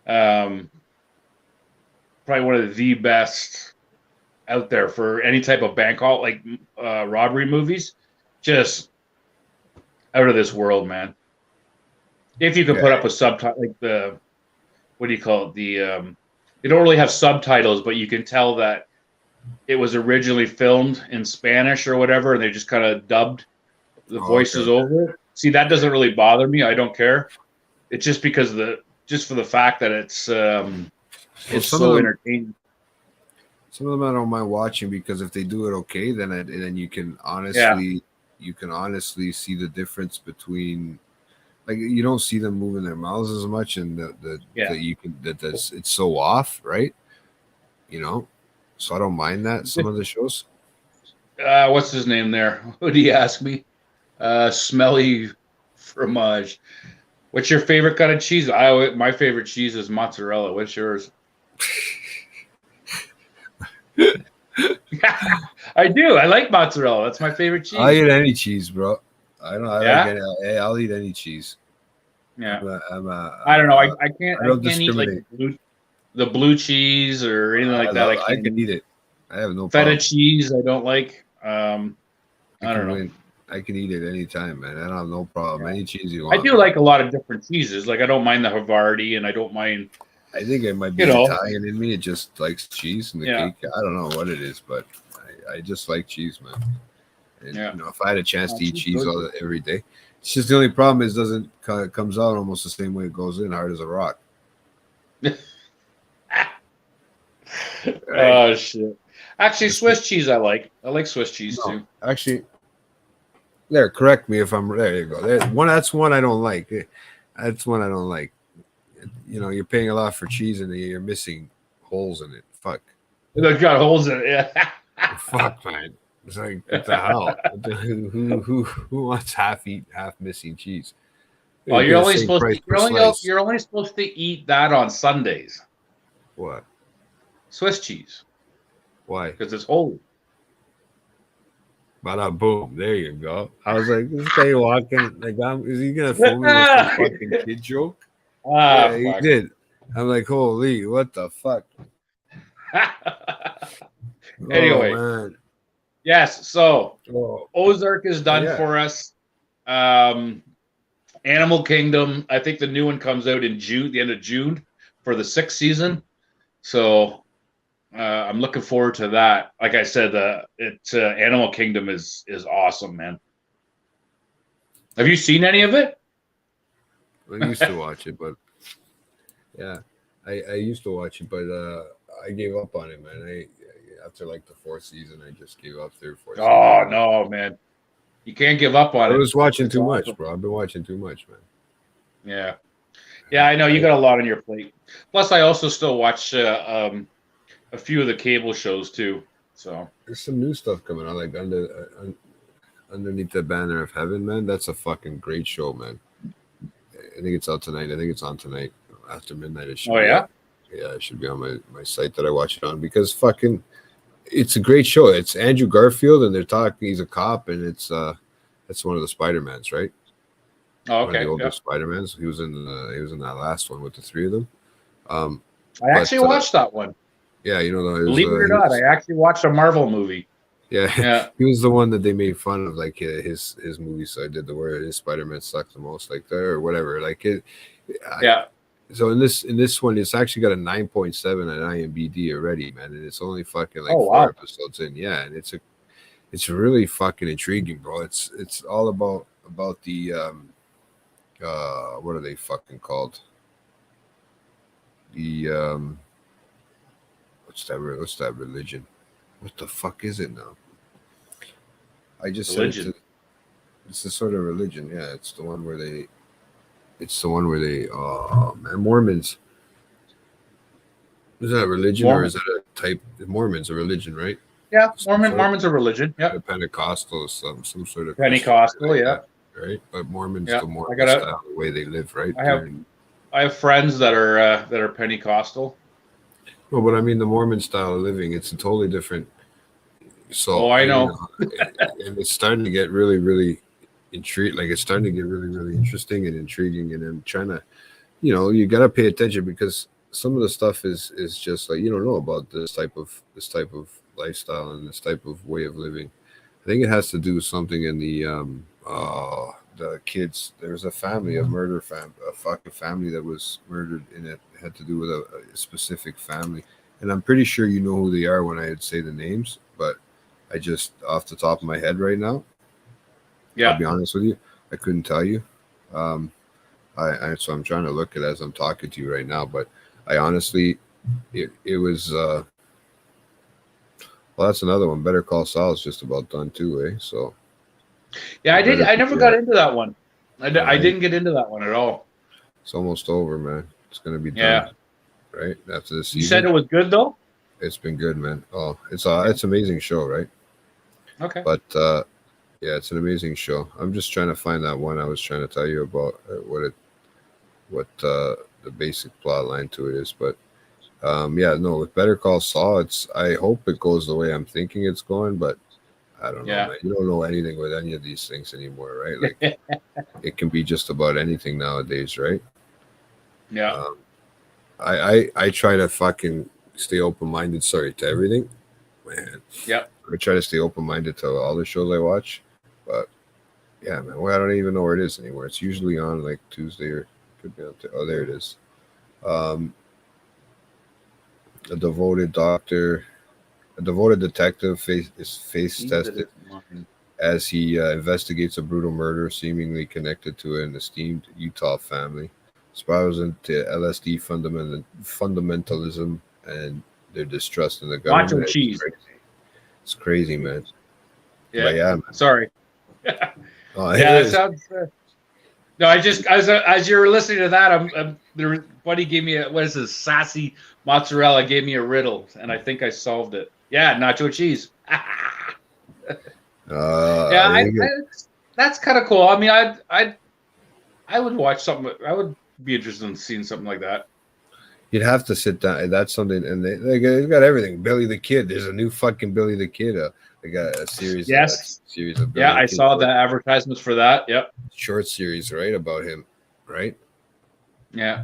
probably one of the best out there for any type of bank haul, like robbery movies. Just out of this world, man. If you can put up a subtitle, like the what do you call it? They don't really have subtitles, but you can tell that it was originally filmed in Spanish or whatever, and they just kind of dubbed the voices over it. See, that doesn't really bother me. I don't care. It's just because just for the fact that it's so entertaining. Some of them I don't mind watching because if they do it okay, then you can honestly see the difference between, like, you don't see them moving their mouths as much, and it's so off, right? So I don't mind that some of the shows. What's his name there? Would he ask me? Smelly fromage. What's your favorite kind of cheese? My favorite cheese is mozzarella. What's yours? I do. I like mozzarella. That's my favorite cheese. I eat any cheese, bro. I'll eat any cheese. Yeah. I don't know. I can't eat like the blue cheese or anything like that. I can eat it. I have no feta problem. cheese. I don't like. I don't know. I can eat it anytime, man. I don't have no problem. Any cheese you want. I do like a lot of different cheeses. Like I don't mind the Havarti, and I don't mind. I think it might be Italian in me. It just likes cheese and the cake. I don't know what it is, but I just like cheese, man. And, if I had a chance to eat cheese every day, it's just the only problem is it comes out almost the same way it goes in, hard as a rock. Right. Oh shit! Actually, Swiss cheese I like. I like Swiss cheese too. Actually, correct me if I'm. There you go. That's one I don't like. That's one I don't like. You're paying a lot for cheese and you're missing holes in it. Fuck. They've got holes in it. Yeah. Fuck, man. It's like, what the hell? Who wants half missing cheese? Well, you're only supposed to eat that on Sundays. What? Swiss cheese. Why? Because it's holy. Bada boom! There you go. I was like, this guy walking. Like, is he gonna fool me with some fucking kid joke? Yeah, he did. I'm like, holy, what the fuck? Anyway, man. Yes. So Ozark is done for us. Animal Kingdom. I think the new one comes out in June, the end of June, for the 6th season. So I'm looking forward to that. Like I said, Animal Kingdom is awesome, man. Have you seen any of it? I used to watch it, but I used to watch it, but I gave up on it, man. After like the 4th season, I just gave up there. Oh no, man! You can't give up on it. I was watching too much, bro. I've been watching too much, man. Yeah. I know you got a lot on your plate. Plus, I also still watch a few of the cable shows too. So there's some new stuff coming out, like Underneath the Banner of Heaven, man. That's a fucking great show, man. I think it's out tonight. I think it's on tonight after midnight. It should it should be on my site that I watch it on, because fucking it's a great show. It's Andrew Garfield and they're talking. He's a cop, and it's one of the Spider-Mans, right? Oh, okay. One of the older Spider-Mans. He was in that last one with the 3 of them. I actually watched that one. Yeah, believe it or not, I actually watched a Marvel movie. Yeah. He was the one that they made fun of, like his movie. So I did the word his Spider-Man sucks the most, like that or whatever. Like it. So in this one, it's actually got a 9.7 at IMDb already, man, and it's only fucking like 4 episodes in. Yeah, and it's really fucking intriguing, bro. It's all about the what are they fucking called? The what's that religion? What the fuck is it now? I just said it's the sort of religion. Yeah, it's the one where they. Oh man, Mormons. Is that a religion or is that a type? Mormons a religion, right? Yeah, Mormons are religion. Yeah, Pentecostal, some sort of Pentecostal. Yeah, right? But Mormons, Yeah, the Mormon I gotta- style, the way they live, right? I have friends that are Pentecostal. No, but I mean the Mormon style of living, it's a totally different. So Oh, I know. and it's starting to get really, really intrigued. Like it's starting to get really, really interesting and intriguing. And I'm trying to, you got to pay attention because some of the stuff is just like you don't know about this type of lifestyle and this type of way of living. I think it has to do with something in the kids. There was a family, a fucking family that was murdered, and it had to do with a specific family. And I'm pretty sure you know who they are when I would say the names, but I just off the top of my head right now. Yeah, I'll be honest with you, I couldn't tell you. So I'm trying to look at it as I'm talking to you right now, but I honestly, it was. Well, that's another one. Better Call Saul is just about done too, eh? So. yeah, I did. I never got into that one. I Right. didn't get into that one at all. It's almost over, man. It's gonna be done. Yeah. Right after this season. You said it was good though. It's been good, man. Oh, it's an amazing show, right? Okay. But yeah, it's an amazing show. I'm just trying to find that one I was trying to tell you about what the basic plot line to it is. But yeah, no, with Better Call Saul, I hope it goes the way I'm thinking it's going, but I don't know, man. You don't know anything with any of these things anymore, right? Like it can be just about anything nowadays, right? Yeah. I try to fucking stay open-minded, to everything, man. Yep. I try to stay open-minded to all the shows I watch, but yeah, man. Well, I don't even know where it is anymore. It's usually on like Tuesday or could be on. Oh, there it is. A devoted detective is face tested as he investigates a brutal murder seemingly connected to an esteemed Utah family. Spirals into LSD fundamentalism and their distrust in the government. Nacho cheese. It's crazy, man. Yeah. But yeah, man. Sorry. Oh, Yeah, that sounds. No, I just as you're listening to that, Buddy gave me what is this sassy mozzarella? Gave me a riddle, and I think I solved it. Yeah, nacho cheese. Yeah, that's kind of cool. I mean, I would watch something. I would be interested in seeing something like that. You'd have to sit down. That's something, and they've got everything. Billy the Kid. There's a new fucking Billy the Kid. They got a series. Yes. Series of Billy yeah, the I Kid saw the advertisements for that. Yep. Short series, right, about him, right? Yeah.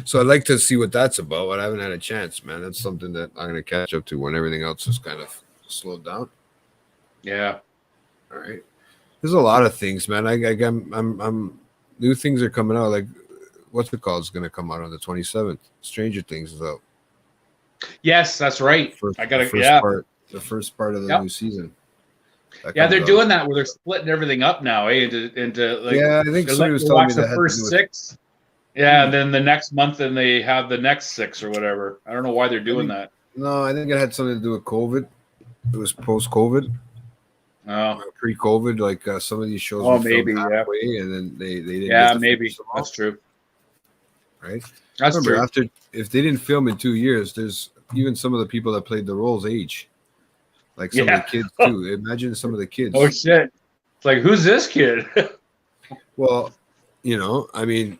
So I'd like to see what that's about, but I haven't had a chance, man. That's something that I'm going to catch up to when everything else is kind of slowed down. Yeah. All right. There's a lot of things, man. I'm new things are coming out. Like, what's it called? Is going to come out on the 27th. Stranger Things is out. Yes, that's right. The first part of the new season. Yeah, they're doing that where they're splitting everything up now, into like. Yeah, I think somebody was telling me that the first 6. Yeah, and then the next month, and they have the next 6 or whatever. I don't know why they're doing that. No, I think it had something to do with COVID. It was post-COVID. Oh, pre-COVID, like some of these shows. Oh, maybe, halfway, and then they didn't. Yeah, maybe that's true. Right. That's true. If they didn't film in 2 years, there's even some of the people that played the roles age. Like some of the kids too. Imagine some of the kids. Oh shit! It's like, who's this kid? Well, I mean,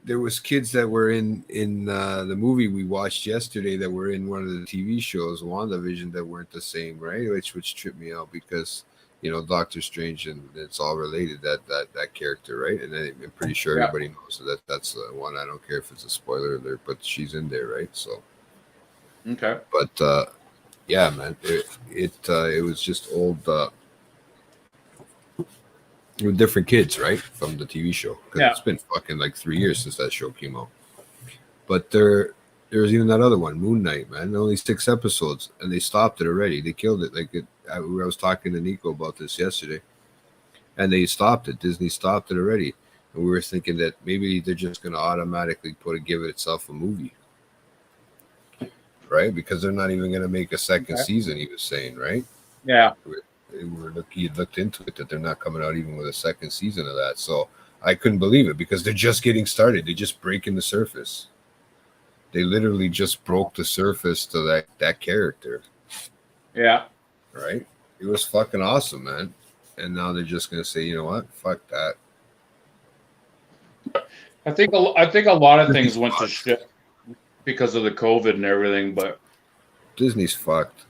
there was kids that were in the movie we watched yesterday that were in one of the TV shows, WandaVision, that weren't the same, right? Which tripped me out because Doctor Strange, and it's all related, that character, right? And I'm pretty sure everybody knows that's the one. I don't care if it's a spoiler alert, but she's in there, right? So okay. But yeah, man, it was just old. With different kids, right, from the TV show. Because it's been fucking like 3 years since that show came out. But there's even that other one, Moon Knight, man. Only 6 episodes, and they stopped it already. They killed it. I was talking to Nico about this yesterday, and they stopped it. Disney stopped it already, and we were thinking that maybe they're just going to automatically give it itself a movie, right? Because they're not even going to make a second season. He was saying, right? Yeah. He looked into it that they're not coming out even with a second season of that. So I couldn't believe it because they're just getting started. They're just breaking the surface. They literally just broke the surface to that character. Yeah. Right? It was fucking awesome, man. and now they're just gonna say, you know what, fuck that. I think a lot of things went to shit because of the COVID and everything, but Disney's fucked.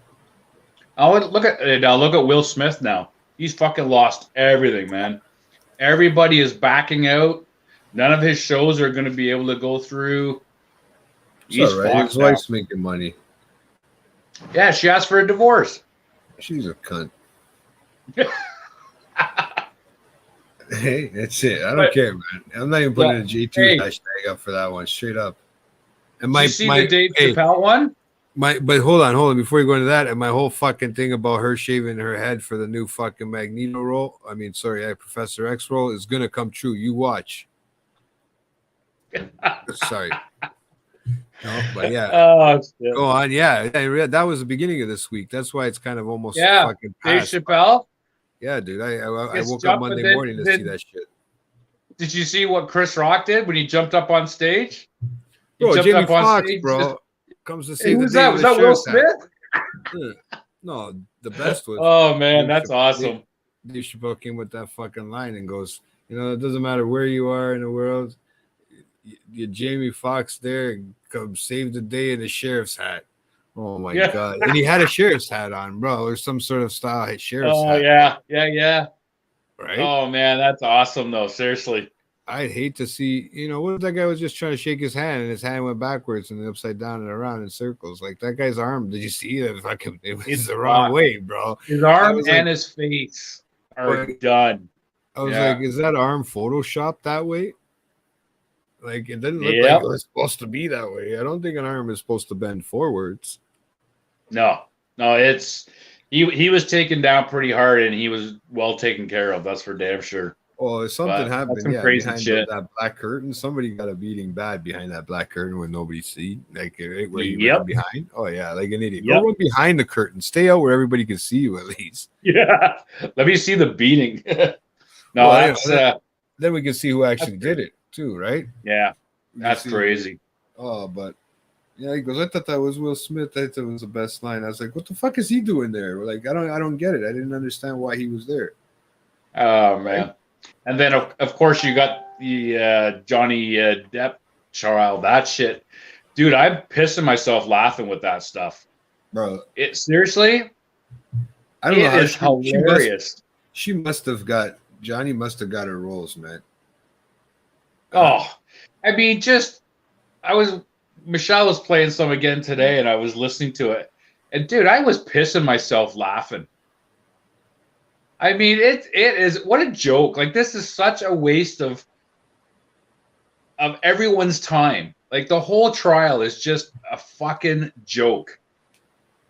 oh, look at Will Smith now. He's fucking lost everything, man. Everybody is backing out. None of his shows are going to be able to go through. It's all right. His wife's making money. Yeah, she asked for a divorce. She's a cunt. Hey, that's it. I don't care, man. I'm not even putting a J2 hashtag up for that one. Straight up. And Did you see the Dave Chappelle one? But hold on. Before you go into that, and my whole fucking thing about her shaving her head for the new fucking Magneto role, Professor X role is gonna come true. You watch. Sorry. No, but yeah. Oh, shit. Go on. Yeah, that was the beginning of this week. That's why it's kind of almost fucking Dave past. Chappelle. Yeah, dude. I woke up Monday morning to see that shit. Did you see what Chris Rock did when he jumped up on stage? Bro, Jamie Foxx, bro, comes to save the day. Was that Will Smith? No, the best was. Oh man, that's awesome. Dave Chappelle came with that fucking line and goes, it doesn't matter where you are in the world, you're Jamie Foxx there, come save the day in the sheriff's hat. Oh my god! And he had a sheriff's hat on, bro, or some sort of style sheriff's hat. Oh yeah. Right? Oh man, that's awesome though. Seriously. I'd hate to see, what if that guy was just trying to shake his hand and his hand went backwards and upside down and around in circles? Like that guy's arm, did you see that? Fucking, it was the wrong way, bro. His arm and his face are done. I was like, is that arm photoshopped that way? Like it didn't look like it was supposed to be that way. I don't think an arm is supposed to bend forwards. No, it's he was taken down pretty hard and he was well taken care of. That's for damn sure. Oh, if something happened, crazy behind shit. That black curtain, somebody got a beating bad behind that black curtain when nobody see, like where you run behind. Oh yeah, like an idiot. Go run behind the curtain. Stay out where everybody can see you at least. Yeah, let me see the beating. No, then we can see who actually did it too, right? Yeah, that's crazy. Oh, but yeah, he goes, I thought that was Will Smith. I thought it was the best line. I was like, what the fuck is he doing there? Like, I don't get it. I didn't understand why he was there. Oh man. And then, of course, you got the Johnny Depp trial. That shit. Dude, I'm pissing myself laughing with that stuff. Bro. Seriously? I don't know. It is hilarious. Johnny must have got her roles, man. Oh, I mean, Michelle was playing some again today, and I was listening to it. And, dude, I was pissing myself laughing. I mean, it is, what a joke. Like, this is such a waste of everyone's time. Like, the whole trial is just a fucking joke.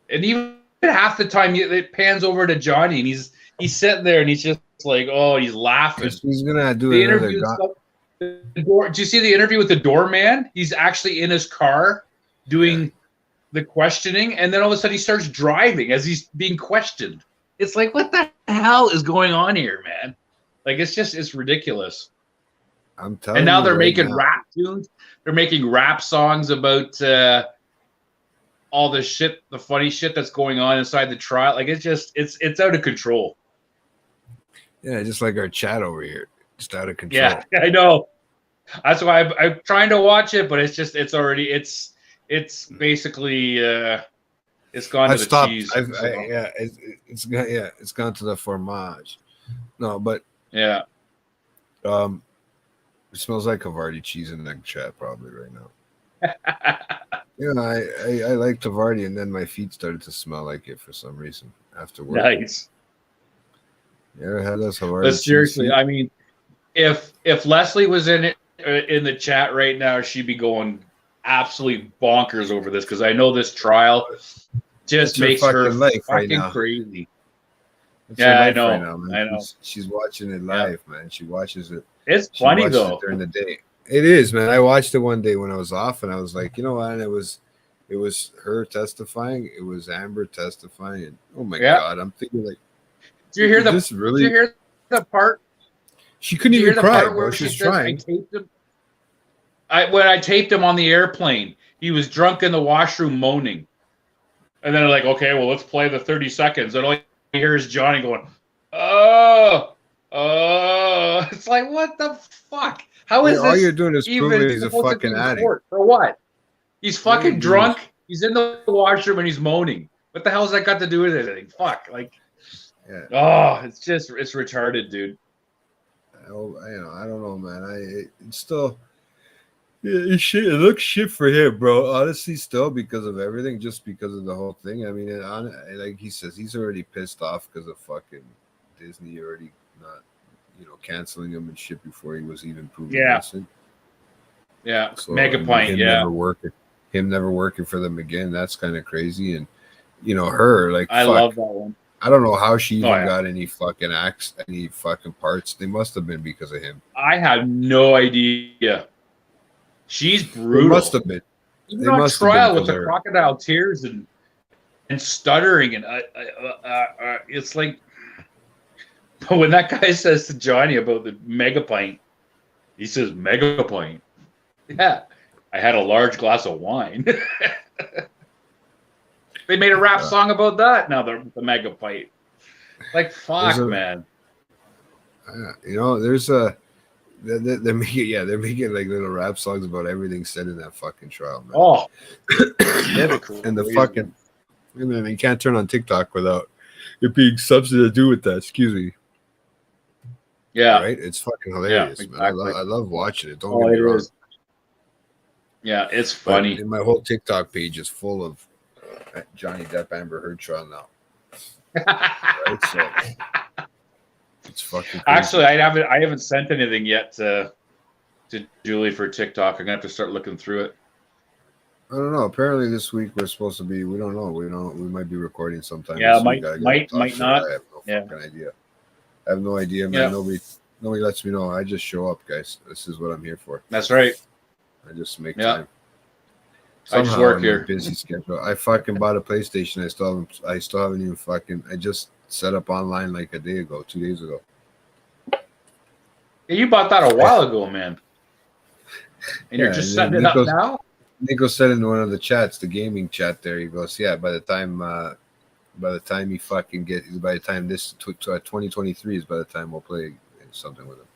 And even half the time it pans over to Johnny and he's sitting there and he's just like, oh, he's laughing. He's gonna do the interview. Did you see the interview with the doorman? He's actually in his car doing the questioning, and then all of a sudden he starts driving as he's being questioned. It's like, what the hell is going on here, man? Like, it's ridiculous. I'm telling you. And now they're making rap tunes. They're making rap songs about all the shit, the funny shit that's going on inside the trial. Like, it's out of control. Yeah, just like our chat over here. Just out of control. Yeah, I know. That's why I'm trying to watch it, but it's basically it's gone to the cheese. It's gone to the fromage. No, but yeah. It smells like Havarti cheese in that chat probably right now. I like Havarti, and then my feet started to smell like it for some reason after work. Nice. You ever had those Havarti? But seriously, I mean, if Leslie was in the chat right now, she'd be going absolutely bonkers over this, because I know this trial just makes her fucking crazy. I know. Right now, I know. She's watching it live, man. She watches it. It's funny though. During the day, it is, man. I watched it one day when I was off, and I was like, you know what? And it was her testifying. It was Amber testifying. And, oh my god, I'm thinking like, did you hear the part? She couldn't even cry, bro. She was trying. When I taped him on the airplane, he was drunk in the washroom moaning. And then like, okay, well, let's play the 30 seconds. And all you hear is Johnny going, It's like, what the fuck? How is All this you're doing is even proving he's a supposed to fucking be addict. sport? For what? He's All you're fucking doing drunk. He's in the washroom and he's moaning. What the hell's that got to do with anything? Fuck. Like, Yeah. it's retarded, dude. I don't know, man. It's still, it looks shit for him, bro. Honestly, still because of everything, just because of the whole thing. I mean, like he says, he's already pissed off because of fucking Disney already not, canceling him and shit before he was even proven innocent. Yeah, So, Megapint. Him never working for them again. That's kind of crazy. And her, like, I love that one. I don't know how she even got any fucking acts, any fucking parts. They must have been because of him. I have no idea. She's brutal. It must have been. Even on trial with the crocodile tears and stuttering, and it's like, but when that guy says to Johnny about the Megapint, he says Megapint. Yeah, I had a large glass of wine. They made a rap song about that. Now the Megapint. Like, fuck, man. There's a. They're making like little rap songs about everything said in that fucking trial, man. Oh, and the fucking, you can't turn on TikTok without it being something to do with that. Excuse me. Yeah, right. It's fucking hilarious, exactly. man. I love watching it. Don't get me wrong. Yeah, it's funny. My whole TikTok page is full of Johnny Depp Amber Heard trial now. Right, so it's fucking crazy. Actually, I haven't sent anything yet to Julie for TikTok. I'm gonna have to start looking through it. I don't know. Apparently this week we're supposed to be. We don't know. We might be recording sometime. Yeah, this might not. I have no fucking idea. I have no idea, man. Yeah. Nobody lets me know. I just show up, guys. This is what I'm here for. That's right. I just make time. Somehow, I just work here. Busy schedule. I fucking bought a PlayStation. I still haven't even fucking. I just set up online like 2 days ago. Yeah, you bought that a while ago, man. And you're just setting it up now. Nico said in one of the chats, the gaming chat there, he goes, "Yeah, by the time he fucking by the time this 2023 is by the time we'll play something with him."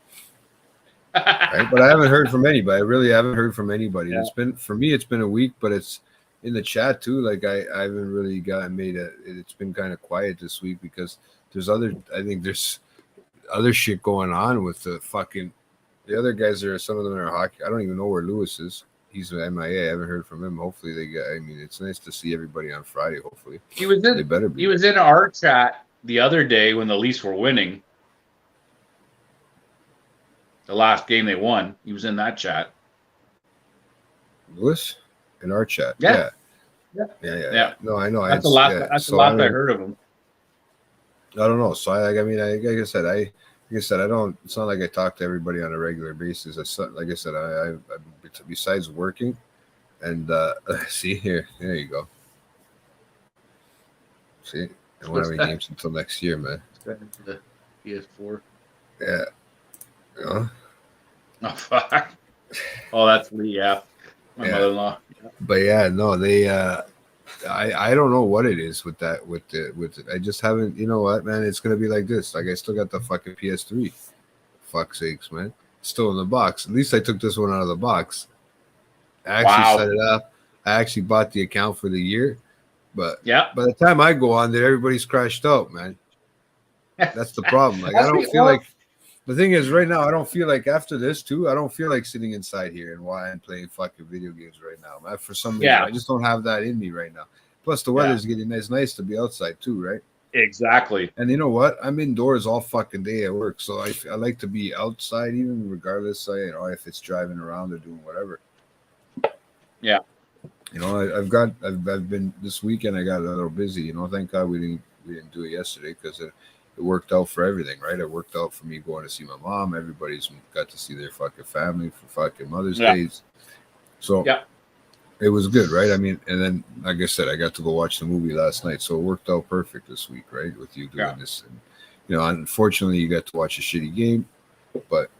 Right? But I haven't heard from anybody. I really haven't heard from anybody. Yeah. It's been a week, but it's in the chat too. Like I haven't really it's been kind of quiet this week because there's other shit going on with the other guys there. Some of them are hockey. I don't even know where Lewis is. He's an MIA. I haven't heard from him. Hopefully it's nice to see everybody on Friday. Hopefully he was in our chat the other day when the Leafs were winning. The last game they won, he was in that chat. Lewis in our chat. Yeah. No, I know. That's the last I heard of him. I don't know. So like I said, I don't. It's not like I talk to everybody on a regular basis. Like I said, I besides working, and see here, there you go. See, I won't have any games until next year, man. The PS4. Yeah. Oh fuck! Oh, that's Lee. Yeah, my mother-in-law. But yeah, no, they. I don't know what it is with that. With it. I just haven't. You know what, man? It's gonna be like this. Like I still got the fucking PS3. Fuck sakes, man! Still in the box. At least I took this one out of the box. I actually set it up. I actually bought the account for the year, but by the time I go on there, everybody's crashed out, man. That's the problem. Like I don't feel like. The thing is, right now, I don't feel like after this too. I don't feel like sitting inside here and playing fucking video games right now. For some reason, I just don't have that in me right now. Plus, the weather's getting nice. It's nice to be outside too, right? Exactly. And you know what? I'm indoors all fucking day at work, so I like to be outside, even regardless. If it's driving around or doing whatever. Yeah. I've been this weekend. I got a little busy. Thank God we didn't do it yesterday because it worked out for everything, right? It worked out for me going to see my mom. Everybody's got to see their fucking family for fucking Mother's Days. So it was good, right? I mean, and then, like I said, I got to go watch the movie last night. So it worked out perfect this week, right? With you doing this. And, unfortunately, you got to watch a shitty game, but,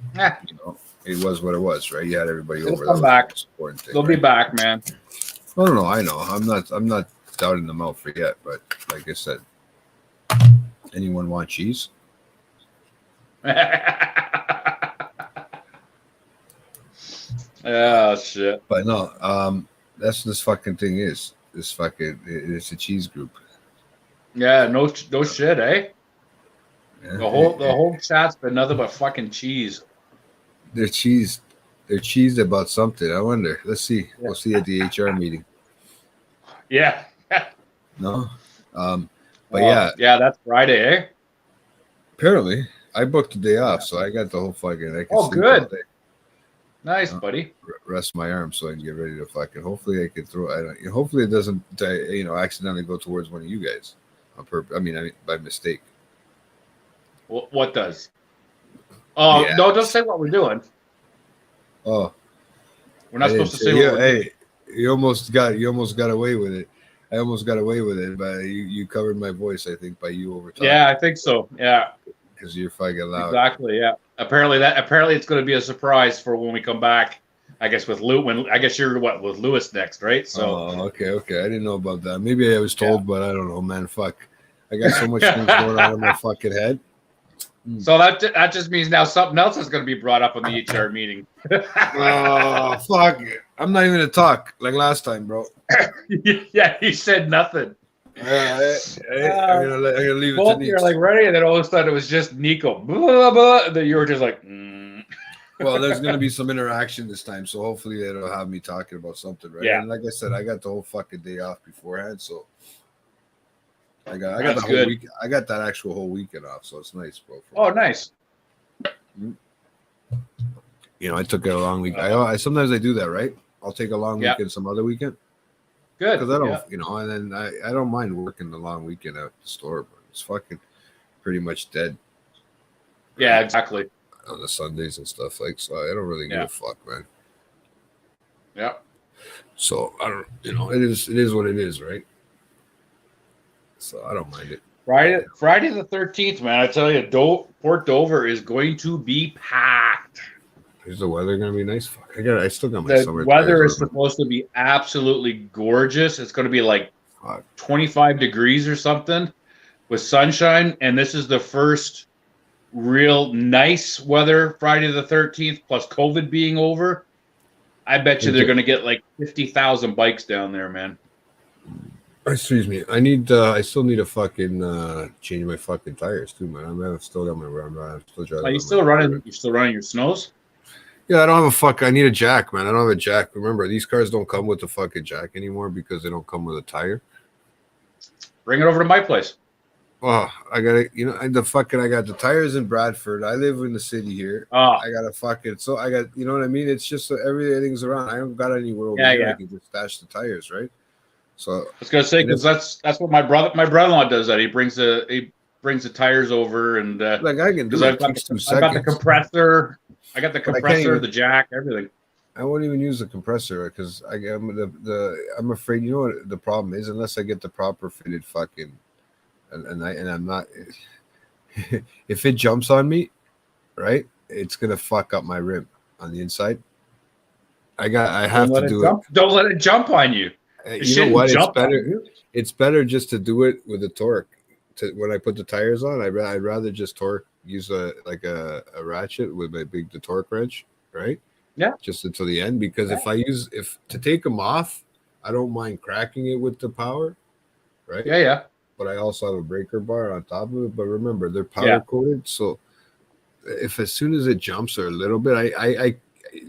it was what it was, right? You had everybody over. Come back. They'll be back, man. I don't know. I know. I'm not doubting them out for yet, but like I said, anyone want cheese? Oh shit. But no, that's this fucking thing is. This fucking it's a cheese group. Yeah, no shit, eh? Yeah. The whole chat's been nothing but fucking cheese. They're cheesed about something. I wonder. Let's see. We'll see at the HR meeting. Yeah. No. But Well, yeah, that's Friday, eh? apparently I booked the day off, so I got the whole fucking. I can Oh, sleep good. all day. Nice, buddy. Rest my arm so I can get ready to fucking. Hopefully I can throw. I don't. Hopefully it doesn't. Accidentally go towards one of you guys on purpose. I mean, by mistake. What does? Oh Yeah. no! Don't say what we're doing. Oh, We're not I supposed to didn't say say- what we're doing. Hey, you almost got away with it. I almost got away with it, but you covered my voice. I think by you over time. Yeah, I think so. Yeah, because you're fucking loud. exactly. Yeah. Apparently it's going to be a surprise for when we come back. I guess with Lou. I guess you're with Lewis next, right? So Oh, okay. I didn't know about that. Maybe I was told, but I don't know, man. Fuck. I got so much things going on in my fucking head. So that just means now something else is going to be brought up in the HR meeting. Oh, fuck it. I'm not even gonna talk like last time, bro. Yeah, he said nothing. I'm gonna leave it to Both Nick. you're like ready, and then all of a sudden it was just Nico. Blah, blah, blah, and then you were just like, Well, there's gonna be some interaction this time, so hopefully it'll have me talking about something, right? Yeah. And like I said, I got the whole fucking day off beforehand, so I got That's the whole good. week. I got that actual whole weekend off, so it's nice, bro. oh, nice. I took a long week. I sometimes I do that, right? I'll take a long Yeah. weekend some other weekend Good. because I don't, Yeah. and then I don't mind working the long weekend at the store, but it's fucking pretty much dead Yeah, exactly. on the Sundays and stuff like. So I don't really give Yeah. a fuck, man. Yeah. So I don't, it is what it is, right? So I don't mind it. Friday the 13th, man. I tell you, Port Dover is going to be packed. Is the weather gonna be nice? Fuck, I still got my The summer. weather tires is on. supposed to be absolutely gorgeous. It's going to be like Fuck. 25 degrees or something with sunshine. And this is the first real nice weather Friday the 13th, plus COVID being over. I bet you they're going to get like 50,000 bikes down there, man. Excuse me. I still need to fucking change my fucking tires too, man. I've still got my I'm still driving. Are you on still my- running? You're still running your snows? Yeah, I don't have a fuck. I need a jack, man. I don't have a jack. Remember, these cars don't come with the fucking jack anymore because they don't come with a tire. Bring it over to my place. Oh, I got it. I got the tires in Bradford. I live in the city here. Oh, I got I got, you know what I mean? It's just everything's around. I don't got anywhere over Yeah, here. yeah. I can just stash the tires, right? So I was gonna say because that's what my brother-in-law does. That he brings the tires over and like I can do because it. I've It got takes 2 I've got the seconds. compressor. I got the But I can't compressor, even- the jack, everything. I won't even use the compressor because I'm afraid. You know what the problem is? Unless I get the proper fitted fucking, and I'm not. If it jumps on me, right, it's gonna fuck up my rim on the inside. I have Don't let to it do jump. Don't let it jump on you. it. It You know shouldn't what? It's jump on better. you. It's better just to do it with the torque. When I put the tires on, I'd rather just use a ratchet with the torque wrench, right? Yeah. Just until the end, because if to take them off, I don't mind cracking it with the power, right? Yeah. But I also have a breaker bar on top of it. But remember, they're powder coated, so if as soon as it jumps or a little bit, I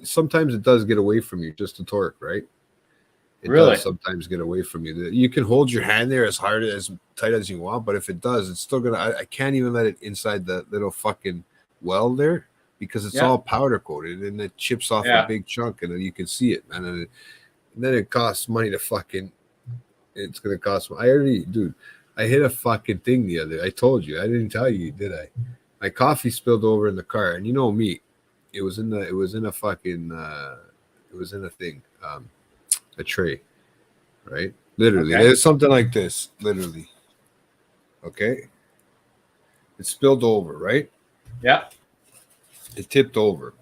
sometimes it does get away from you, just the torque, right? It Really? does sometimes get away from you. You can hold your hand there as tight as you want, but if it does, it's still gonna. I can't even let it inside the little fucking well there because it's all powder coated and it chips off a big chunk, and then you can see it, man. And then it costs money to fucking. It's gonna cost. I hit a fucking thing the other. I told you. I didn't tell you, did I? My coffee spilled over in the car, and you know me. It was in a thing. A tray, right? Literally, Okay. there's something like this. Literally, okay. It spilled over, right? Yeah. It tipped over.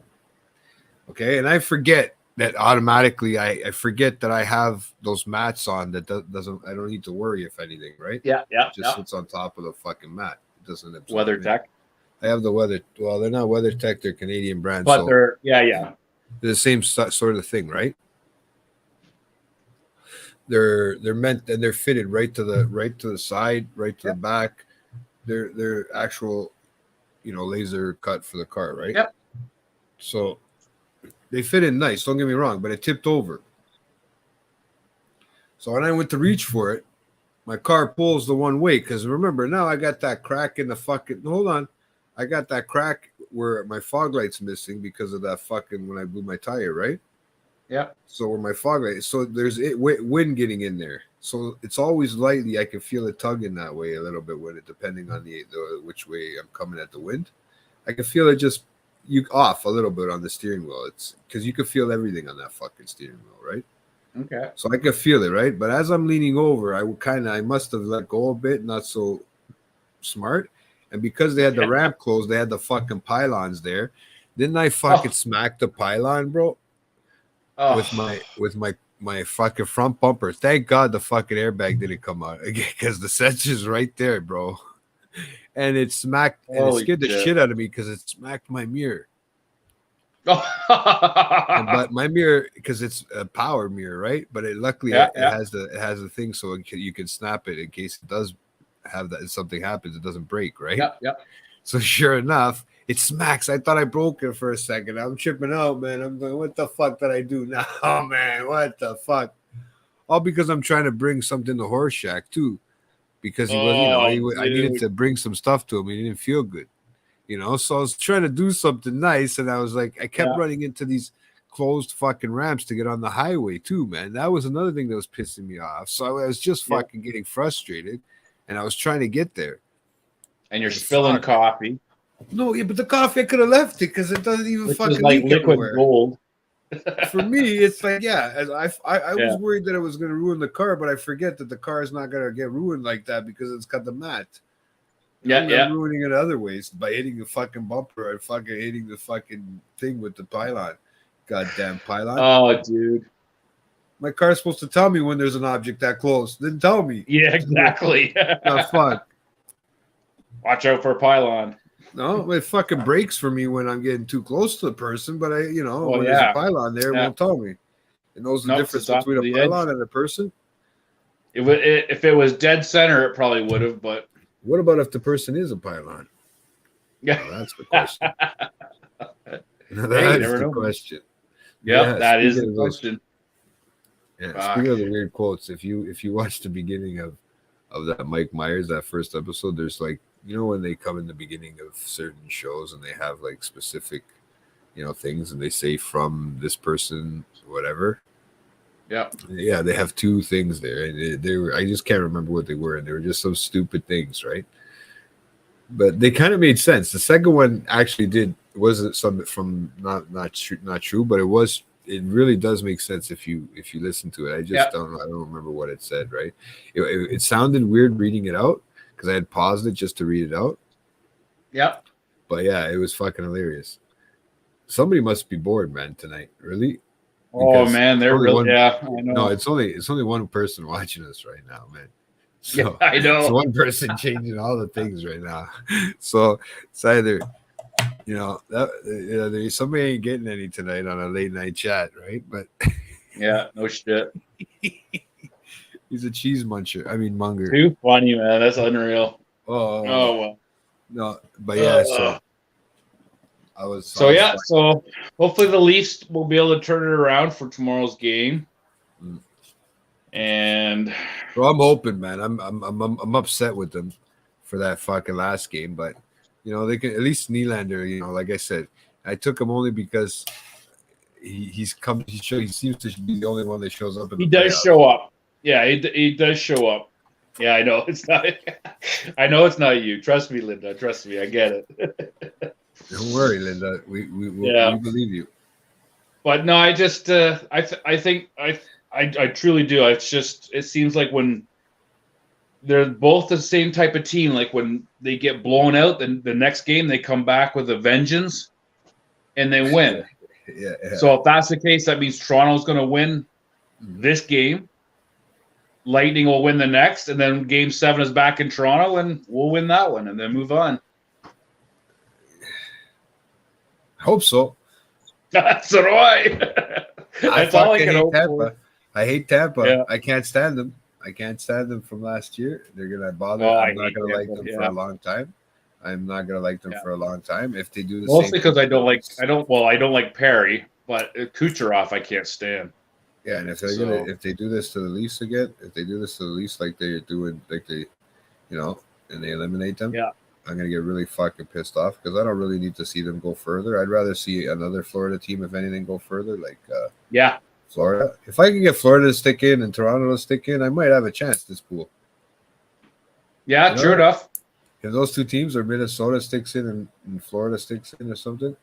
Okay, and I forget that automatically. I forget that I have those mats on. That doesn't. I don't need to worry if anything, right? Yeah. It just sits on top of the fucking mat. It doesn't absorb Weather it. tech. I have the weather. Well, they're not WeatherTech; they're Canadian brands, but so they're they're the same sort of thing, right? They're meant and they're fitted right to the side, right to the back. They're actual, laser cut for the car, right? Yep. So they fit in nice. Don't get me wrong, but it tipped over. So when I went to reach for it, my car pulls the one way because remember now I got that crack in the fucking. Hold on, I got that crack where my fog light's missing because of that fucking when I blew my tire, right? Yeah. So where my fog light, so there's wind getting in there. So it's always lightly. I can feel it tugging that way a little bit with it, depending on the which way I'm coming at the wind. I can feel it just off a little bit on the steering wheel. It's because you can feel everything on that fucking steering wheel, right? Okay. So I can feel it, right? But as I'm leaning over, I must have let go a bit, not so smart. And because they had the ramp closed, they had the fucking pylons there. Didn't I fucking smack the pylon, bro? Oh. With my fucking front bumper. Thank God the fucking airbag didn't come out again because the sensor's right there, bro. And it smacked and it scared the shit out of me because it smacked my mirror. But my mirror, because it's a power mirror, right? But luckily it has the thing so you can snap it in case it does have that. If something happens, it doesn't break, right? Yeah. So sure enough, it smacks. I thought I broke it for a second. I'm tripping out, man. I'm going, what the fuck did I do now, man? What the fuck? All because I'm trying to bring something to Horse Shack too, because he was, I needed to bring some stuff to him. He didn't feel good, So I was trying to do something nice, and I was like, I kept running into these closed fucking ramps to get on the highway too, man. That was another thing that was pissing me off. So I was just fucking getting frustrated, and I was trying to get there. And you're spilling coffee. No, but the coffee I could have left it because it doesn't even fucking like leak liquid everywhere. gold. For me, it's like I was worried that it was going to ruin the car, but I forget that the car is not going to get ruined like that because it's got the mat. I'm ruining it other ways by hitting the fucking bumper or fucking hitting the fucking thing with the pylon. Goddamn pylon! Oh, dude, my car's supposed to tell me when there's an object that close. Didn't tell me. Yeah, exactly. Not fun. Watch out for a pylon. No, it fucking breaks for me when I'm getting too close to the person, but when there's a pylon there, it won't tell me. It knows the difference between a pylon and a person. If it was dead center, it probably would have, but what about if the person is a pylon? Yeah, that's the question. That's the question. Yeah, that is the question. Yeah, speaking of the weird quotes, if you watch the beginning of that Mike Myers, that first episode, there's like, when they come in the beginning of certain shows and they have like specific, things and they say from this person, whatever. Yeah. Yeah, they have two things there. And they were, I just can't remember what they were. And they were just some stupid things, right? But they kind of made sense. The second one actually wasn't something from not true, but it really does make sense if you listen to it. I just don't remember what it said, right? It sounded weird reading it out because I had paused it just to read it out. Yep. But yeah, it was fucking hilarious. Somebody must be bored, man, tonight. Really? Because man, they're really I know. No, it's only one person watching us right now, man. So, yeah, I know. It's one person changing all the things right now. So it's either somebody ain't getting any tonight on a late night chat, right? But yeah, no shit. He's a cheese muncher. I mean, monger. Too funny, man. That's unreal. Oh well. No, but yeah. So I was. So hopefully the Leafs will be able to turn it around for tomorrow's game. And well, I'm hoping, man. I'm upset with them for that fucking last game, but they can at least Nylander. Like I said, I took him only because he's come. He seems to be the only one that shows up. He does show up. Yeah, he does show up. Yeah, I know it's not. I know it's not you. Trust me, Linda. Trust me. I get it. Don't worry, Linda. We believe you. But no, I just I think I truly do. It's just it seems like when they're both the same type of team, like when they get blown out, then the next game they come back with a vengeance and they win. Yeah. So if that's the case, that means Toronto's going to win this game. Lightning will win the next, and then Game 7 is back in Toronto, and we'll win that one, and then move on. I hope so. So do I. That's all I fucking can hate hope Tampa. for. I hate Tampa. Yeah. I can't stand them. I can't stand them from last year. They're gonna bother. Oh, I I'm not hate gonna like Tampa, them for yeah. a long time. I'm not gonna like them Yeah. for a long time. If they do the Mostly same because thing I don't like Perry, but Kucherov I can't stand. Yeah, and if they're So- if they do this to the Leafs again, if they do this to the Leafs like they're doing, like they, and they eliminate them, Yeah. I'm gonna get really fucking pissed off because I don't really need to see them go further. I'd rather see another Florida team, if anything, go further, like Yeah. Florida. If I can get Florida to stick in and Toronto to stick in, I might have a chance this pool. Yeah, You know? sure enough. If those two teams or Minnesota sticks in and Florida sticks in or something,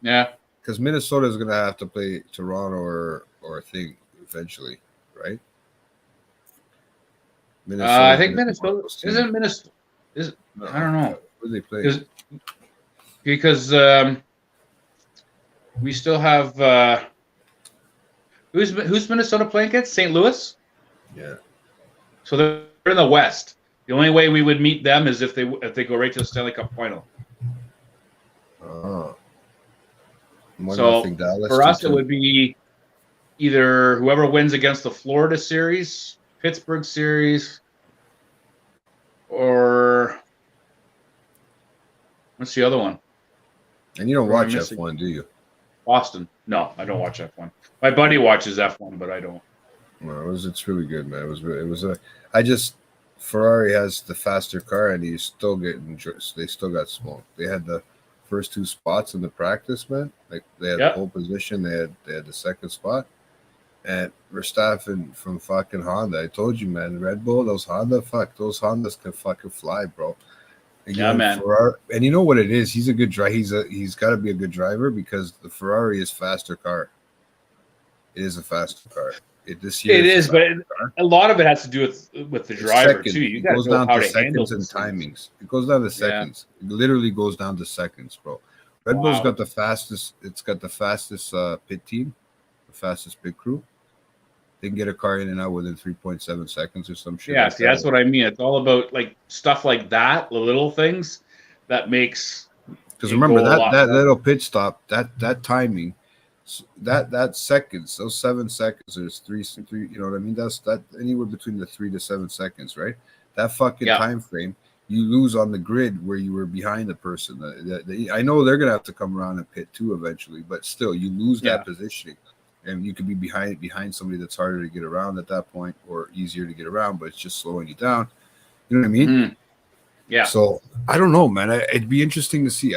Yeah. because Minnesota is gonna have to play Toronto or a thing eventually, right? I think Minnesota isn't Minnesota. I don't know. Who do they play? Because we still have who's Minnesota playing against? St. Louis. Yeah. So they're in the West. The only way we would meet them is if they go right to the Stanley Cup final. Oh. So for us, it would be either whoever wins against the Florida series, Pittsburgh series, or what's the other one? And you don't Who am I watch missing? F1, do you? Boston. No, I don't watch F1. My buddy watches F1, but I don't. No, it's really good, man. I just Ferrari has the faster car, and he's still getting. They still got smoked. They had the first two spots in the practice, man. Like they had pole position, they had the second spot, and Verstappen from fucking Honda. I told you, man. Red Bull, those Hondas can fucking fly, bro. Yeah, man. Ferrari, and you know what it is? He's a good driver. He's got to be a good driver because the Ferrari is faster car. It is a faster car. This year It is, but a lot of it has to do with the driver seconds. too. You It got to goes know down how to to handle seconds and these things. timings. It goes down to seconds. It literally goes down to seconds, bro. Red Bull's got the fastest. It's got the fastest pit team, the fastest pit crew. They can get a car in and out within 3.7 seconds or some shit. Yeah, like see, that's what I mean. It's all about like stuff like that, the little things that makes. Because remember that little pit stop, that timing, that seconds, those 7 seconds, there's three. You know what I mean? That's that anywhere between the 3 to 7 seconds, right? That fucking time frame, you lose on the grid where you were behind the person. I know they're gonna have to come around and pit too eventually, but still, you lose that positioning, and you could be behind somebody that's harder to get around at that point or easier to get around, but it's just slowing you down. You know what I mean? Mm. Yeah. So I don't know, man. It'd be interesting to see.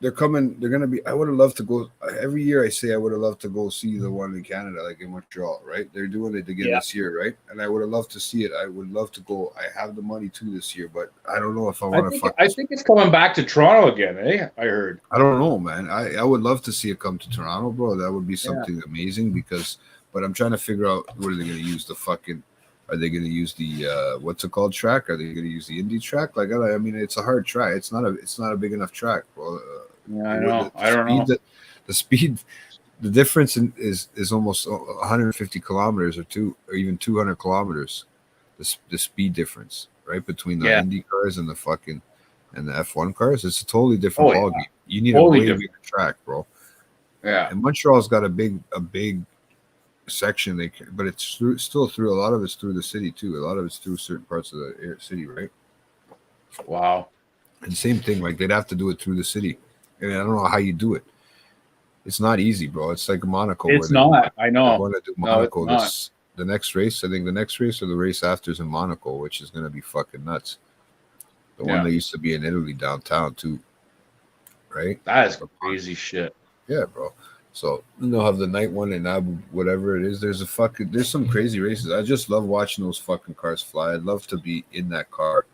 They're coming. They're gonna be. I would have loved to go every year. I say I would have loved to go see the one in Canada, like in Montreal, right? They're doing it again this year, right? And I would have loved to see it. I would love to go. I have the money too this year, but I don't know if I want to. I think it's coming back to Toronto again, eh? I heard. I don't know, man. I would love to see it come to Toronto, bro. That would be something amazing but I'm trying to figure out what are they going to use are they going to use the what's it called track? Are they going to use the Indy track? Like I mean, it's a hard track. It's not a big enough track, bro. I know. I don't know. The speed, the difference is almost 150 kilometers or even 200 kilometers. The speed difference, right, between the Indy cars and the F1 cars. It's a totally different ballgame. You need a way bigger track, bro. Yeah. And Montreal's got a big section but it's still through a lot of it's through the city too. A lot of it's through certain parts of the city, right? Wow. And same thing, like they'd have to do it through the city. And I don't know how you do it. It's not easy, bro. It's like Monaco. It's not. I know. I want to do Monaco. The next race, I think the next race or the race after is in Monaco, which is going to be fucking nuts. The one that used to be in Italy downtown too, right? That is crazy shit. Yeah, bro. So they'll have the night one and whatever it is. There's some crazy races. I just love watching those fucking cars fly. I'd love to be in that car.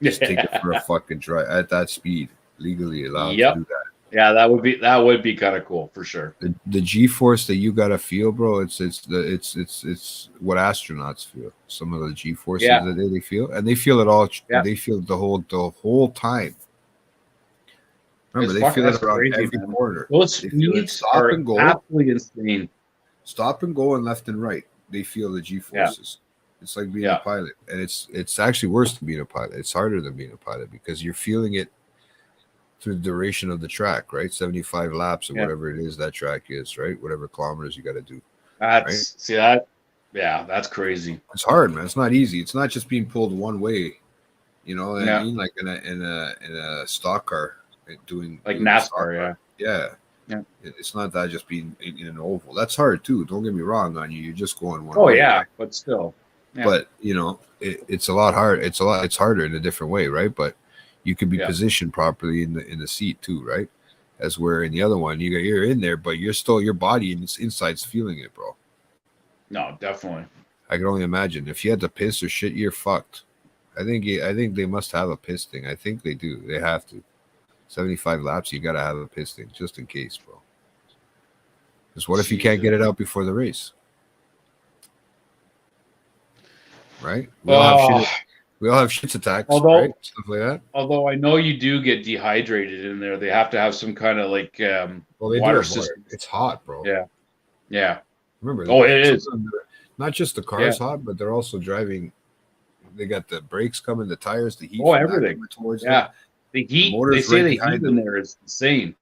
Just take it for a fucking drive at that speed, legally allowed to do that. Yeah, that would be kind of cool for sure. The G-force that you gotta feel, bro. It's what astronauts feel. Some of the G-forces that they feel, and they feel it all. Yeah. They feel the whole time. Remember, they feel it around every corner. Those speeds are absolutely insane. Stop and go and left and right. They feel the G-forces. It's like being a pilot, and it's actually worse than being a pilot. It's harder than being a pilot because you're feeling it through the duration of the track, right? 75 laps or Yeah. whatever it is that track is, right? Whatever kilometers you got to do. That's see that. Yeah, that's crazy. It's hard, man. It's not easy. It's not just being pulled one way. You know what I Yeah. mean? Like in a stock car doing Like doing NASCAR, stock car. yeah. Yeah. Yeah. It's not that just being in an oval. That's hard too. Don't get me wrong on you. You're just going one Oh way. yeah, but still. Yeah. But you know, it's a lot hard. It's harder in a different way, right? But you can be Yeah. positioned properly in the seat too, right? As where in the other one, you're in there, but you're still your body and its inside's feeling it, bro. No, definitely. I can only imagine if you had to piss or shit, you're fucked. I think they must have a piss thing. I think they do. They have to. 75 laps, you gotta have a piss thing just in case, bro. Because what if you can't get it out before the race? Right? We all have shit attacks, right? Stuff like that. Although I know you do get dehydrated in there, they have to have some kind of like Well, they water do. system. It's hot, bro. Yeah. Yeah. Remember? Oh, it is. Not just the car's hot, but they're also driving. They got the brakes coming, the tires, the heat. Oh, from that everything. coming towards Yeah. them. The heat. motor's They say right the behind heat them. in there is insane.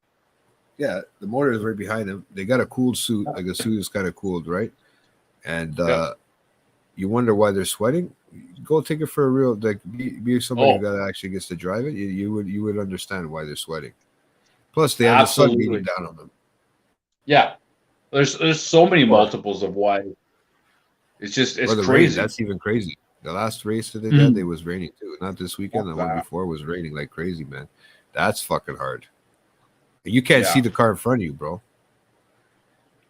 Yeah, the motor is right behind them. They got a cooled suit, like the suit is kind of cooled, right? And you wonder why they're sweating. Go take it for a real, like be somebody that actually gets to drive it. You would understand why they're sweating. Plus, they have the sun beating down on them. Yeah, there's so many multiples of why. It's Or the rain, crazy. that's even crazy. The last race that they did, it was raining too. Not this weekend. The one Wow. before was raining like crazy, man. That's fucking hard. You can't see the car in front of you, bro.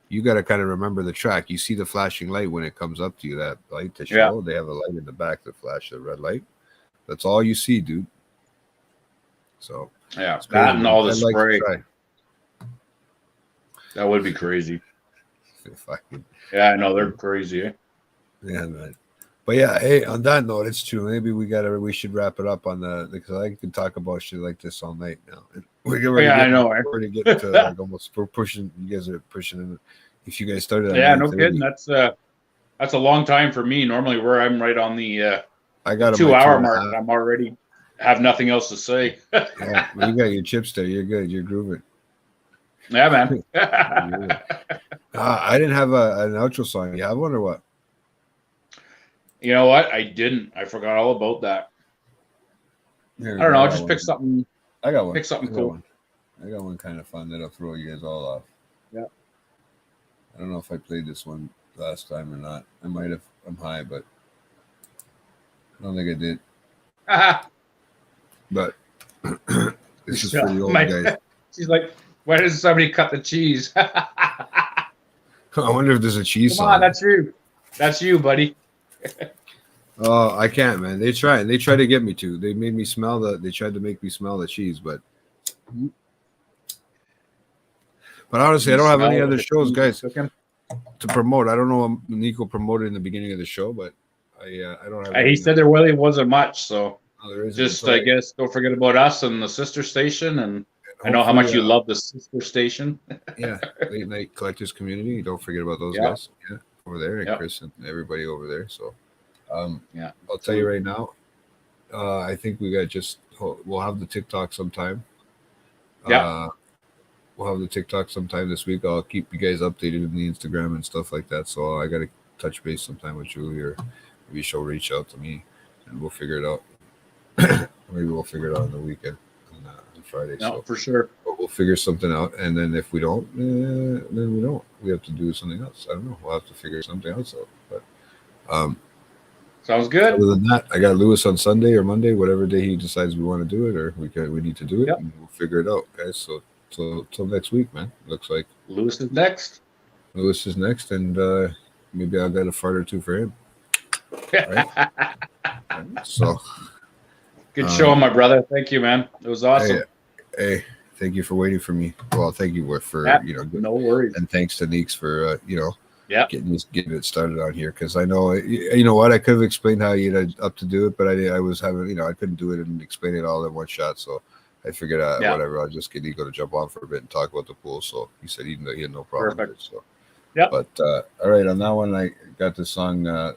You got to kind of remember the track. You see the flashing light when it comes up to you, that light to show. They have a light in the back that flash the red light. That's all you see, dude. So Yeah, it's crazy, that and man. all the I'd like to spray. try. That would be crazy. Fucking, Yeah, I know they're crazy. Eh? yeah, man. But yeah, hey, on that note, it's true. Maybe we should wrap it up on because I can talk about shit like this all night now. I know. We're already getting to like almost we're pushing. You guys are pushing in. If you guys started, at Yeah, no 9:30, kidding. That's a long time for me. Normally, where I'm right on the I got 2 hour 2.5. mark, I'm already have nothing else to say. Yeah, well, you got your chips there. You're good. You're grooving. Yeah, man. I didn't have an outro song. You have one or what? You know what? I didn't. I forgot all about that. Here, I don't know. I'll got just one. pick something. I got one. Pick something I got cool. one. I got one kind of fun that'll throw you guys all off. Yeah. I don't know if I played this one last time or not. I might have. I'm high, but I don't think I did. But this is for the old guys. She's like, why does somebody cut the cheese? I wonder if there's a cheese Come song. on, that's you. That's you, buddy. Oh, I can't, man. They try to get me to. They made me smell they tried to make me smell the cheese, but honestly, I don't have any other shows, guys, to promote. I don't know. Nico promoted in the beginning of the show, but I don't have. He said there really wasn't much, so there isn't. just I guess don't forget about us and the sister station, and I know how much you love the sister station. Yeah, Late Night Collectors Community. Don't forget about those Yeah. guys. Yeah, over there, and Yeah. Chris and everybody over there. So, Yeah. I'll tell you right now. I think we'll have the TikTok sometime. Yeah. We'll have the TikTok sometime this week. I'll keep you guys updated in the Instagram and stuff like that. So I got to touch base sometime with Julie, or maybe she'll reach out to me and we'll figure it out. Maybe we'll figure it out on the weekend on Friday. No, So for sure. but we'll figure something out. And then if we don't, then we don't. We have to do something else. I don't know. We'll have to figure something else out. But Sounds good. other than that, I got Lewis on Sunday or Monday, whatever day he decides we want to do it, or we need to do it. Yep. And we'll figure it out, guys. So till next week, man. Looks like Lewis is next. Lewis is next, and maybe I'll get a fart or two for him. So Good show, my brother. Thank you, man. It was awesome. Hey, thank you for waiting for me. Well, thank you for Yeah, no worries. and thanks to Neeks for Yeah. getting it started on here, because I know you know what, I could have explained how you had up to do it, but I was having I couldn't do it and explain it all in one shot, so I figured whatever, I'll just get Nico to jump on for a bit and talk about the pool. So he said he had no problem with it. So yeah. But all right, on that one, I got this song that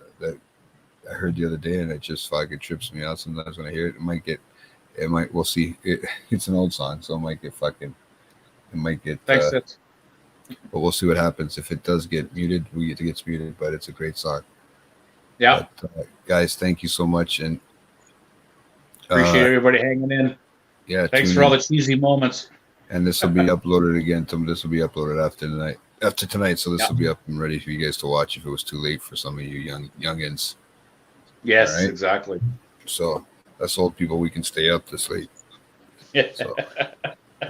I heard the other day, and it just fucking trips me out sometimes when I hear it. it might. We'll see. It's an old song, so it might get fucking. It might get. Thanks. But we'll see what happens. If it does get muted, it gets muted. But it's a great song. Yeah. But, guys, thank you so much, and appreciate everybody hanging in. Yeah. Thanks for all the cheesy moments. And this will be uploaded again. This will be uploaded after tonight. So this will be up and ready for you guys to watch if it was too late for some of you youngins. Yes, right? exactly. So us old people, we can stay up this late. Yeah. So,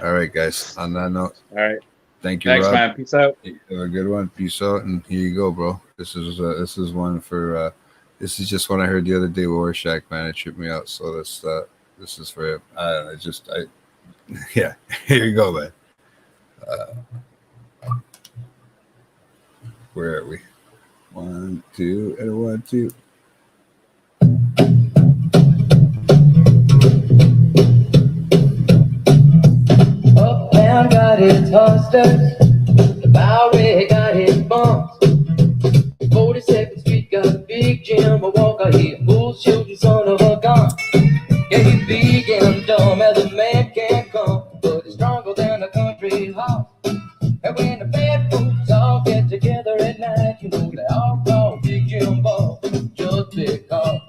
all right, guys. On that note, all right. Thank you, Thanks, Rob. man. Peace out. Have a good one. Peace out. And here you go, bro. This is one for. This is just one I heard the other day with Rorschach, man. It tripped me out. So this is for him. I don't know. Yeah. Here you go, man. Where are we? 1, 2, and 1, 2. Uptown got its hustlers, the Bowery got its bumps. 42nd Street got Big Jim, a Walker here, bull shooting son of a gun. Yeah, he's big and dumb as a man can come, but he's stronger than a country horse. And when the bad folks all get together at night, you know they all call Big Jim Ball just because.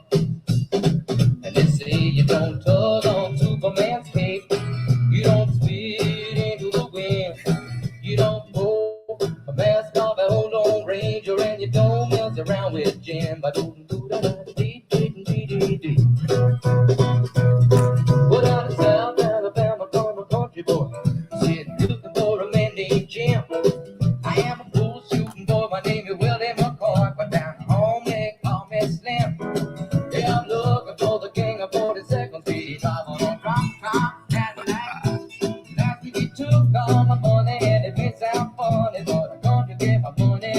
And they say you don't tug on Superman's cape, you don't spit into the wind, you don't pull a mask off a old Lone Ranger, and you don't mess around with Jim. But out of South Alabama, come a country boy, sitting looking for a man named Jim. I am a bull shooting boy, my name is Willie McCoy, but down home they call me Slim. Yeah, I'm looking for the king of 42nd Street, driving on drop-top Cadillac. Last week he took all my money and it may sound funny, but I'm going to get my money